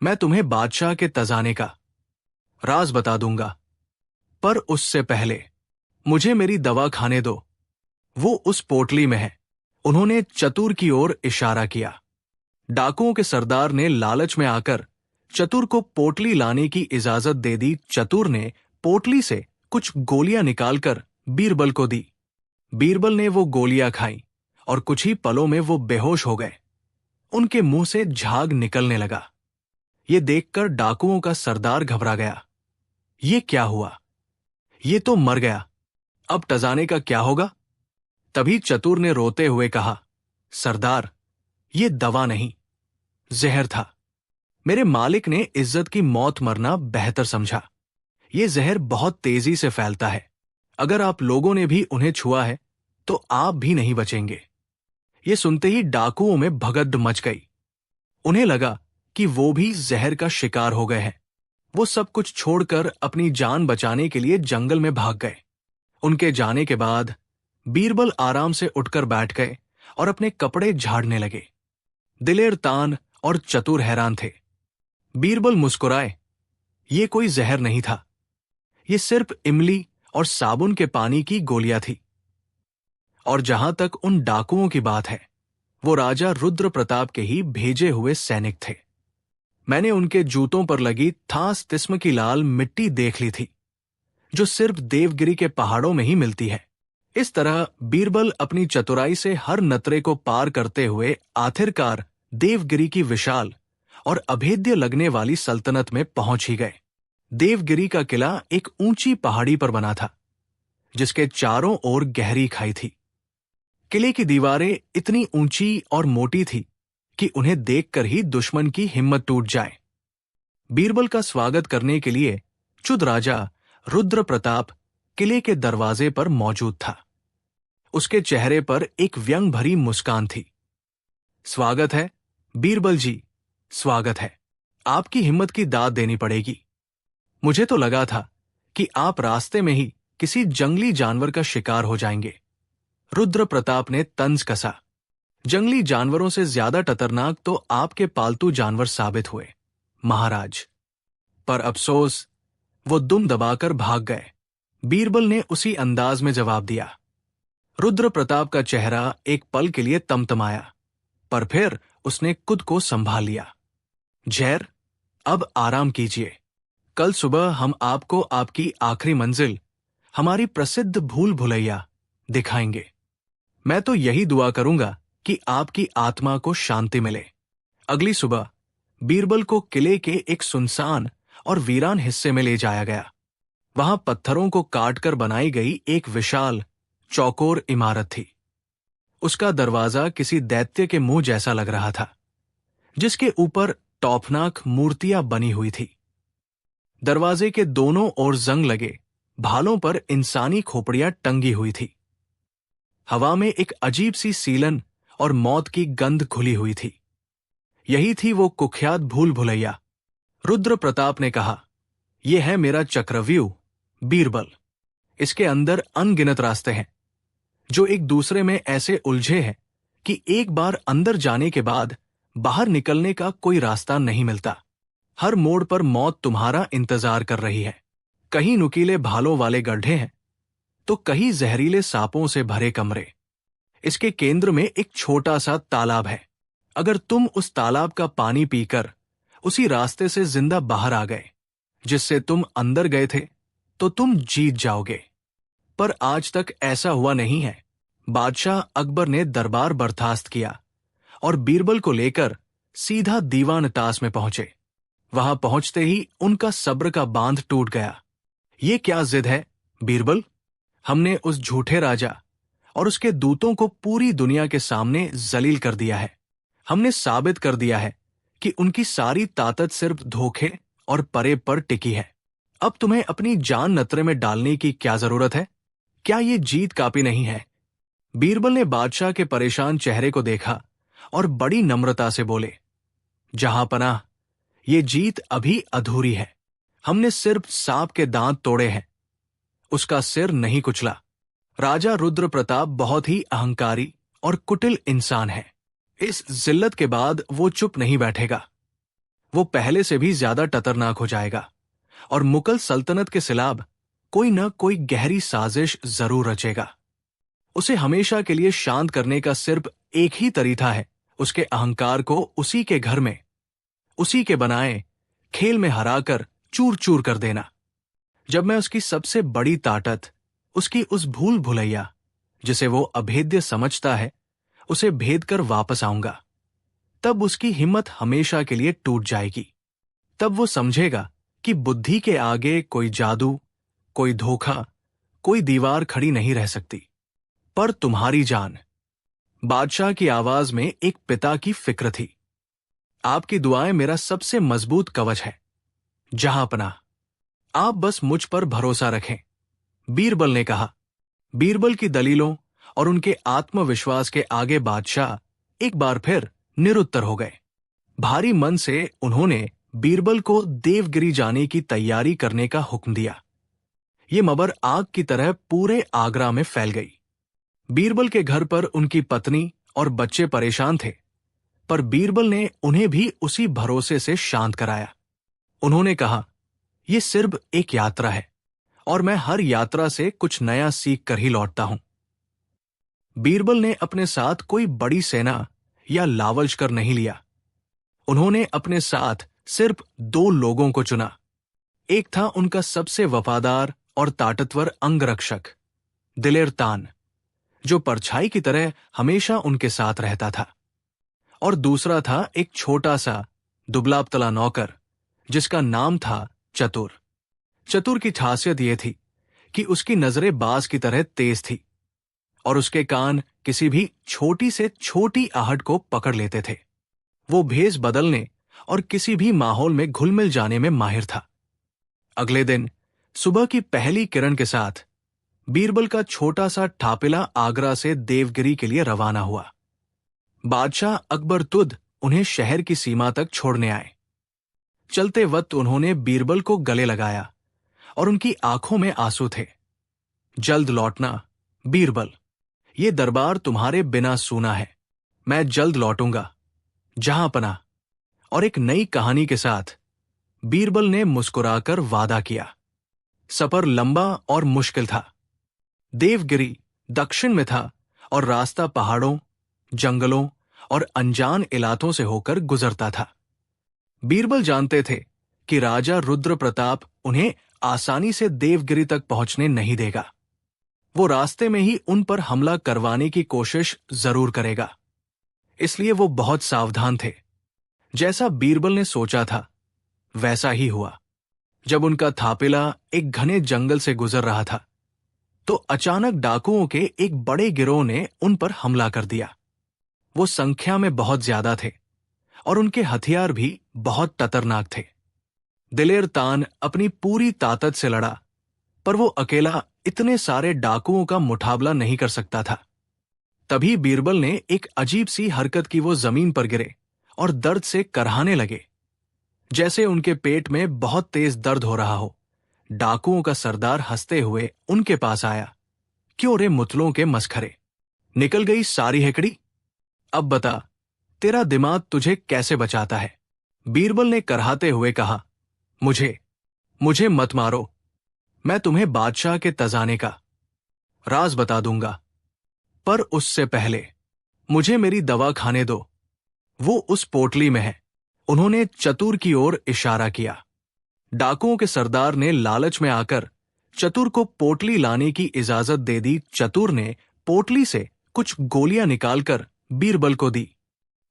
मैं तुम्हें बादशाह के तजाने का राज बता दूंगा, पर उससे पहले मुझे मेरी दवा खाने दो। वो उस पोटली में है। उन्होंने चतुर की ओर इशारा किया। डाकुओं के सरदार ने लालच में आकर चतुर को पोटली लाने की इजाजत दे दी। चतुर ने पोटली से कुछ गोलियां निकालकर बीरबल को दी। बीरबल ने वो गोलियां खाई और कुछ ही पलों में वो बेहोश हो गए। उनके मुंह से झाग निकलने लगा। ये देखकर डाकुओं का सरदार घबरा गया। ये क्या हुआ? ये तो मर गया। अब टजाने का क्या होगा? तभी चतुर ने रोते हुए कहा, सरदार, ये दवा नहीं, जहर था। मेरे मालिक ने इज्जत की मौत मरना बेहतर समझा। ये जहर बहुत तेजी से फैलता है। अगर आप लोगों ने भी उन्हें छुआ है तो आप भी नहीं बचेंगे। ये सुनते ही डाकुओं में भगदड़ मच गई। उन्हें लगा कि वो भी जहर का शिकार हो गए हैं। वो सब कुछ छोड़कर अपनी जान बचाने के लिए जंगल में भाग गए। उनके जाने के बाद बीरबल आराम से उठकर बैठ गए और अपने कपड़े झाड़ने लगे। दिलेर तान और चतुर हैरान थे। बीरबल मुस्कुराए। ये कोई जहर नहीं था, ये सिर्फ इमली और साबुन के पानी की गोलियां थी। और जहां तक उन डाकुओं की बात है, वो राजा रुद्र प्रताप के ही भेजे हुए सैनिक थे। मैंने उनके जूतों पर लगी थास किस्म की लाल मिट्टी देख ली थी, जो सिर्फ देवगिरी के पहाड़ों में ही मिलती है। इस तरह बीरबल अपनी चतुराई से हर नतरे को पार करते हुए आखिरकार देवगिरी की विशाल और अभेद्य लगने वाली सल्तनत में पहुंच ही गए। देवगिरी का किला एक ऊंची पहाड़ी पर बना था, जिसके चारों ओर गहरी खाई थी। किले की दीवारें इतनी ऊंची और मोटी थी कि उन्हें देखकर ही दुश्मन की हिम्मत टूट जाए। बीरबल का स्वागत करने के लिए चुद राजा रुद्र प्रताप किले के दरवाजे पर मौजूद था। उसके चेहरे पर एक व्यंग भरी मुस्कान थी। स्वागत है बीरबल जी, स्वागत है। आपकी हिम्मत की दाद देनी पड़ेगी। मुझे तो लगा था कि आप रास्ते में ही किसी जंगली जानवर का शिकार हो जाएंगे। रुद्र प्रताप ने तंज कसा। जंगली जानवरों से ज्यादा खतरनाक तो आपके पालतू जानवर साबित हुए महाराज। पर अफसोस, वो दुम दबाकर भाग गए। बीरबल ने उसी अंदाज में जवाब दिया। रुद्र प्रताप का चेहरा एक पल के लिए तमतमाया, पर फिर उसने खुद को संभाल लिया। जैर, अब आराम कीजिए। कल सुबह हम आपको आपकी आखिरी मंजिल, हमारी प्रसिद्ध भूल भुलैया, दिखाएंगे। मैं तो यही दुआ करूंगा कि आपकी आत्मा को शांति मिले। अगली सुबह बीरबल को किले के एक सुनसान और वीरान हिस्से में ले जाया गया। वहां पत्थरों को काटकर बनाई गई एक विशाल चौकोर इमारत थी। उसका दरवाजा किसी दैत्य के मुंह जैसा लग रहा था, जिसके ऊपर टौफनाक मूर्तियां बनी हुई थी। दरवाजे के दोनों ओर जंग लगे भालों पर इंसानी खोपड़ियां टंगी हुई थी। हवा में एक अजीब सी सीलन और मौत की गंध खुली हुई थी। यही थी वो कुख्यात भूल भुलैया। रुद्र प्रताप ने कहा, यह है मेरा चक्रव्यूह बीरबल। इसके अंदर अनगिनत रास्ते हैं, जो एक दूसरे में ऐसे उलझे हैं कि एक बार अंदर जाने के बाद बाहर निकलने का कोई रास्ता नहीं मिलता। हर मोड़ पर मौत तुम्हारा इंतजार कर रही है। कहीं नुकीले भालों वाले गड्ढे हैं, तो कहीं जहरीले सांपों से भरे कमरे। इसके केंद्र में एक छोटा सा तालाब है। अगर तुम उस तालाब का पानी पीकर उसी रास्ते से जिंदा बाहर आ गए, जिससे तुम अंदर गए थे तो तुम जीत जाओगे। पर आज तक ऐसा हुआ नहीं है। बादशाह अकबर ने दरबार बर्खास्त किया और बीरबल को लेकर सीधा दीवान तास में पहुंचे। वहां पहुंचते ही उनका सब्र का बांध टूट गया। ये क्या जिद है बीरबल? हमने उस झूठे राजा और उसके दूतों को पूरी दुनिया के सामने जलील कर दिया है। हमने साबित कर दिया है कि उनकी सारी ताकत सिर्फ धोखे और परे पर टिकी है। अब तुम्हें अपनी जान नतरे में डालने की क्या जरूरत है? क्या ये जीत काफी नहीं है? बीरबल ने बादशाह के परेशान चेहरे को देखा और बड़ी नम्रता से बोले, जहांपनाह, ये जीत अभी अधूरी है। हमने सिर्फ सांप के दांत तोड़े हैं, उसका सिर नहीं कुचला। राजा रुद्र प्रताप बहुत ही अहंकारी और कुटिल इंसान है। इस जिल्लत के बाद वो चुप नहीं बैठेगा। वो पहले से भी ज्यादा टतरनाक हो जाएगा और मुगल सल्तनत के खिलाफ कोई न कोई गहरी साजिश जरूर रचेगा। उसे हमेशा के लिए शांत करने का सिर्फ एक ही तरीका है, उसके अहंकार को उसी के घर में, उसी के बनाए खेल में हराकर चूर चूर कर देना। जब मैं उसकी सबसे बड़ी ताकत, उसकी उस भूल भुलैया जिसे वो अभेद्य समझता है, उसे भेद कर वापस आऊंगा, तब उसकी हिम्मत हमेशा के लिए टूट जाएगी। तब वो समझेगा कि बुद्धि के आगे कोई जादू, कोई धोखा, कोई दीवार खड़ी नहीं रह सकती। पर तुम्हारी जान, बादशाह की आवाज में एक पिता की फिक्र थी। आपकी दुआएं मेरा सबसे मजबूत कवच है। जहांपनाह, आप बस मुझ पर भरोसा रखें, बीरबल ने कहा। बीरबल की दलीलों और उनके आत्मविश्वास के आगे बादशाह एक बार फिर निरुत्तर हो गए। भारी मन से उन्होंने बीरबल को देवगिरी जाने की तैयारी करने का हुक्म दिया। ये खबर आग की तरह पूरे आगरा में फैल गई। बीरबल के घर पर उनकी पत्नी और बच्चे परेशान थे, पर बीरबल ने उन्हें भी उसी भरोसे से शांत कराया। उन्होंने कहा, यह सिर्फ एक यात्रा है और मैं हर यात्रा से कुछ नया सीख कर ही लौटता हूं। बीरबल ने अपने साथ कोई बड़ी सेना या लावलश्कर नहीं लिया। उन्होंने अपने साथ सिर्फ 2 लोगों को चुना। एक था उनका सबसे वफादार और ताकतवर अंगरक्षक दिलेर तान, जो परछाई की तरह हमेशा उनके साथ रहता था, और दूसरा था एक छोटा सा दुबला पतला नौकर जिसका नाम था चतुर। चतुर की खासियत यह थी कि उसकी नजरें बाज की तरह तेज थी और उसके कान किसी भी छोटी से छोटी आहट को पकड़ लेते थे। वो भेष बदलने और किसी भी माहौल में घुल मिल जाने में माहिर था। अगले दिन सुबह की पहली किरण के साथ बीरबल का छोटा सा ठापिला आगरा से देवगिरी के लिए रवाना हुआ। बादशाह अकबर तुद उन्हें शहर की सीमा तक छोड़ने आए। चलते वक्त उन्होंने बीरबल को गले लगाया और उनकी आंखों में आंसू थे। जल्द लौटना बीरबल, ये दरबार तुम्हारे बिना सूना है। मैं जल्द लौटूंगा, जहांपनाह। और एक नई कहानी के साथ बीरबल ने मुस्कुराकर वादा किया। सफर लंबा और मुश्किल था। देवगिरी दक्षिण में था और रास्ता पहाड़ों, जंगलों और अनजान इलाकों से होकर गुजरता था। बीरबल जानते थे कि राजा रुद्र प्रताप उन्हें आसानी से देवगिरी तक पहुंचने नहीं देगा। वो रास्ते में ही उन पर हमला करवाने की कोशिश जरूर करेगा। इसलिए वो बहुत सावधान थे। जैसा बीरबल ने सोचा था वैसा ही हुआ। जब उनका थापिला एक घने जंगल से गुजर रहा था तो अचानक डाकुओं के एक बड़े गिरोह ने उन पर हमला कर दिया। वो संख्या में बहुत ज्यादा थे और उनके हथियार भी बहुत खतरनाक थे। दिलेर तान अपनी पूरी ताकत से लड़ा, पर वो अकेला इतने सारे डाकुओं का मुकाबला नहीं कर सकता था। तभी बीरबल ने एक अजीब सी हरकत की। वो जमीन पर गिरे और दर्द से करहाने लगे, जैसे उनके पेट में बहुत तेज दर्द हो रहा हो। डाकुओं का सरदार हंसते हुए उनके पास आया। क्यों रे मुतलों के मसखरे, निकल गई सारी हेकड़ी? अब बता, तेरा दिमाग तुझे कैसे बचाता है? बीरबल ने करहाते हुए कहा, मुझे मत मारो। मैं तुम्हें बादशाह के तजाने का राज बता दूंगा, पर उससे पहले मुझे मेरी दवा खाने दो। वो उस पोटली में है। उन्होंने चतुर की ओर इशारा किया। डाकुओं के सरदार ने लालच में आकर चतुर को पोटली लाने की इजाजत दे दी। चतुर ने पोटली से कुछ गोलियां निकालकर बीरबल को दी।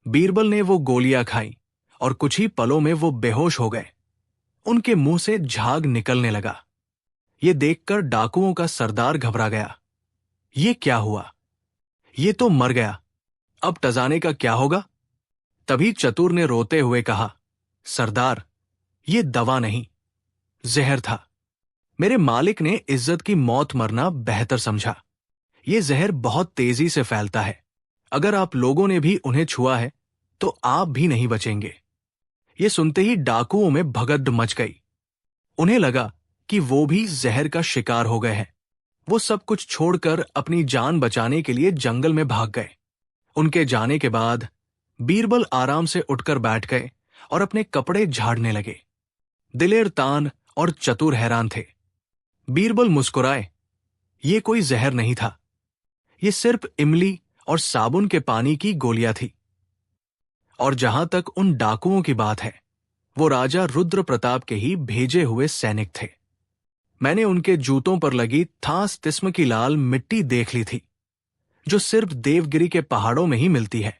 बीरबल ने वो गोलियां खाई और कुछ ही पलों में वो बेहोश हो गए। उनके मुंह से झाग निकलने लगा। ये देखकर डाकुओं का सरदार घबरा गया। ये क्या हुआ? ये तो मर गया, अब टजाने का क्या होगा? तभी चतुर ने रोते हुए कहा, सरदार, ये दवा नहीं, जहर था। मेरे मालिक ने इज्जत की मौत मरना बेहतर समझा। ये जहर बहुत तेजी से फैलता है। अगर आप लोगों ने भी उन्हें छुआ है तो आप भी नहीं बचेंगे। ये सुनते ही डाकुओं में भगदड़ मच गई। उन्हें लगा कि वो भी जहर का शिकार हो गए हैं। वो सब कुछ छोड़कर अपनी जान बचाने के लिए जंगल में भाग गए। उनके जाने के बाद बीरबल आराम से उठकर बैठ गए और अपने कपड़े झाड़ने लगे। दिलेर तान और चतुर हैरान थे। बीरबल मुस्कुराए। ये कोई जहर नहीं था, ये सिर्फ इमली और साबुन के पानी की गोलियां थी। और जहां तक उन डाकुओं की बात है, वो राजा रुद्र प्रताप के ही भेजे हुए सैनिक थे। मैंने उनके जूतों पर लगी थास तिस्म की लाल मिट्टी देख ली थी, जो सिर्फ देवगिरी के पहाड़ों में ही मिलती है।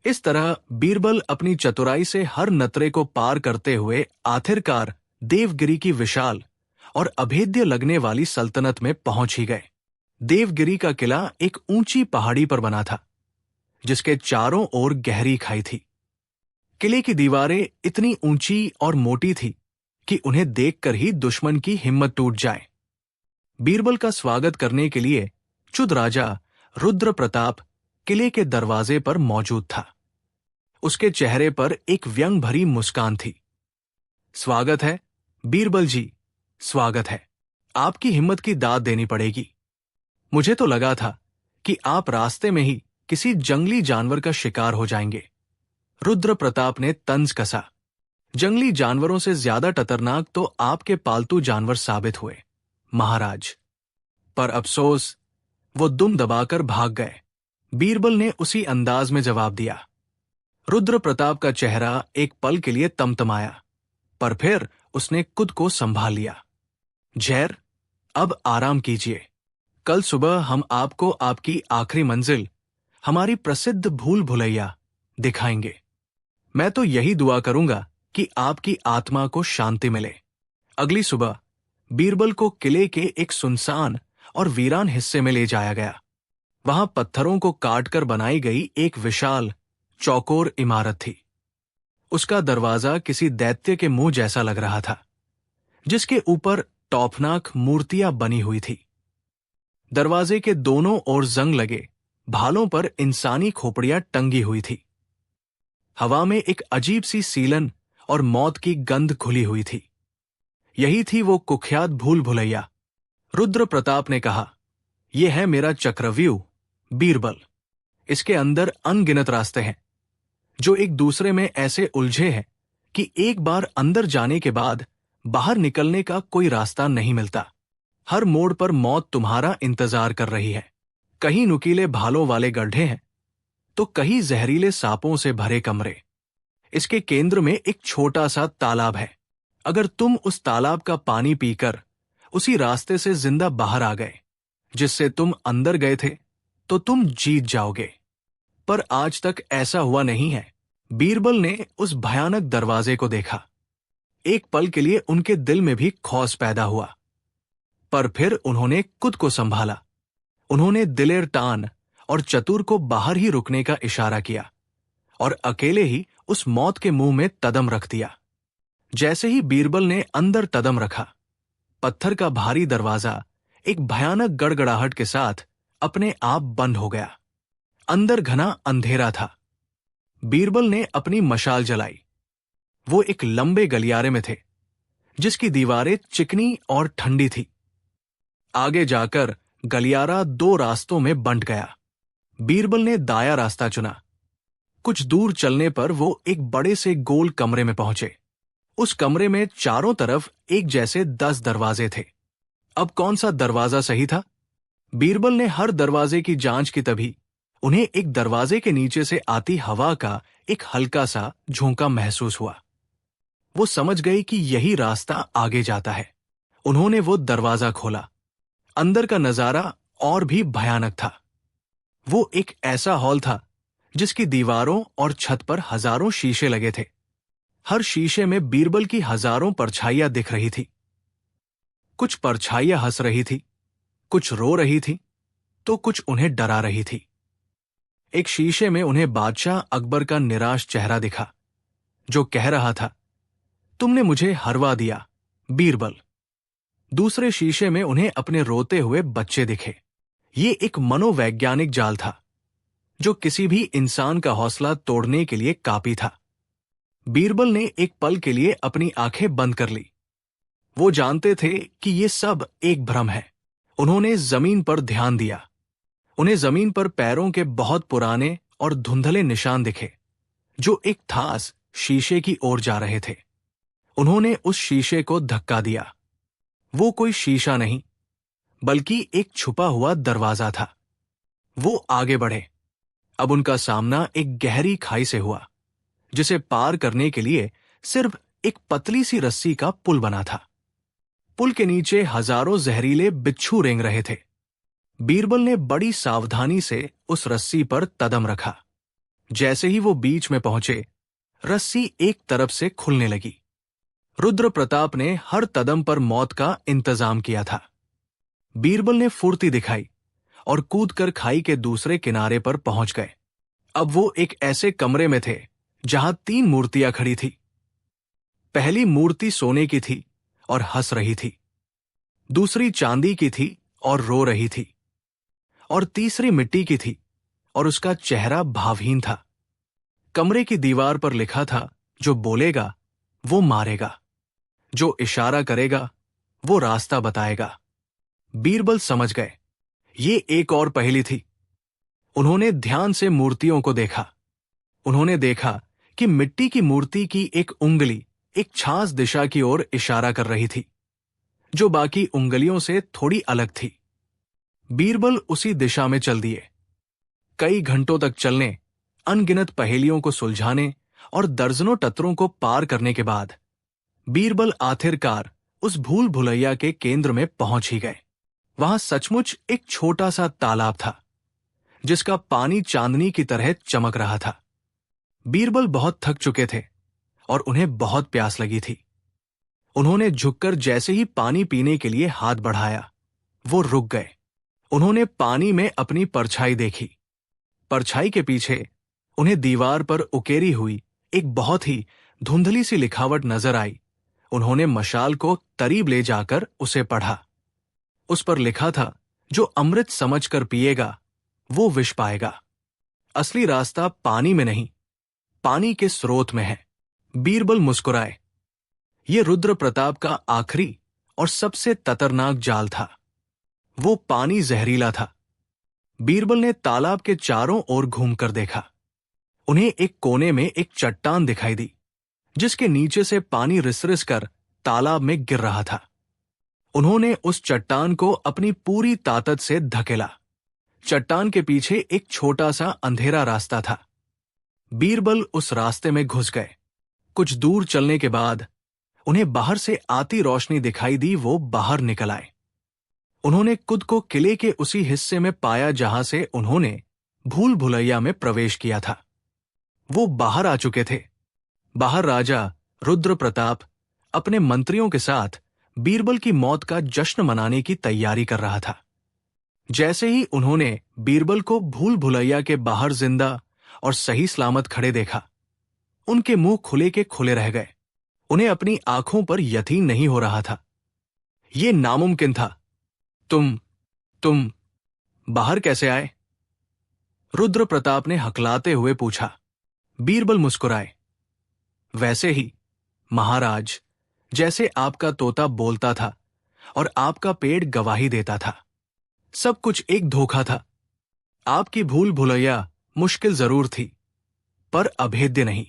इस तरह बीरबल अपनी चतुराई से हर नतरे को पार करते हुए आखिरकार देवगिरी की विशाल और अभेद्य लगने वाली सल्तनत में पहुंच ही गए। देवगिरी का किला एक ऊंची पहाड़ी पर बना था, जिसके चारों ओर गहरी खाई थी। किले की दीवारें इतनी ऊंची और मोटी थी कि उन्हें देखकर ही दुश्मन की हिम्मत टूट जाए। बीरबल का स्वागत करने के लिए चुद राजा रुद्र प्रताप किले के दरवाजे पर मौजूद था। उसके चेहरे पर एक व्यंग भरी मुस्कान थी। स्वागत है बीरबल जी, स्वागत है। आपकी हिम्मत की दाद देनी पड़ेगी। मुझे तो लगा था कि आप रास्ते में ही किसी जंगली जानवर का शिकार हो जाएंगे। रुद्र प्रताप ने तंज कसा। जंगली जानवरों से ज्यादा खतरनाक तो आपके पालतू जानवर साबित हुए, महाराज। पर अफसोस, वो दुम दबाकर भाग गए। बीरबल ने उसी अंदाज में जवाब दिया। रुद्र प्रताप का चेहरा एक पल के लिए तमतमाया, पर फिर उसने खुद को संभाल लिया। जैर, अब आराम कीजिए। कल सुबह हम आपको आपकी आखिरी मंजिल, हमारी प्रसिद्ध भूल भुलैया, दिखाएंगे। मैं तो यही दुआ करूंगा कि आपकी आत्मा को शांति मिले। अगली सुबह बीरबल को किले के एक सुनसान और वीरान हिस्से में ले जाया गया। वहां पत्थरों को काटकर बनाई गई एक विशाल चौकोर इमारत थी। उसका दरवाजा किसी दैत्य के मुंह जैसा लग रहा था, जिसके ऊपर टौफनाक मूर्तियां बनी हुई थी। दरवाजे के दोनों ओर जंग लगे भालों पर इंसानी खोपड़ियां टंगी हुई थी। हवा में एक अजीब सी सीलन और मौत की गंध खुली हुई थी। यही थी वो कुख्यात भूल भुलैया। रुद्र प्रताप ने कहा, यह है मेरा चक्रव्यूह बीरबल। इसके अंदर अनगिनत रास्ते हैं, जो एक दूसरे में ऐसे उलझे हैं कि एक बार अंदर जाने के बाद बाहर निकलने का कोई रास्ता नहीं मिलता। हर मोड़ पर मौत तुम्हारा इंतजार कर रही है। कहीं नुकीले भालों वाले गड्ढे हैं, तो कहीं जहरीले सांपों से भरे कमरे। इसके केंद्र में एक छोटा सा तालाब है। अगर तुम उस तालाब का पानी पीकर उसी रास्ते से जिंदा बाहर आ गए जिससे तुम अंदर गए थे, तो तुम जीत जाओगे। पर आज तक ऐसा हुआ नहीं है। बीरबल ने उस भयानक दरवाजे को देखा। एक पल के लिए उनके दिल में भी खौफ पैदा हुआ, पर फिर उन्होंने खुद को संभाला। उन्होंने दिलेर तान और चतुर को बाहर ही रुकने का इशारा किया और अकेले ही उस मौत के मुंह में कदम रख दिया। जैसे ही बीरबल ने अंदर कदम रखा, पत्थर का भारी दरवाजा एक भयानक गड़गड़ाहट के साथ अपने आप बंद हो गया। अंदर घना अंधेरा था। बीरबल ने अपनी मशाल जलाई। वो एक लंबे गलियारे में थे, जिसकी दीवारें चिकनी और ठंडी थी। आगे जाकर गलियारा दो रास्तों में बंट गया। बीरबल ने दाया रास्ता चुना। कुछ दूर चलने पर वो एक बड़े से गोल कमरे में पहुंचे। उस कमरे में चारों तरफ एक जैसे 10 दरवाजे थे। अब कौन सा दरवाजा सही था? बीरबल ने हर दरवाजे की जांच की, तभी उन्हें एक दरवाजे के नीचे से आती हवा का एक हल्का सा झोंका महसूस हुआ। वो समझ गई कि यही रास्ता आगे जाता है। उन्होंने वो दरवाजा खोला। अंदर का नजारा और भी भयानक था। वो एक ऐसा हॉल था जिसकी दीवारों और छत पर हजारों शीशे लगे थे। हर शीशे में बीरबल की हजारों परछाइयां दिख रही थी। कुछ परछाइयां हंस रही थी, कुछ रो रही थी, तो कुछ उन्हें डरा रही थी। एक शीशे में उन्हें बादशाह अकबर का निराश चेहरा दिखा, जो कह रहा था, तुमने मुझे हरवा दिया बीरबल। दूसरे शीशे में उन्हें अपने रोते हुए बच्चे दिखे। ये एक मनोवैज्ञानिक जाल था जो किसी भी इंसान का हौसला तोड़ने के लिए काफी था। बीरबल ने एक पल के लिए अपनी आंखें बंद कर ली। वो जानते थे कि ये सब एक भ्रम है। उन्होंने जमीन पर ध्यान दिया। उन्हें जमीन पर पैरों के बहुत पुराने और धुंधले निशान दिखे, जो एक थास शीशे की ओर जा रहे थे। उन्होंने उस शीशे को धक्का दिया। वो कोई शीशा नहीं, बल्कि एक छुपा हुआ दरवाजा था। वो आगे बढ़े। अब उनका सामना एक गहरी खाई से हुआ, जिसे पार करने के लिए सिर्फ एक पतली सी रस्सी का पुल बना था। पुल के नीचे हजारों जहरीले बिच्छू रेंग रहे थे। बीरबल ने बड़ी सावधानी से उस रस्सी पर कदम रखा। जैसे ही वो बीच में पहुंचे, रस्सी एक तरफ से खुलने लगी। रुद्र प्रताप ने हर कदम पर मौत का इंतजाम किया था। बीरबल ने फुर्ती दिखाई और कूदकर खाई के दूसरे किनारे पर पहुंच गए। अब वो एक ऐसे कमरे में थे जहां 3 मूर्तियां खड़ी थी। पहली मूर्ति सोने की थी और हंस रही थी, दूसरी चांदी की थी और रो रही थी, और तीसरी मिट्टी की थी और उसका चेहरा भावहीन था। कमरे की दीवार पर लिखा था, जो बोलेगा वो मारेगा, जो इशारा करेगा वो रास्ता बताएगा। बीरबल समझ गए, ये एक और पहेली थी। उन्होंने ध्यान से मूर्तियों को देखा। उन्होंने देखा कि मिट्टी की मूर्ति की एक उंगली एक खास दिशा की ओर इशारा कर रही थी, जो बाकी उंगलियों से थोड़ी अलग थी। बीरबल उसी दिशा में चल दिए। कई घंटों तक चलने, अनगिनत पहेलियों को सुलझाने और दर्जनों टत्रों को पार करने के बाद बीरबल आखिरकार उस भूल भुलैया के केंद्र में पहुंच ही गए। वहां सचमुच एक छोटा सा तालाब था, जिसका पानी चांदनी की तरह चमक रहा था। बीरबल बहुत थक चुके थे और उन्हें बहुत प्यास लगी थी। उन्होंने झुककर जैसे ही पानी पीने के लिए हाथ बढ़ाया, वो रुक गए। उन्होंने पानी में अपनी परछाई देखी। परछाई के पीछे उन्हें दीवार पर उकेरी हुई एक बहुत ही धुंधली सी लिखावट नजर आई। उन्होंने मशाल को करीब ले जाकर उसे पढ़ा। उस पर लिखा था, जो अमृत समझकर पिएगा वो विष पाएगा। असली रास्ता पानी में नहीं, पानी के स्रोत में है। बीरबल मुस्कुराए। ये रुद्र प्रताप का आखिरी और सबसे खतरनाक जाल था। वो पानी जहरीला था। बीरबल ने तालाब के चारों ओर घूमकर देखा। उन्हें एक कोने में एक चट्टान दिखाई दी, जिसके नीचे से पानी रिस-रिस कर तालाब में गिर रहा था। उन्होंने उस चट्टान को अपनी पूरी ताकत से धकेला। चट्टान के पीछे एक छोटा सा अंधेरा रास्ता था। बीरबल उस रास्ते में घुस गए। कुछ दूर चलने के बाद उन्हें बाहर से आती रोशनी दिखाई दी। वो बाहर निकल आए। उन्होंने खुद को किले के उसी हिस्से में पाया जहां से उन्होंने भूल भुलैया में प्रवेश किया था। वो बाहर आ चुके थे। बाहर राजा रुद्र प्रताप अपने मंत्रियों के साथ बीरबल की मौत का जश्न मनाने की तैयारी कर रहा था। जैसे ही उन्होंने बीरबल को भूल भुलैया के बाहर जिंदा और सही सलामत खड़े देखा, उनके मुंह खुले के खुले रह गए। उन्हें अपनी आंखों पर यकीन नहीं हो रहा था। ये नामुमकिन था। तुम बाहर कैसे आए? रुद्र प्रताप ने हकलाते हुए पूछा। बीरबल मुस्कुराए। वैसे ही महाराज, जैसे आपका तोता बोलता था और आपका पेड़ गवाही देता था। सब कुछ एक धोखा था। आपकी भूल भुलैया मुश्किल जरूर थी, पर अभेद्य नहीं।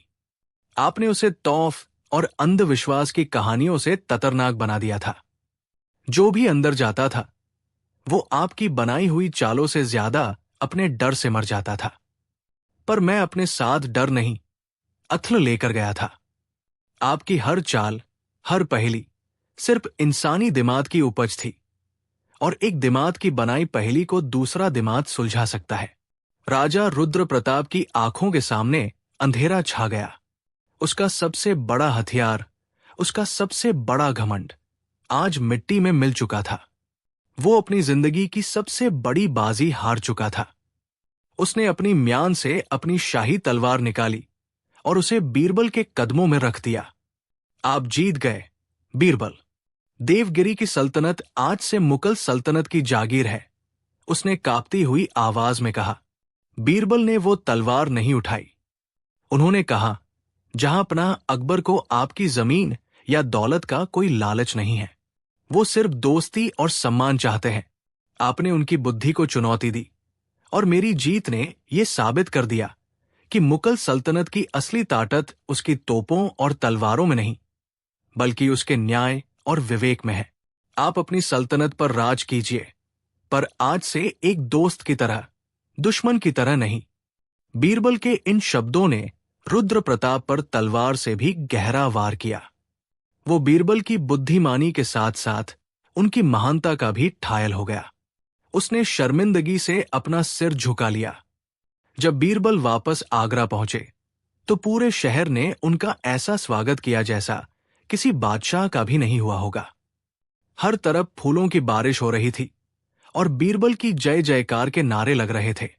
आपने उसे तौफ और अंधविश्वास की कहानियों से खतरनाक बना दिया था। जो भी अंदर जाता था, वो आपकी बनाई हुई चालों से ज्यादा अपने डर से मर जाता था। पर मैं अपने साथ डर नहीं, अथल लेकर गया था। आपकी हर चाल, हर पहेली सिर्फ इंसानी दिमाग की उपज थी, और एक दिमाग की बनाई पहेली को दूसरा दिमाग सुलझा सकता है। राजा रुद्र प्रताप की आंखों के सामने अंधेरा छा गया। उसका सबसे बड़ा हथियार, उसका सबसे बड़ा घमंड आज मिट्टी में मिल चुका था। वो अपनी जिंदगी की सबसे बड़ी बाजी हार चुका था। उसने अपनी म्यान से अपनी शाही तलवार निकाली और उसे बीरबल के कदमों में रख दिया। आप जीत गए, बीरबल। देवगिरी की सल्तनत आज से मुगल सल्तनत की जागीर है, उसने कांपती हुई आवाज में कहा। बीरबल ने वो तलवार नहीं उठाई। उन्होंने कहा, जहां पनाह अकबर को आपकी जमीन या दौलत का कोई लालच नहीं है। वो सिर्फ दोस्ती और सम्मान चाहते हैं। आपने उनकी बुद्धि को चुनौती दी, और मेरी जीत ने यह साबित कर दिया कि मुगल सल्तनत की असली ताकत उसकी तोपों और तलवारों में नहीं, बल्कि उसके न्याय और विवेक में है। आप अपनी सल्तनत पर राज कीजिए, पर आज से एक दोस्त की तरह, दुश्मन की तरह नहीं। बीरबल के इन शब्दों ने रुद्र प्रताप पर तलवार से भी गहरा वार किया। वो बीरबल की बुद्धिमानी के साथ साथ उनकी महानता का भी ठायल हो गया। उसने शर्मिंदगी से अपना सिर झुका लिया। जब बीरबल वापस आगरा पहुंचे तो पूरे शहर ने उनका ऐसा स्वागत किया जैसा किसी बादशाह का भी नहीं हुआ होगा। हर तरफ फूलों की बारिश हो रही थी और बीरबल की जय जयकार के नारे लग रहे थे।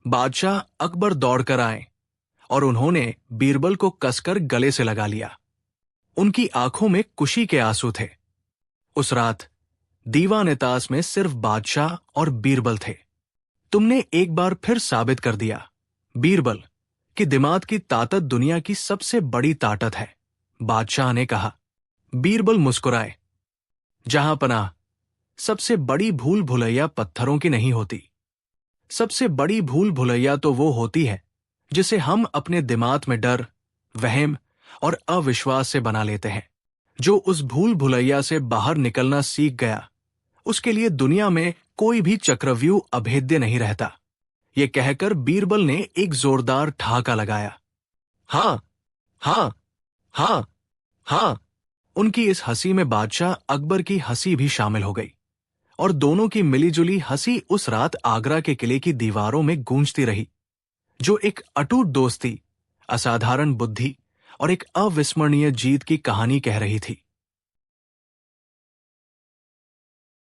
बादशाह अकबर दौड़कर आए और उन्होंने बीरबल को कसकर गले से लगा लिया। उनकी आंखों में खुशी के आंसू थे। उस रात दीवान-ए-ताश में सिर्फ बादशाह और बीरबल थे। तुमने एक बार फिर साबित कर दिया, बीरबल, कि दिमाग की ताकत दुनिया की सबसे बड़ी ताकत है, बादशाह ने कहा। बीरबल मुस्कुराए। जहां पनाह, सबसे बड़ी भूल भुलैया पत्थरों की नहीं होती। सबसे बड़ी भूल भुलैया तो वो होती है जिसे हम अपने दिमाग में डर, वहम और अविश्वास से बना लेते हैं। जो उस भूल भुलैया से बाहर निकलना सीख गया, उसके लिए दुनिया में कोई भी चक्रव्यूह अभेद्य नहीं रहता। ये कहकर बीरबल ने एक जोरदार ठहाका लगाया। हां, हां, हां, हां। उनकी इस हंसी में बादशाह अकबर की हंसी भी शामिल हो गई, और दोनों की मिलीजुली हंसी उस रात आगरा के किले की दीवारों में गूंजती रही, जो एक अटूट दोस्ती, असाधारण बुद्धि और एक अविस्मरणीय जीत की कहानी कह रही थी।